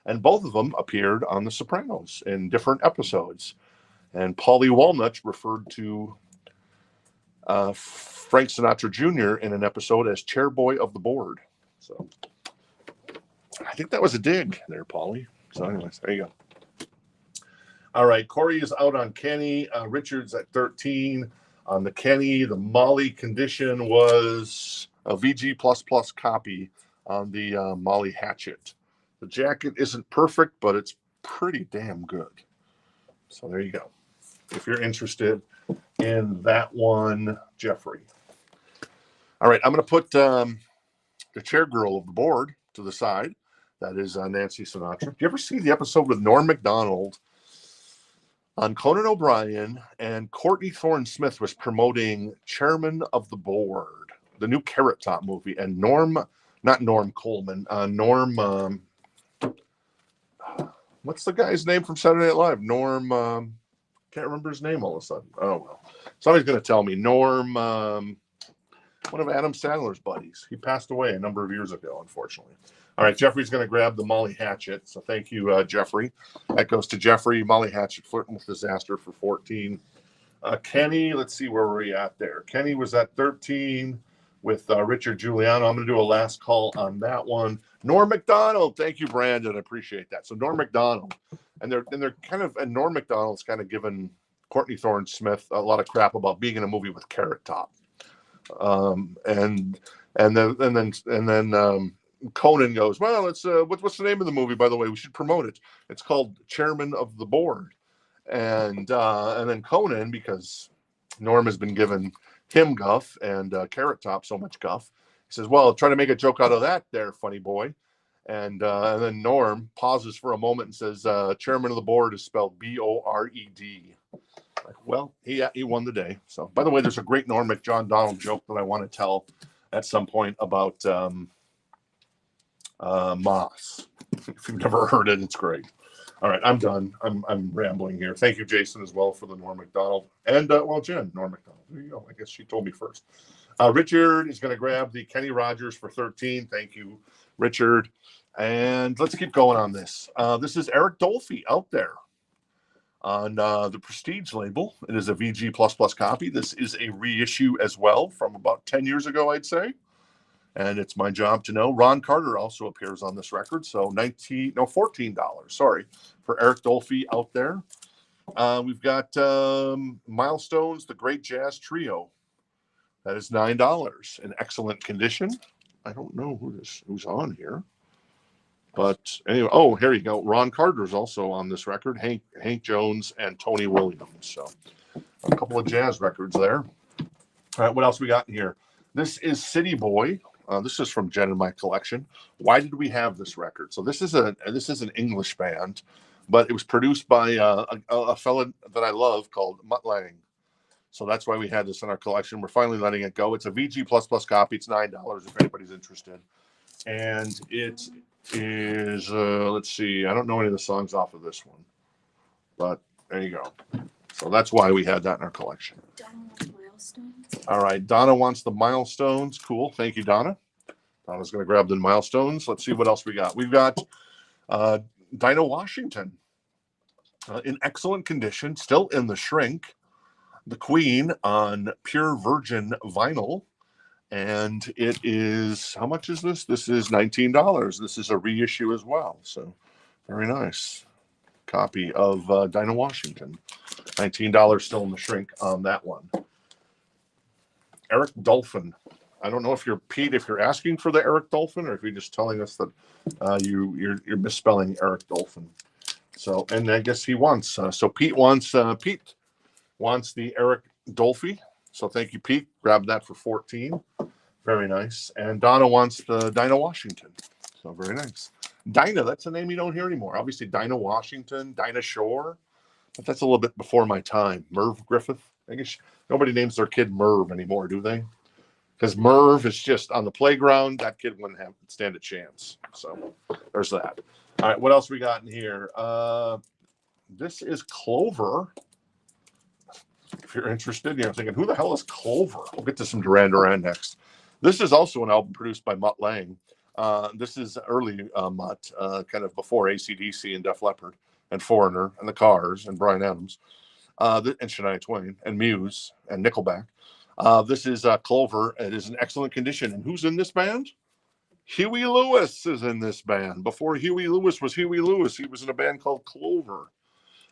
And both of them appeared on The Sopranos in different episodes. And Paulie Walnuts referred to Frank Sinatra Jr. in an episode as chairboy of the board. So I think that was a dig there, Paulie. So anyways, there you go. All right, Corey is out on Kenny. Richard's at 13. On the Kenny, the Molly condition was a VG++ copy on the Molly Hatchet. The jacket isn't perfect, but it's pretty damn good. So there you go. If you're interested in that one, Jeffrey. All right, I'm going to put the chair girl of the board to the side. That is Nancy Sinatra. Do you ever see the episode with Norm Macdonald on Conan O'Brien, and Courtney Thorne-Smith was promoting Chairman of the Board, the new Carrot Top movie, and not Norm Coleman, what's the guy's name from Saturday Night Live? Norm, can't remember his name all of a sudden. Oh, well. Somebody's going to tell me. Norm, one of Adam Sandler's buddies. He passed away a number of years ago, unfortunately. All right, Jeffrey's going to grab the Molly Hatchet. So thank you, Jeffrey. That goes to Jeffrey. Molly Hatchet, Flirting with Disaster for 14. Kenny, let's see where we're at there. Kenny was at 13 with Richard Giuliano. I'm going to do a last call on that one. Norm Macdonald. Thank you, Brandon. I appreciate that. So Norm Macdonald. And they're kind of, and Norm Macdonald's kind of given Courtney Thorne-Smith a lot of crap about being in a movie with Carrot Top. And then Conan goes, well, it's what's the name of the movie, by the way? We should promote it. It's called Chairman of the Board. And then Conan, because Norm has been giving him guff and Carrot Top so much guff, he says, well, try to make a joke out of that there, funny boy. And then Norm pauses for a moment and says, Chairman of the Board is spelled B-O-R-E-D. Like, well, he won the day. So, by the way, there's a great Norm Macdonald joke that I want to tell at some point about Moss. If you've never heard it, it's great. All right, I'm done. I'm rambling here. Thank you, Jason, as well for the Norm Macdonald. And, Jen, Norm Macdonald. There you go. I guess she told me first. Richard is going to grab the Kenny Rogers for 13. Thank you, Richard. And let's keep going on this. This is Eric Dolphy out there on the Prestige label. It is a VG++ copy. This is a reissue as well from about 10 years ago, I'd say. And it's my job to know. Ron Carter also appears on this record. So $14, sorry, for Eric Dolphy out there. We've got Milestones, the Great Jazz Trio. That is $9 in excellent condition. I don't know who's on here. But anyway, oh, here you go. Ron Carter's also on this record. Hank Jones and Tony Williams. So a couple of jazz records there. All right, what else we got in here? This is City Boy. This is from Jen in my collection. Why did we have this record? So this is an English band, but it was produced by a fella that I love called Mutt Lange. So that's why we had this in our collection. We're finally letting it go. It's a VG++ copy. It's $9 if anybody's interested. And it is, let's see, I don't know any of the songs off of this one, but there you go. So that's why we had that in our collection. All right, Donna wants the Milestones. Cool. Thank you, Donna. Donna's going to grab the Milestones. Let's see what else we got. We've got Dinah Washington in excellent condition, still in the shrink. The Queen on pure virgin vinyl. And it is, how much is this? This is $19. This is a reissue as well. So very nice copy of Dinah Washington. $19 still in the shrink on that one. Eric Dolphin. I don't know if you're Pete, if you're asking for the Eric Dolphin, or if you're just telling us that you're misspelling Eric Dolphin. So, and I guess he wants. So Pete wants the Eric Dolphy. So thank you, Pete. Grab that for 14. Very nice. And Donna wants the Dinah Washington. So very nice. Dinah, that's a name you don't hear anymore. Obviously, Dinah Washington, Dinah Shore. But that's a little bit before my time. Merv Griffith. I guess nobody names their kid Merv anymore, do they? Because Merv is just on the playground. That kid wouldn't stand a chance. So there's that. All right, what else we got in here? This is Clover. If you're interested, you're thinking, who the hell is Clover? We'll get to some Duran Duran next. This is also an album produced by Mutt Lange. This is early Mutt, kind of before AC/DC and Def Leppard and Foreigner and the Cars and Bryan Adams and Shania Twain and Muse and Nickelback. This is Clover. It is in excellent condition. And who's in this band? Huey Lewis is in this band. Before Huey Lewis was Huey Lewis, he was in a band called Clover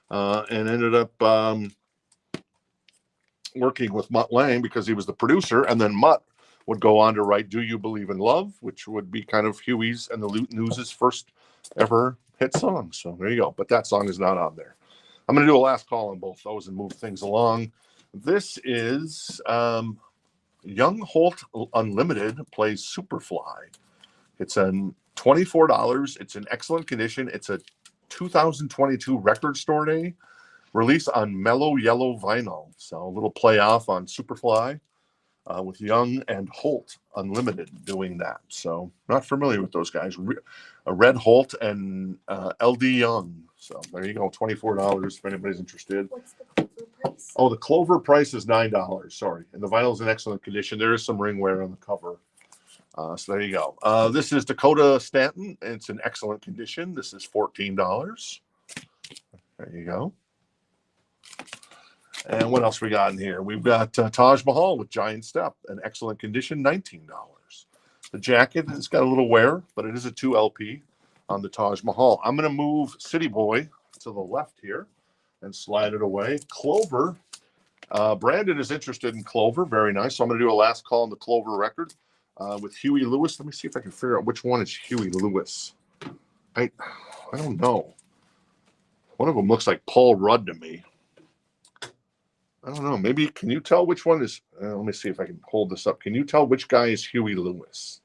and ended up working with Mutt Lange because he was the producer. And then Mutt would go on to write Do You Believe in Love, which would be kind of Huey's and the News's first ever hit song. So there you go. But that song is not on there. I'm going to do a last call on both those and move things along. This is Young Holt Unlimited plays Superfly. It's a $24. It's in excellent condition. It's a 2022 Record Store Day release on mellow yellow vinyl. So a little play off on Superfly with Young and Holt Unlimited doing that. So not familiar with those guys. Red Holt and LD Young. So there you go, $24 if anybody's interested. What's the Clover price? Oh, the Clover price is $9. Sorry, and the vinyl's in excellent condition. There is some ring wear on the cover. So there you go. This is Dakota Stanton. It's in excellent condition. This is $14. There you go. And what else we got in here? We've got Taj Mahal with Giant Step in excellent condition, $19. The jacket has got a little wear, but it is a 2 LP on the Taj Mahal. I'm going to move City Boy to the left here and slide it away. Clover. Brandon is interested in Clover. Very nice. So I'm going to do a last call on the Clover record with Huey Lewis. Let me see if I can figure out which one is Huey Lewis. I don't know. One of them looks like Paul Rudd to me. I don't know. Maybe can you tell which one is? Let me see if I can hold this up. Can you tell which guy is Huey Lewis?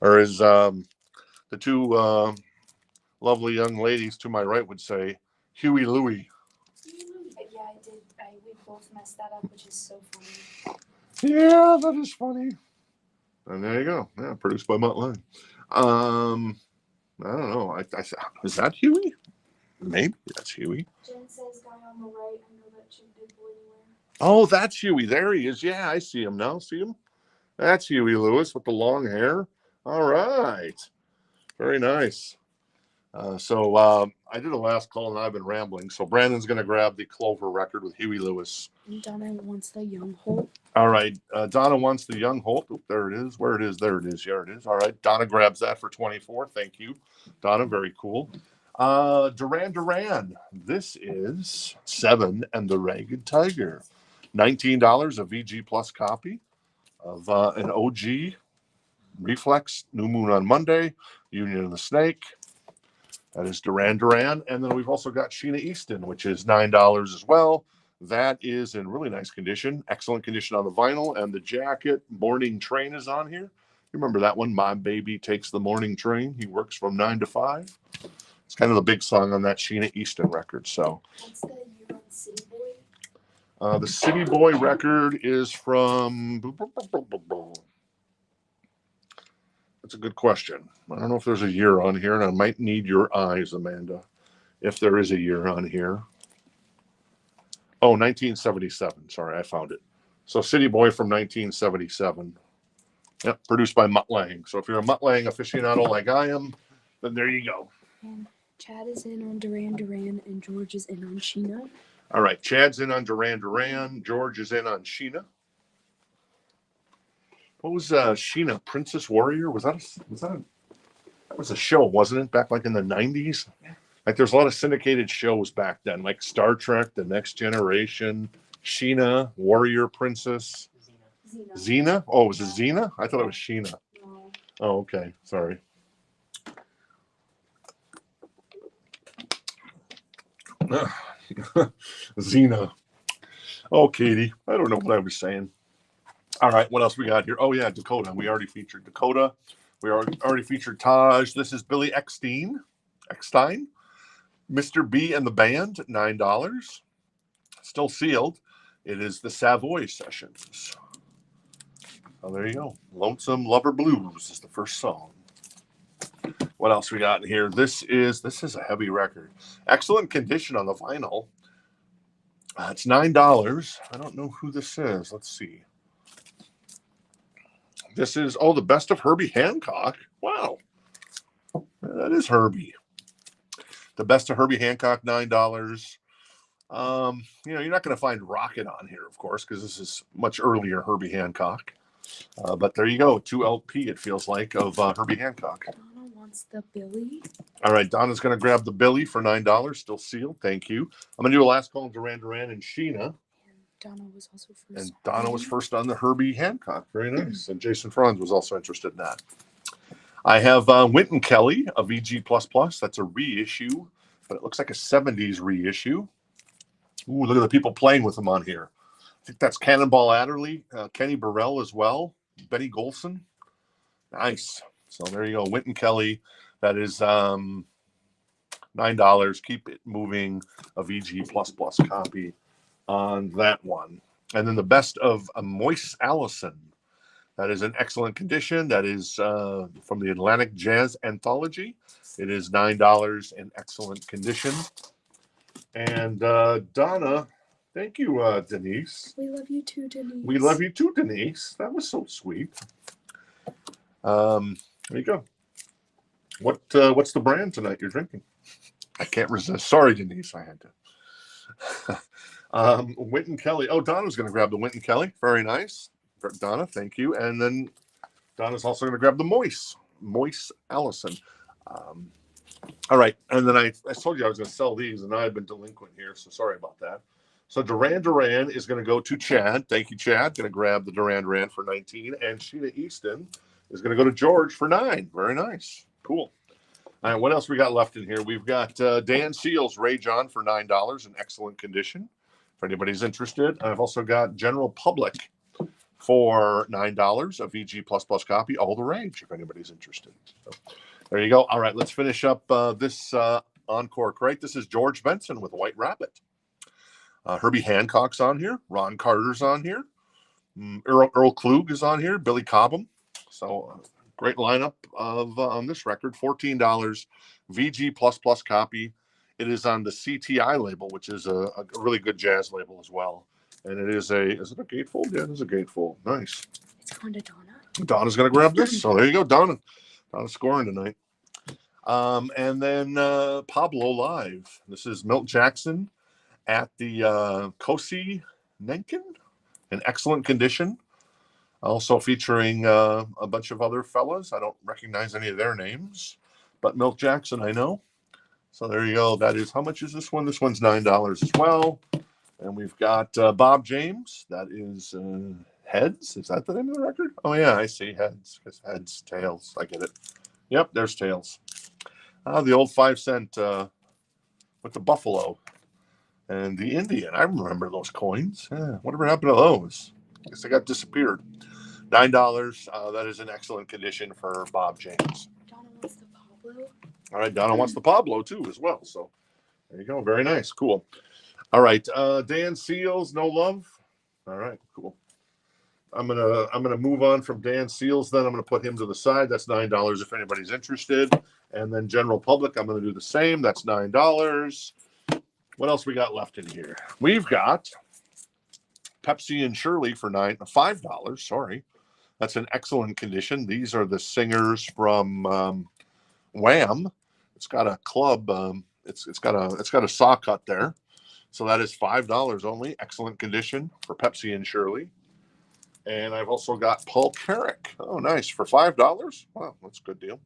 Or is the two lovely young ladies to my right would say Huey Louie? Yeah, I did. We both messed that up, which is so funny. Yeah, that is funny. And there you go. Yeah, produced by Mutt Lange. I don't know. Is that Huey? Maybe that's Huey. Jen says guy on the right. I know that shouldn't go anywhere. Oh, that's Huey. There he is. Yeah, I see him now. See him? That's Huey Lewis with the long hair. All right. Very nice. I did a last call and I've been rambling. So Brandon's going to grab the Clover record with Huey Lewis. And Donna wants the Young Holt. All right. Donna wants the Young Holt. Oh, there it is. Where it is. There it is. Here it is. All right. Donna grabs that for 24. Thank you, Donna. Very cool. Duran Duran. This is Seven and the Ragged Tiger. $19, a VG Plus copy of an OG Reflex, New Moon on Monday, Union of the Snake. That is Duran Duran. And then we've also got Sheena Easton, which is $9 as well. That is in really nice condition. Excellent condition on the vinyl. And the jacket, Morning Train, is on here. You remember that one? My Baby Takes the Morning Train. He works from 9 to 5. It's kind of the big song on that Sheena Easton record. So What's the year on City Boy? the City Boy record is from... That's a good question. I don't know if there's a year on here, and I might need your eyes, Amanda, if there is a year on here. Oh, 1977. Sorry, I found it. So City Boy from 1977. Yep, produced by Mutt Lange. So if you're a Mutt Lange aficionado like I am, then there you go. And Chad is in on Duran Duran, and George is in on Sheena. All right, Chad's in on Duran Duran. George is in on Sheena. What was Sheena? Princess Warrior? That was a show, wasn't it? Back like in the 90s? Like there's a lot of syndicated shows back then, like Star Trek, The Next Generation, Sheena, Warrior Princess. Xena? Oh, was it Xena? I thought it was Sheena. No. Oh, okay. Sorry. Xena. Oh, Katie. I don't know what I was saying. All right, what else we got here? Oh, yeah, Dakota. We already featured Dakota. We already featured Taj. This is Billy Eckstein. Mr. B and the Band, $9. Still sealed. It is the Savoy Sessions. Oh, there you go. Lonesome Lover Blues is the first song. What else we got in here? This is a heavy record. Excellent condition on the vinyl. It's $9. I don't know who this is. Let's see. This is, the best of Herbie Hancock. Wow. That is Herbie. The best of Herbie Hancock, $9. You're not going to find Rocket on here, of course, because this is much earlier Herbie Hancock. But there you go. 2 LP, it feels like, of Herbie Hancock. Donna wants the Billy. All right, Donna's going to grab the Billy for $9. Still sealed. Thank you. I'm going to do a last call on Duran Duran and Sheena. Donna was also first. And Donna was first on the Herbie Hancock. Very nice. And Jason Franz was also interested in that. I have Wynton Kelly, a VG++. That's a reissue, but it looks like a 70s reissue. Ooh, look at the people playing with him on here. I think that's Cannonball Adderley, Kenny Burrell as well, Benny Golson. Nice. So there you go. Wynton Kelly. That is $9. Keep it moving. A VG++ copy on that one. And then the best of Moise Allison. That is in excellent condition. That is from the Atlantic Jazz Anthology. It is $9 in excellent condition. And Donna, thank you, Denise. We love you too, Denise. We love you too, Denise. That was so sweet. There you go. What's the brand tonight you're drinking? I can't resist. Sorry, Denise. I had to. Wynton Kelly. Oh, Donna's going to grab the Wynton Kelly. Very nice. Donna, thank you. And then Donna's also going to grab the Moise Allison. All right. And then I told you I was going to sell these, and I've been delinquent here, so sorry about that. So Duran Duran is going to go to Chad. Thank you, Chad. Going to grab the Duran Duran for 19. And Sheena Easton is going to go to George for 9. Very nice. Cool. All right, what else we got left in here? We've got Dan Seals, Ray John for $9 in excellent condition. If anybody's interested. I've also got General Public for $9, a VG++ copy, All the Rage, if anybody's interested. So there you go. All right, let's finish up this encore crate. This is George Benson with White Rabbit. Herbie Hancock's on here. Ron Carter's on here. Earl Klug is on here. Billy Cobham. So great lineup of on this record. $14 VG++ copy. It is on the CTI label, which is a really good jazz label as well. And it is is it a gatefold? Yeah, it is a gatefold. Nice. It's going to Donna. Donna's going to grab this. So there you go, Donna. Donna's scoring tonight. And then Pablo Live. This is Milt Jackson at the Kosi Nenkin in excellent condition. Also featuring a bunch of other fellas. I don't recognize any of their names, but Milt Jackson I know. So there you go. That is, how much is this one? This one's $9 as well. And we've got Bob James. That is Heads. Is that the name of the record? Oh, yeah, I see Heads. It's Heads, Tails. I get it. Yep, there's Tails. The old 5-cent with the buffalo and the Indian. I remember those coins. Yeah, whatever happened to those? I guess they got disappeared. $9. That is in excellent condition for Bob James. Donna wants the Pablo. All right, Donna wants the Pablo too as well. So there you go. Very nice. Cool. All right, Dan Seals, No Love. All right, cool. I'm gonna move on from Dan Seals. Then I'm gonna put him to the side. That's $9 if anybody's interested. And then general public, I'm gonna do the same. That's $9. What else we got left in here? We've got Pepsi and Shirley for $5. Sorry, that's in excellent condition. These are the singers from Wham. It's got a club. It's got a saw cut there, so that is $5 only. Excellent condition for Pepsi and Shirley. And I've also got Paul Carrick. Oh, nice, for $5. Wow, that's a good deal.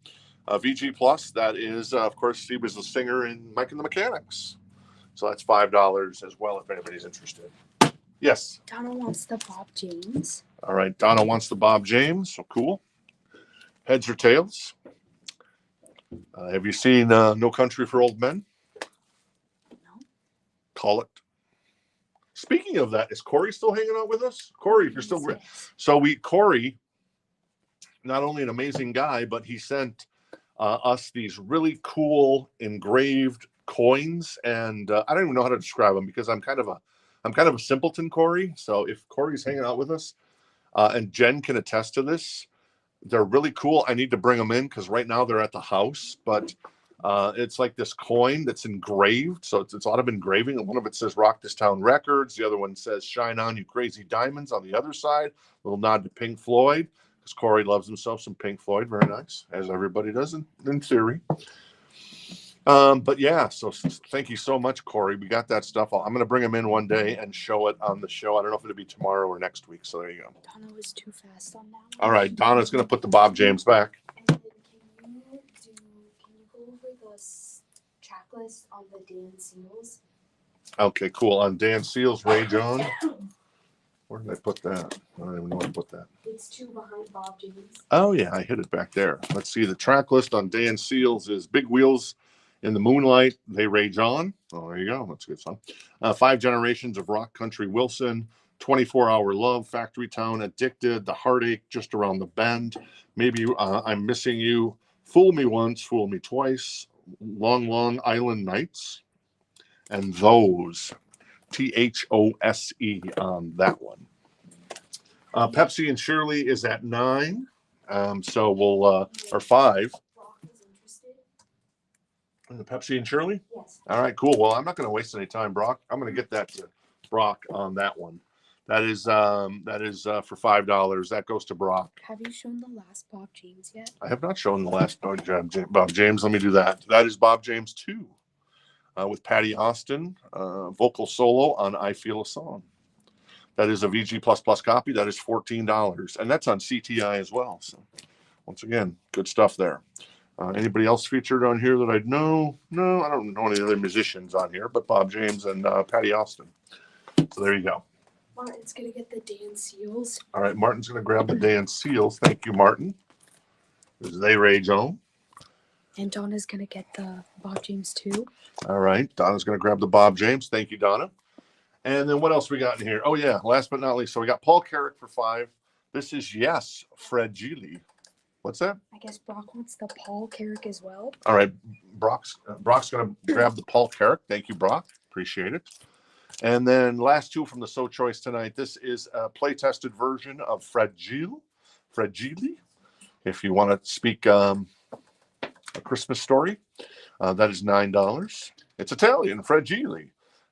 VG Plus. That is, of course, he was the singer in Mike and the Mechanics, so that's $5 as well if anybody's interested. Yes. Donna wants the Bob James. All right, Donna wants the Bob James. So cool. Heads or tails? Have you seen No Country for Old Men? No. Call it. Speaking of that, is Corey still hanging out with us? Corey, if you're still with, Yes. so Corey, not only an amazing guy, but he sent us these really cool engraved coins, and I don't even know how to describe them because I'm kind of a simpleton, Corey. So if Corey's hanging out with us, and Jen can attest to this, they're really cool. I need to bring them in because right now they're at the house, but it's like this coin that's engraved. So it's a lot of engraving. And one of it says Rock This Town Records. The other one says Shine On You Crazy Diamonds on the other side. A little nod to Pink Floyd because Corey loves himself some Pink Floyd. Very nice, as everybody does in theory. But yeah, so thank you so much, Corey. We got that stuff. I'm going to bring them in one day and show it on the show. I don't know if it'll be tomorrow or next week. So there you go. Donna was too fast on that one. All right, Donna's going to put the Bob James back. And then can you go over the checklist on the Dan Seals? Okay, cool. On Dan Seals, Ray John. Where did I put that? I don't even know where I put that. It's 2 behind Bob James. Oh, yeah, I hit it back there. Let's see. The track list on Dan Seals is Big Wheels in the Moonlight. They Rage On. Oh, there you go. That's a good song. 5 Generations of Rock Country Wilson. 24-Hour Love, Factory Town, Addicted, The Heartache, Just Around the Bend. Maybe I'm Missing You. Fool Me Once, Fool Me Twice. Long, Long Island Nights. And Those. THOSE on that one. Pepsi and Shirley is at 9. So we'll, or 5. Roth is interested. Pepsi and Shirley? Yes. All right, cool. Well, I'm not going to waste any time, Brock. I'm going to get that to Brock on that one. That is for $5. That goes to Brock. Have you shown the last Bob James yet? I have not shown the last Bob James. Let me do that. That is Bob James 2 with Patty Austin, vocal solo on I Feel a Song. That is a VG++ copy. That is $14. And that's on CTI as well. So once again, good stuff there. Anybody else featured on here that I'd know? No, I don't know any other musicians on here, but Bob James and Patty Austin. So there you go. Martin's going to get the Dan Seals. All right, Martin's going to grab the Dan Seals. Thank you, Martin. This is They Rage On. And Donna's going to get the Bob James too. All right, Donna's going to grab the Bob James. Thank you, Donna. And then what else we got in here? Oh, yeah, last but not least. So we got Paul Carrick for 5. This is Yes, Fred Geely. What's that? I guess Brock wants the Paul Carrick as well. All right, Brock's going to grab the Paul Carrick. Thank you, Brock. Appreciate it. And then last 2 from the So Choice tonight. This is a play-tested version of Fred Geely. If you want to speak a Christmas story, that is $9. It's Italian, Fragile.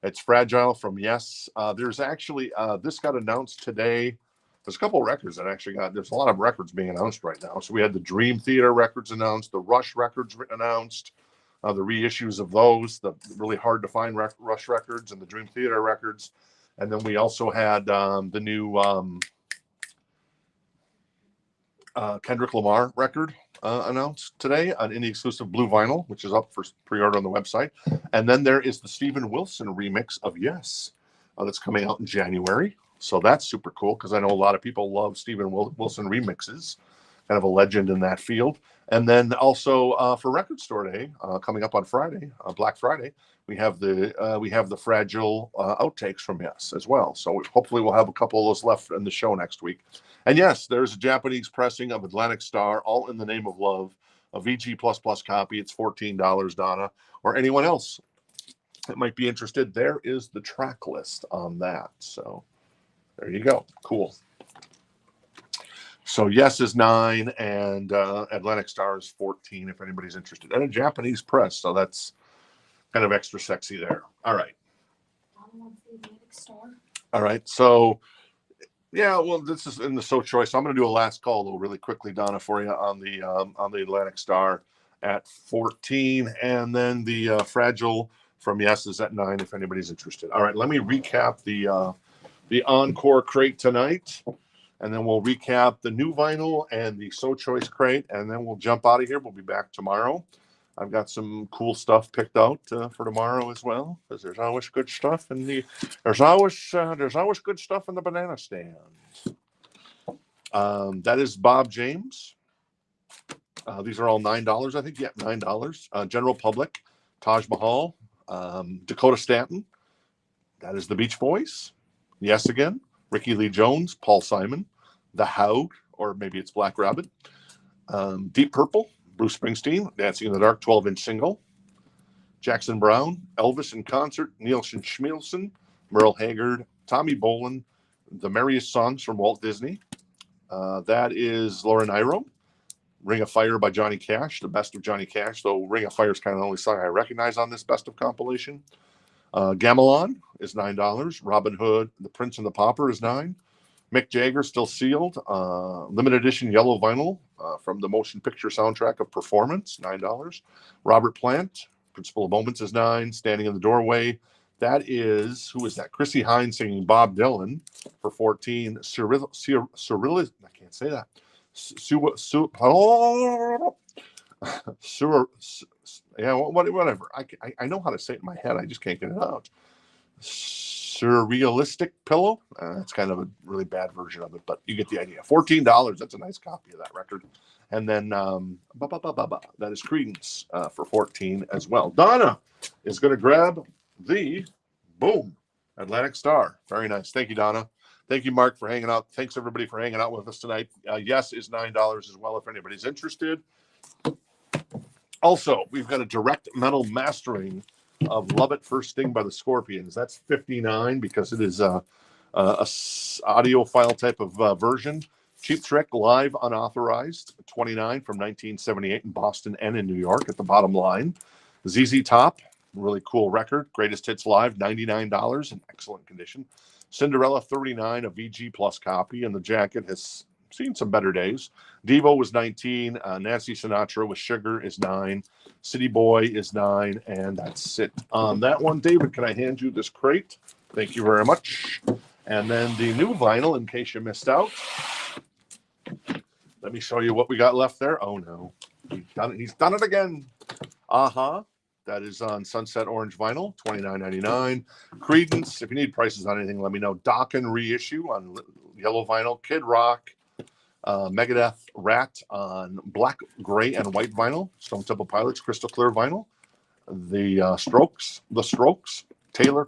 It's Fragile from Yes. There's actually, this got announced today. There's a couple of records that actually there's a lot of records being announced right now. So we had the Dream Theater records announced, the Rush records announced, the reissues of those, the really hard to find Rush records and the Dream Theater records. And then we also had the new Kendrick Lamar record announced today on indie exclusive blue vinyl, which is up for pre-order on the website. And then there is the Steven Wilson remix of Yes that's coming out in January. So that's super cool because I know a lot of people love Steven Wilson remixes, kind of a legend in that field. And then also for Record Store Day coming up on Friday, Black Friday, we have the Fragile outtakes from Yes as well. So hopefully we'll have a couple of those left in the show next week. And yes, there's a Japanese pressing of Atlantic Star, All in the Name of Love, a VG++ copy. It's $14, Donna, or anyone else that might be interested. There is the track list on that. So there you go. Cool. So Yes is 9 and Atlantic Star is 14 if anybody's interested. And a Japanese press, so that's kind of extra sexy there. All right. All right. So yeah, well, this is in the So Choice. So I'm going to do a last call though, really quickly, Donna, for you on the Atlantic Star at 14, and then the Fragile from Yes is at 9 if anybody's interested. All right, let me recap the Encore crate tonight, and then we'll recap the new vinyl and the So Choice crate, and then we'll jump out of here. We'll be back tomorrow. I've got some cool stuff picked out for tomorrow as well, because there's always good stuff in there's always good stuff in the banana stand. That is Bob James. These are all $9, I think. Yeah, $9. General Public, Taj Mahal, Dakota Stanton. That is the Beach Boys. Yes Again, Ricky Lee Jones, Paul Simon, The Hound, or maybe it's Black Rabbit. Deep Purple, Bruce Springsteen, Dancing in the Dark, 12-inch single. Jackson Browne, Elvis in Concert, Nielsen Schmielsen, Merle Haggard, Tommy Bolin, The Merriest Songs from Walt Disney. That is Laura Nyro. Ring of Fire by Johnny Cash, the best of Johnny Cash, though Ring of Fire is kind of the only song I recognize on this best of compilation. Gamelan is $9. Robin Hood, The Prince and the Pauper is $9. Mick Jagger, Still Sealed. Limited edition yellow vinyl from the motion picture soundtrack of Performance, $9. Robert Plant, Principle of Moments is $9. Standing in the Doorway. That is, who is that? Chrissy Hynde singing Bob Dylan for $14. Cyril, I can't say that. Whatever. I know how to say it in my head. I just can't get it out. Surrealistic Pillow. It's kind of a really bad version of it, but you get the idea. $14. That's a nice copy of that record. And then that is Creedence for 14 as well. Donna is going to grab the Atlantic Star. Very nice. Thank you, Donna. Thank you, Mark, for hanging out. Thanks, everybody, for hanging out with us tonight. Yes is $9 as well if anybody's interested. Also, we've got a direct metal mastering of Love at First Sting by the Scorpions. That's $59 because it is a audio file type of version. Cheap Trick live unauthorized, $29 from 1978 in Boston and in New York at the bottom line. ZZ Top, really cool record. Greatest Hits Live, $99 in excellent condition. Cinderella, $39, a VG Plus copy, and the jacket has seen some better days. Devo was $19. Nancy Sinatra with Sugar is $9. City Boy is $9, and that's it on that one. David, can I hand you this crate? Thank you very much. And then the new vinyl, in case you missed out. Let me show you what we got left there. Oh no, he's done it again. That is on Sunset Orange vinyl, $29.99. Creedence, if you need prices on anything, let me know. Dokken reissue on yellow vinyl. Kid Rock, Megadeth, Rat on black, gray, and white vinyl. Stone Temple Pilots, crystal clear vinyl. The Strokes, Taylor.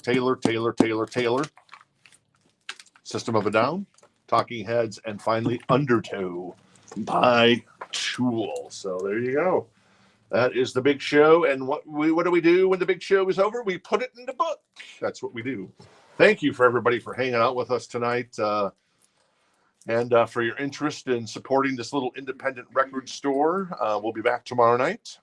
System of a Down, Talking Heads, and finally Undertow by Tool. So there you go. That is the big show. And what do we do when the big show is over? We put it in the book. That's what we do. Thank you for everybody for hanging out with us tonight. And for your interest in supporting this little independent record store, we'll be back tomorrow night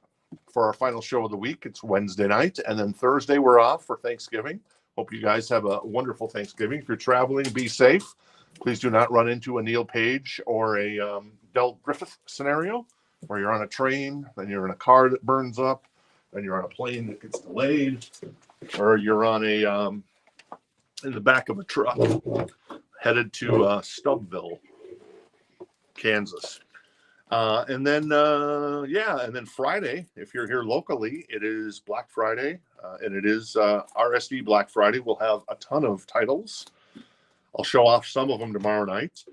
for our final show of the week. It's Wednesday night. And then Thursday, we're off for Thanksgiving. Hope you guys have a wonderful Thanksgiving. If you're traveling, be safe. Please do not run into a Neil Page or a Del Griffith scenario where you're on a train, then you're in a car that burns up, then you're on a plane that gets delayed, or you're on a in the back of a truck headed to Stubbville, Kansas. And then Friday, if you're here locally, it is Black Friday, and it is RSD Black Friday. We'll have a ton of titles. I'll show off some of them tomorrow night.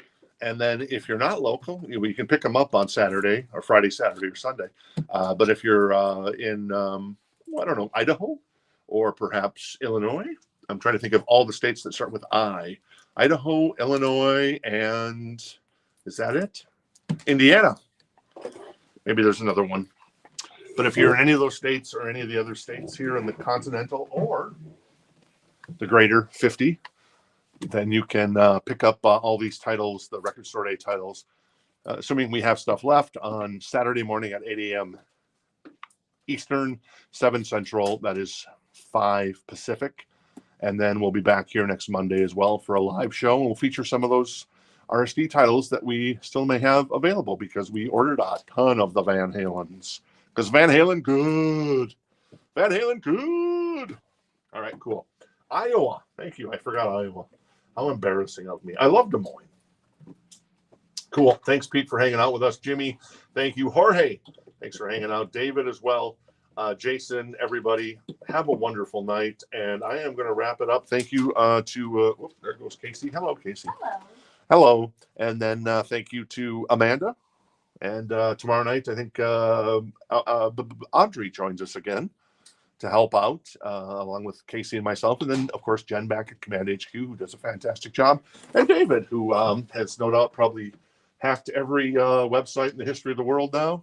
And then if you're not local, you can pick them up on Saturday or Friday, Saturday, or Sunday. But if you're in, I don't know, Idaho or perhaps Illinois, I'm trying to think of all the states that start with I. Idaho, Illinois, and is that it? Indiana. Maybe there's another one. But if you're in any of those states or any of the other states here in the continental or the greater 50, then you can pick up all these titles, the Record Store Day titles, assuming we have stuff left on Saturday morning at 8 a.m. Eastern, 7 Central. That is 5 Pacific. And then we'll be back here next Monday as well for a live show. And we'll feature some of those RSD titles that we still may have available because we ordered a ton of the Van Halens. Because Van Halen, good. Van Halen, good. All right, cool. Iowa. Thank you. I forgot Iowa. How embarrassing of me. I love Des Moines. Cool. Thanks, Pete, for hanging out with us. Jimmy, thank you. Jorge, thanks for hanging out. David as well. Jason, everybody, have a wonderful night. And I am going to wrap it up. Thank you there goes Casey. Hello, Casey. Hello. Hello. And then thank you to Amanda. And tomorrow night, I think Audrey joins us again to help out, along with Casey and myself. And then, of course, Jen back at Command HQ, who does a fantastic job. And David, who has no doubt probably hacked every website in the history of the world now.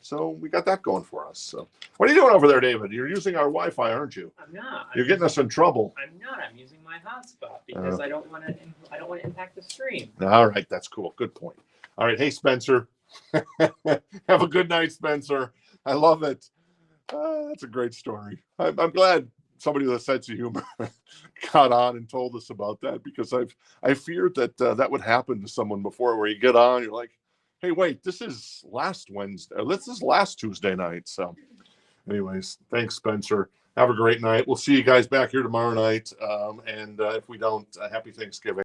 So we got that going for us. So what are you doing over there, David? You're using our Wi-Fi, aren't you? I'm not. You're getting us in trouble. I'm not. I'm using my hotspot because I don't want to impact the stream. All right, that's cool. Good point. All right, hey Spencer. Have a good night, Spencer. I love it. That's a great story. I'm glad somebody with a sense of humor got on and told us about that, because I feared that that would happen to someone before, where you get on, you're like, hey, wait, this is last Wednesday. This is last Tuesday night. So anyways, thanks, Spencer. Have a great night. We'll see you guys back here tomorrow night. And if we don't, happy Thanksgiving.